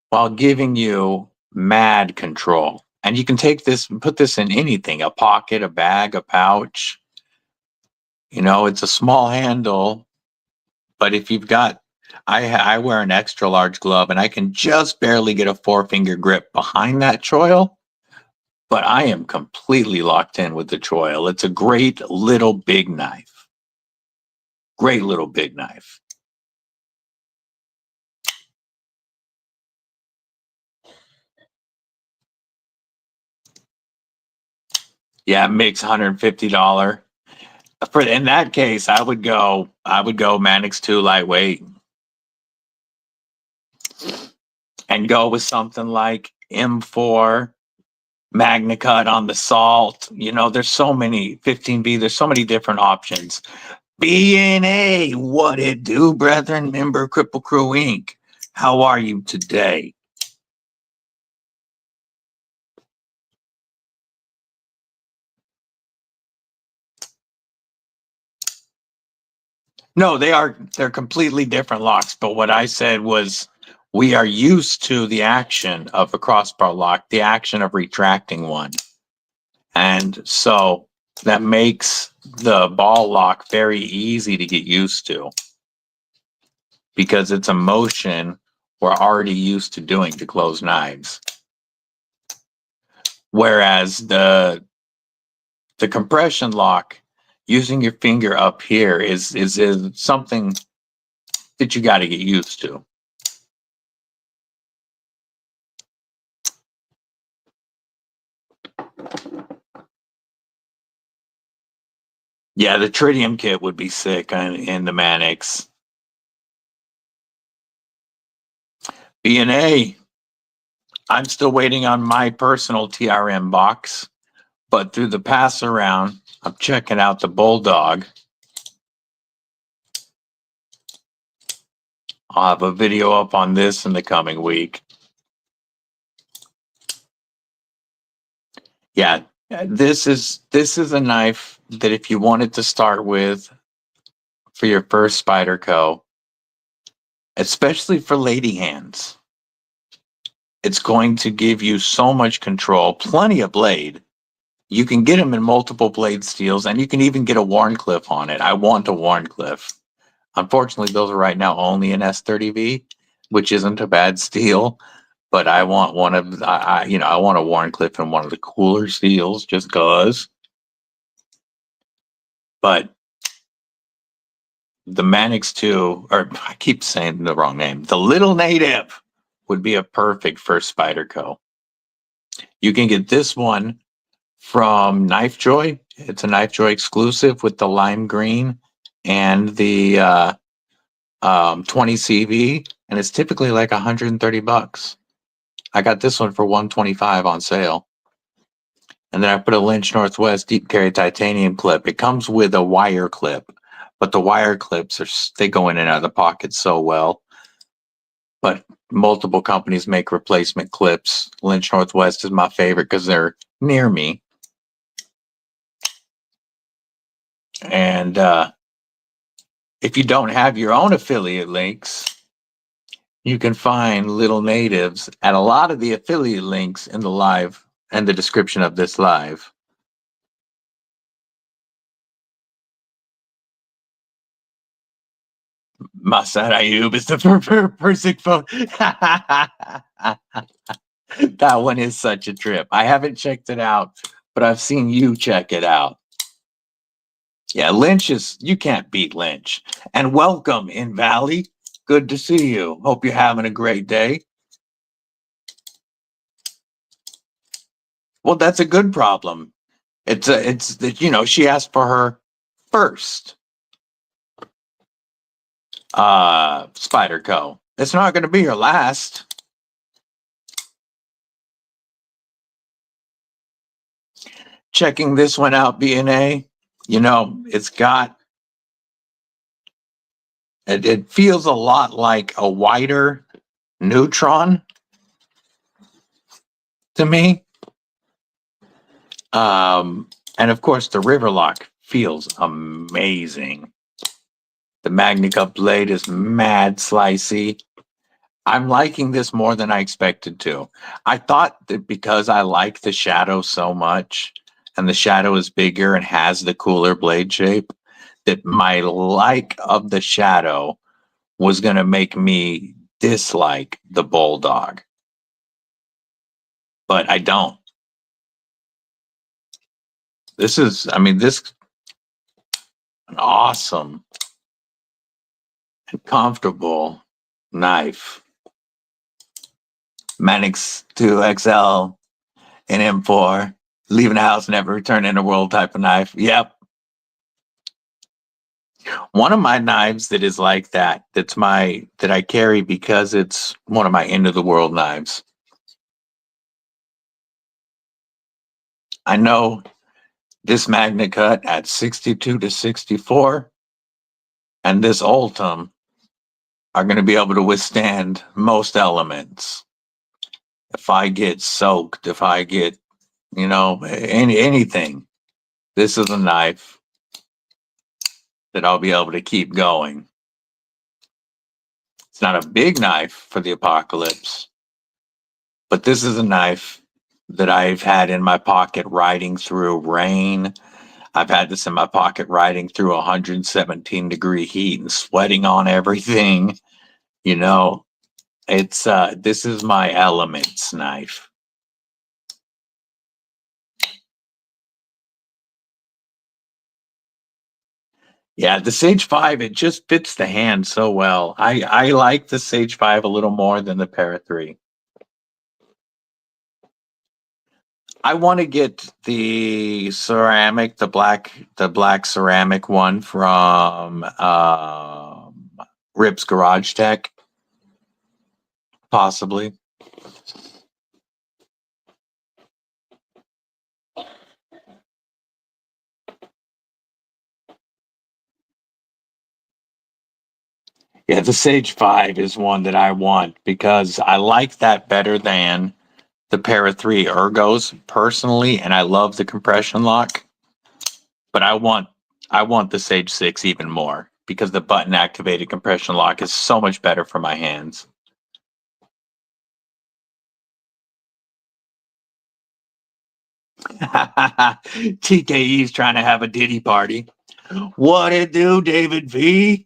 while giving you mad control And you can take this and put this in anything, a pocket, a bag, a pouch. You know, it's a small handle, but if you've got, I wear an extra large glove and I can just barely get a 4-finger grip behind that choil, but I am completely locked in with the choil. It's a great little big knife. Great little big knife. Yeah, it makes $150. For in that case, I would go Manix 2 lightweight and go with something like M4 MagnaCut on the salt. You know, there's so many 15B, there's so many different options. BNA, what it do, brethren? Member Kripple Krew Inc. How are you today? No, they're completely different locks, but what I said was we are used to the action of a crossbar lock, the action of retracting one. And so that makes the ball lock very easy to get used to because it's a motion we're already used to doing to close knives. Whereas the compression lock, using your finger up here is something that you got to get used to. Yeah, the tritium kit would be sick in the Manix. B&A, I'm still waiting on my personal TRM box, but through the pass around, I'm checking out the Bulldog. I'll have a video up on this in the coming week. Yeah, this is a knife that if you wanted to start with for your first Spyderco, especially for lady hands, it's going to give you so much control, plenty of blade. You can get them in multiple blade steels, and you can even get a Warncliffe on it. I want a Warncliffe. Unfortunately, those are right now only in S30V, which isn't a bad steel. But I want one of, I want a Warncliffe in one of the cooler steels, just cause. But the Manix 2, or I keep saying the wrong name, the Little Native would be a perfect first Spyderco. You can get this one from KnifeJoy. It's a KnifeJoy exclusive with the lime green and the 20 CV, and it's typically like $130. I got this one for $125 on sale. And then I put a Lynch Northwest deep carry titanium clip. It comes with a wire clip, but the wire clips they go in and out of the pocket so well. But multiple companies make replacement clips. Lynch Northwest is my favorite because they're near me. And if you don't have your own affiliate links, you can find Little Natives at a lot of the affiliate links in the live and the description of this live. Masad Ayub is the Persic phone. That one is such a trip. I haven't checked it out, but I've seen you check it out. Yeah, you can't beat Lynch. And welcome in Valley. Good to see you. Hope you're having a great day. Well, that's a good problem. It's that, she asked for her first Spyderco. It's not going to be her last. Checking this one out, B&A. It feels a lot like a wider Neutron to me. And of course, the Riverlock feels amazing. The MagnaCut blade is mad slicey. I'm liking this more than I expected to. I thought that because I like the shadow so much, and the shadow is bigger and has the cooler blade shape, that my like of the shadow was going to make me dislike the bulldog. But I don't. This is, I mean, this an awesome and comfortable knife. Manix 2XL and M4. Leaving the house, never return in the world type of knife. Yep. One of my knives that is like that, that I carry because it's one of my end of the world knives. I know this Magna Cut at 62 to 64 and this Ultim are going to be able to withstand most elements. If I get soaked, if I get, anything, this is a knife that I'll be able to keep going. It's not a big knife for the apocalypse, but this is a knife that I've had in my pocket riding through rain. I've had this in my pocket riding through 117-degree heat and sweating on everything. It's this is my elements knife. Yeah, the Sage 5, it just fits the hand so well. I like the Sage 5 a little more than the Para 3. I want to get the ceramic, the black ceramic one from Rip's Garage Tech, possibly. Yeah, the Sage 5 is one that I want because I like that better than the Para 3 Ergos personally, and I love the compression lock. But I want the Sage 6 even more because the button activated compression lock is so much better for my hands. TKE's trying to have a Diddy party. What it do, David V?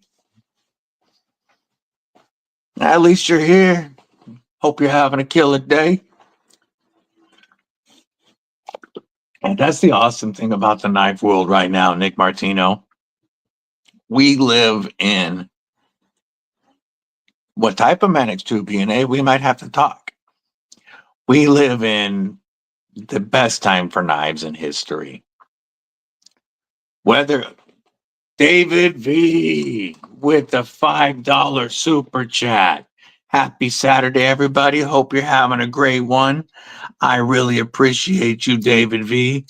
At least you're here. Hope you're having a killer day. And that's the awesome thing about the knife world right now, Nick Martino. We live in what type of Manix 2 BNA? We might have to talk. We live in the best time for knives in history. Whether David V with the $5 super chat. Happy Saturday, everybody. Hope you're having a great one. I really appreciate you, David V.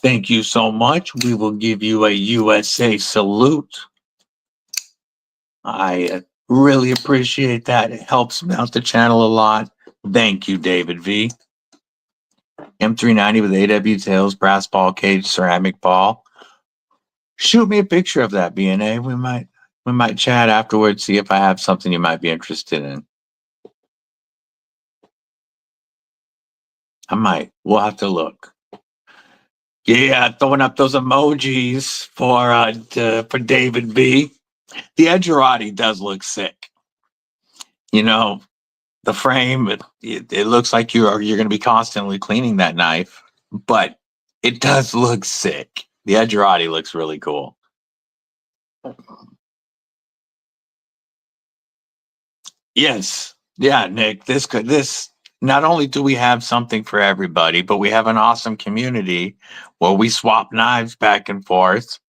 Thank you so much. We will give you a USA salute. I really appreciate that. It helps me out the channel a lot. Thank you, David V. M390 with AW tails, brass ball cage, ceramic ball. Shoot me a picture of that, BNA. We might chat afterwards, see if I have something you might be interested in. I might. We'll have to look. Yeah, throwing up those emojis for David B. The Edgerati does look sick. The frame, it looks like you're going to be constantly cleaning that knife, but it does look sick. The Edgerati looks really cool. Yes. Yeah, Nick, this not only do we have something for everybody, but we have an awesome community where we swap knives back and forth.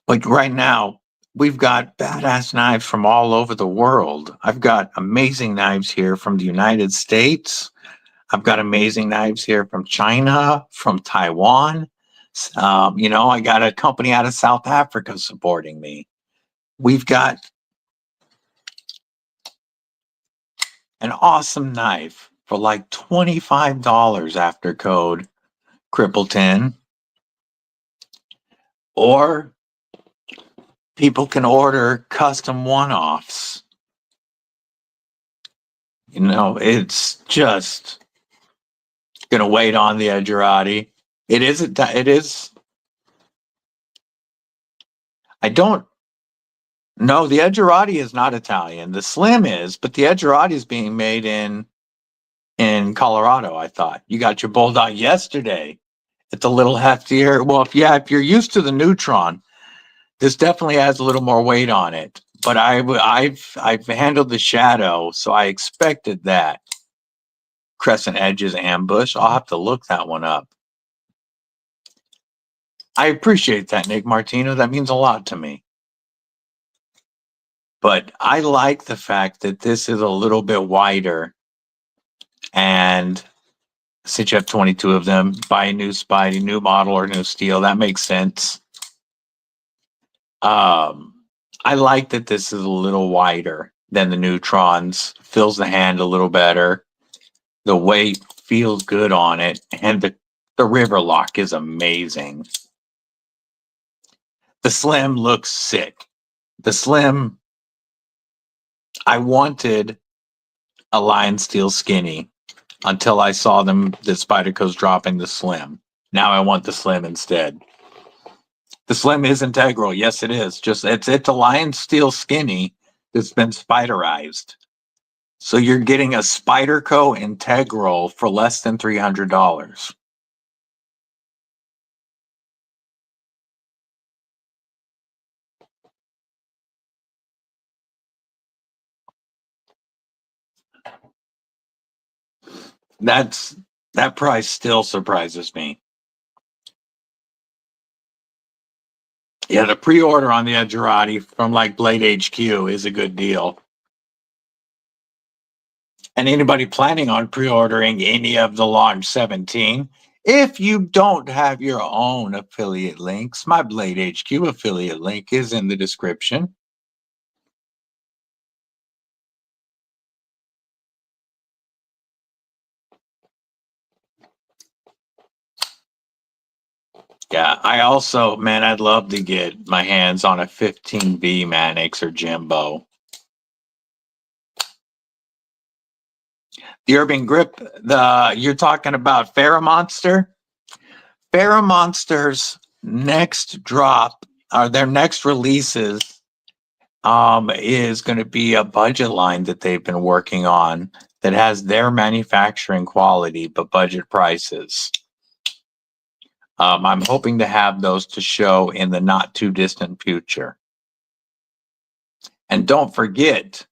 Like right now, we've got badass knives from all over the world. I've got amazing knives here from the United States. I've got amazing knives here from China, from Taiwan. I got a company out of South Africa supporting me. We've got an awesome knife for like $25 after code Kripple10. Or people can order custom one-offs You know, it's just gonna wait on the Edgerati. It is. It is. I don't know. The Edgerati is not Italian. The Slim is, but the Edgerati is being made in Colorado. I thought you got your Bulldog yesterday. It's a little heftier. Well, if you're used to the Neutron, this definitely has a little more weight on it. But I've handled the Shadow, so I expected that. Crescent Edges Ambush. I'll have to look that one up. I appreciate that, Nick Martino. That means a lot to me. But I like the fact that this is a little bit wider. And since you have 22 of them, buy a new Spidey, new model, or new steel. That makes sense. I like that this is a little wider than the Neutrons. Fills the hand a little better. The weight feels good on it. And the river lock is amazing. The Slim looks sick. The Slim, I wanted a Lion Steel Skinny until I saw the Spyderco's dropping the Slim. Now I want the Slim instead. The Slim is integral. Yes, it is. Just it's a Lion Steel Skinny that's been spiderized. So you're getting a Spyderco integral for less than $300. That price still surprises me. Yeah, the pre-order on the Edgerati from like Blade HQ is a good deal. And anybody planning on pre-ordering any of the Launch 17, if you don't have your own affiliate links, my Blade HQ affiliate link is in the description. Yeah, I also, man, I'd love to get my hands on a 15B Mannix or Jimbo. The Urban Grip, you're talking about FerraMonster? FerraMonster's next drop, or their next releases, is going to be a budget line that they've been working on that has their manufacturing quality but budget prices. I'm hoping to have those to show in the not too distant future. And don't forget,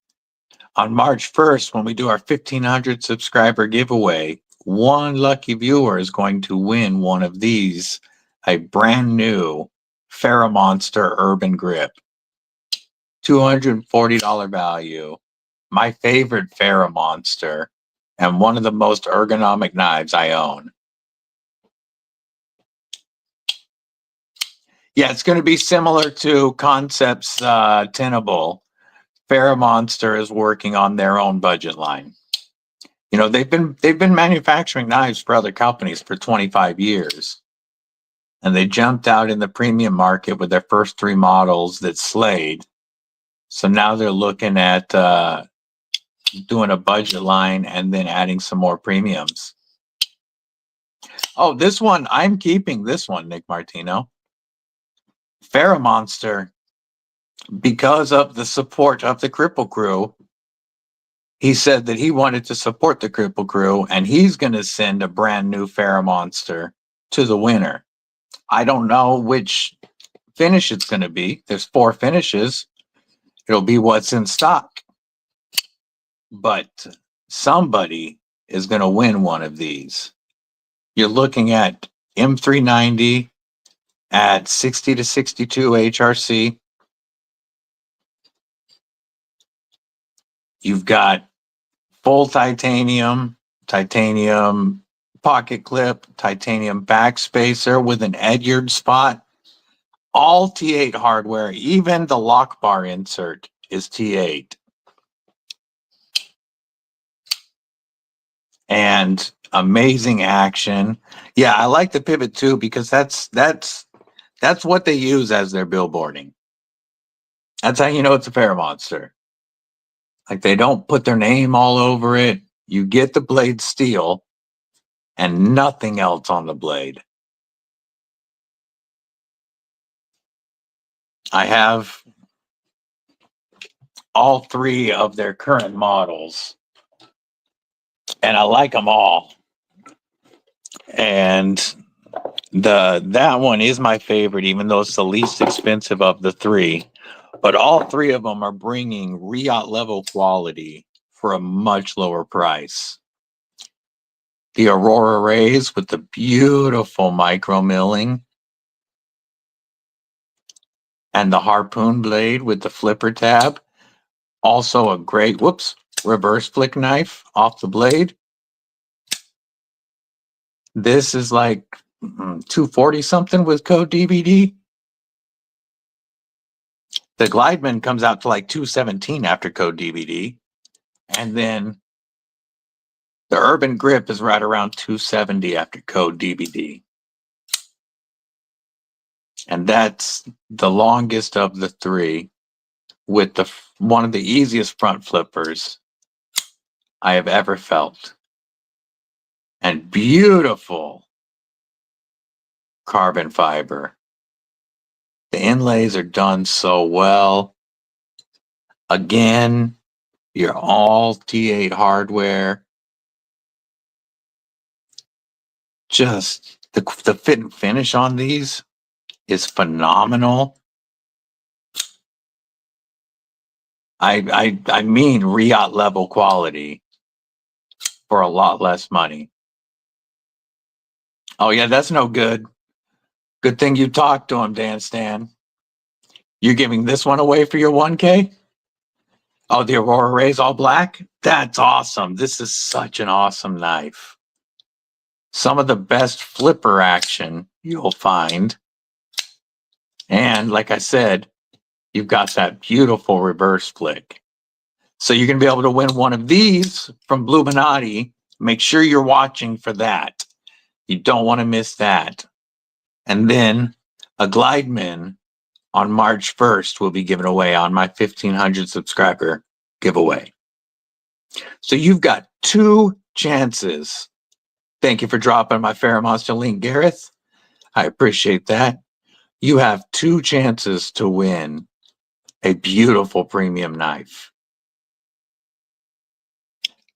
on March 1st, when we do our 1,500 subscriber giveaway, one lucky viewer is going to win one of these, a brand new FerraMonster Urban Grip. $240 value. My favorite FerraMonster and one of the most ergonomic knives I own. Yeah, it's going to be similar to Kansept's Tenable. FerraMonster is working on their own budget line. You know, they've been manufacturing knives for other companies for 25 years. And they jumped out in the premium market with their first 3 models that slayed. So now they're looking at doing a budget line and then adding some more premiums. Oh, this one, I'm keeping this one, Nick Martino. FerraMonster, because of the support of the Kripple Krew, he said that he wanted to support the Kripple Krew, and he's going to send a brand new FerraMonster to the winner. I don't know which finish it's going to be. There's 4 finishes. It'll be what's in stock. But somebody is going to win one of these. You're looking at M390 at 60 to 62 HRC. You've got full titanium pocket clip, titanium backspacer with an Edyard spot. All T8 hardware, even the lock bar insert is T8. And amazing action. Yeah, I like the pivot too because that's what they use as their billboarding. That's how you know it's a FerraMonster. Like they don't put their name all over it. You get the blade steel and nothing else on the blade. I have all three of their current models and I like them all. And that one is my favorite, even though it's the least expensive of the three. But all three of them are bringing Riot level quality for a much lower price. The Aurora Rays with the beautiful micro milling, and the Harpoon blade with the flipper tab. Also a great, reverse flick knife off the blade. This is like 240 something with code DBD. The Glideman comes out to like 217 after code DBD. And then the Urban Grip is right around 270 after code DBD. And that's the longest of the three with one of the easiest front flippers I have ever felt. And beautiful carbon fiber. The inlays are done so well. Again, you're all T8 hardware. Just the fit and finish on these is phenomenal. I mean Riot level quality for a lot less money. Oh yeah, that's no good. Good thing you talked to him, Dan Stan. You giving this one away for your 1K? Oh, the Aurora Rays all black? That's awesome. This is such an awesome knife. Some of the best flipper action you'll find. And like I said, you've got that beautiful reverse flick. So you're going to be able to win one of these from Bluminati. Make sure you're watching for that. You don't want to miss that. And then a Glideman on March 1st will be given away on my 1,500 subscriber giveaway. So you've got 2 chances. Thank you for dropping my FerraMonster link, Gareth. I appreciate that. You have 2 chances to win a beautiful premium knife.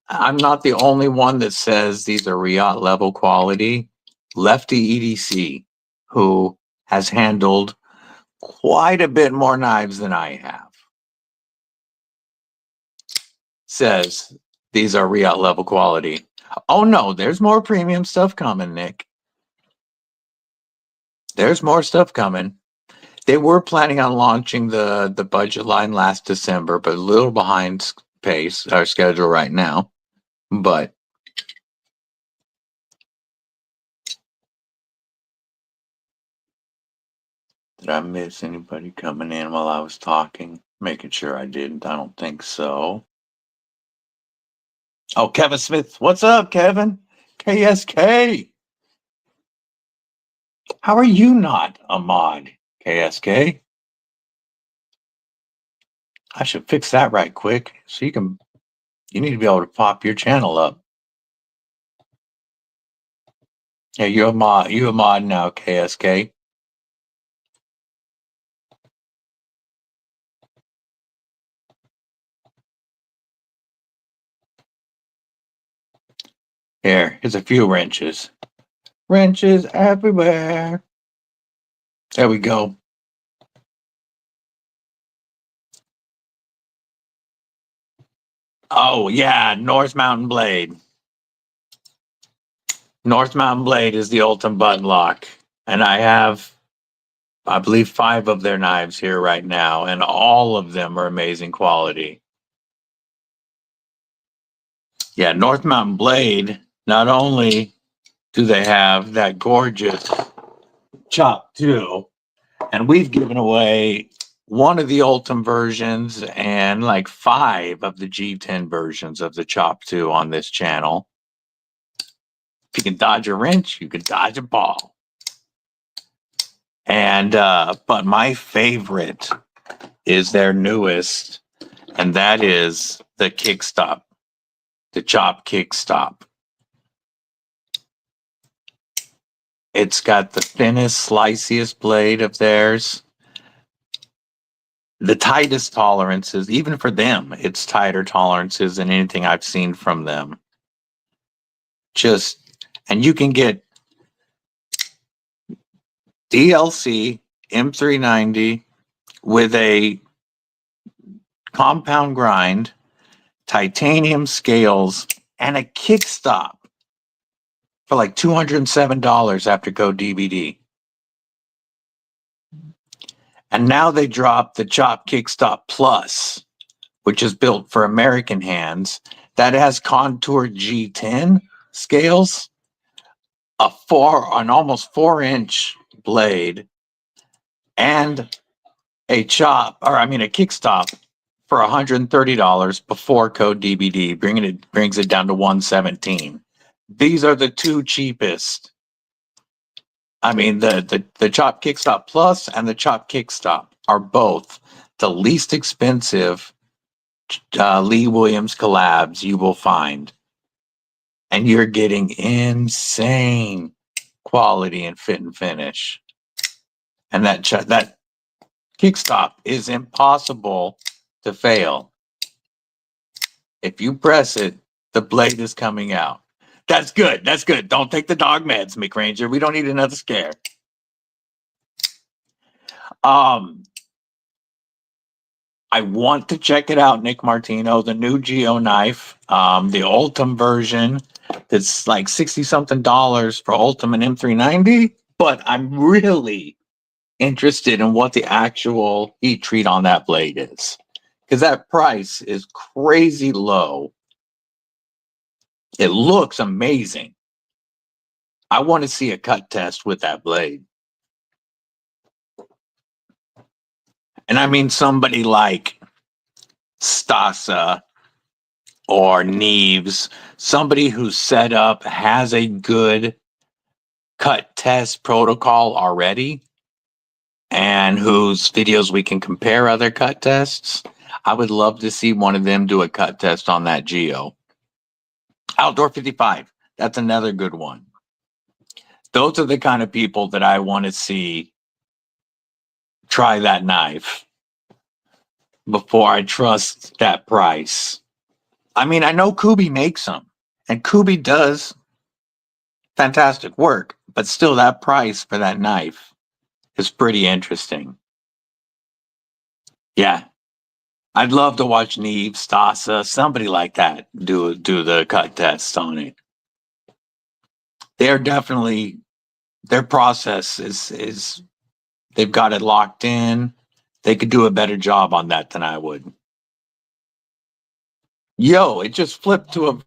I'm not the only one that says these are Riot level quality. Lefty EDC, who has handled quite a bit more knives than I have, says these are Riot level quality. Oh no, there's more premium stuff coming, Nick. There's more stuff coming. They were planning on launching the budget line last December, but a little behind pace, our schedule right now. But did I miss anybody coming in while I was talking? Making sure I didn't. I don't think so. Oh, Kevin Smith. What's up, Kevin? KSK. How are you not a mod, KSK? I should fix that right quick so you need to be able to pop your channel up. Yeah, you're a mod now, KSK. Here's a few wrenches. Wrenches everywhere. There we go. Oh, yeah, North Mountain Blade. North Mountain Blade is the ultimate button lock. And I have, I believe, 5 of their knives here right now, and all of them are amazing quality. Yeah, North Mountain Blade, not only do they have that gorgeous Chop 2, and we've given away one of the Ultim versions and like 5 of the G10 versions of the Chop 2 on this channel. If you can dodge a wrench, you can dodge a ball. And but my favorite is their newest, and that is the kickstop, the chop kickstop. It's got the thinnest, sliceyest blade of theirs. The tightest tolerances, even for them, it's tighter tolerances than anything I've seen from them. And you can get DLC M390 with a compound grind, titanium scales, and a kickstop for like $207 after code DBD. And now they dropped the Chop Kickstop Plus, which is built for American hands, that has contoured G10 scales, an almost 4-inch blade, and a kickstop for $130 before code DBD, brings it down to $117. These are the two cheapest. I mean, the Chop Kickstop Plus and the Chop Kickstop are both the least expensive Lee Williams collabs you will find. And you're getting insane quality and fit and finish. And that kickstop is impossible to fail. If you press it, the blade is coming out. That's good. That's good. Don't take the dog meds, McRanger. We don't need another scare. I want to check it out, Nick Martino, the new Geo knife, the Ultim version. That's like $60-something for Ultim and M390. But I'm really interested in what the actual heat treat on that blade is, because that price is crazy low. It looks amazing. I want to see a cut test with that blade. And I mean somebody like Stasa or Knives, somebody who's set up, has a good cut test protocol already, and whose videos we can compare other cut tests. I would love to see one of them do a cut test on that Geo. Outdoor 55, that's another good one. Those are the kind of people that I want to see try that knife before I trust that price. I mean, I know Kubi makes them, and Kubi does fantastic work, but still that price for that knife is pretty interesting. Yeah. I'd love to watch Neve, Stasa, somebody like that do the cut test on it. They're definitely, their process is they've got it locked in. They could do a better job on that than I would. Yo, it just flipped to a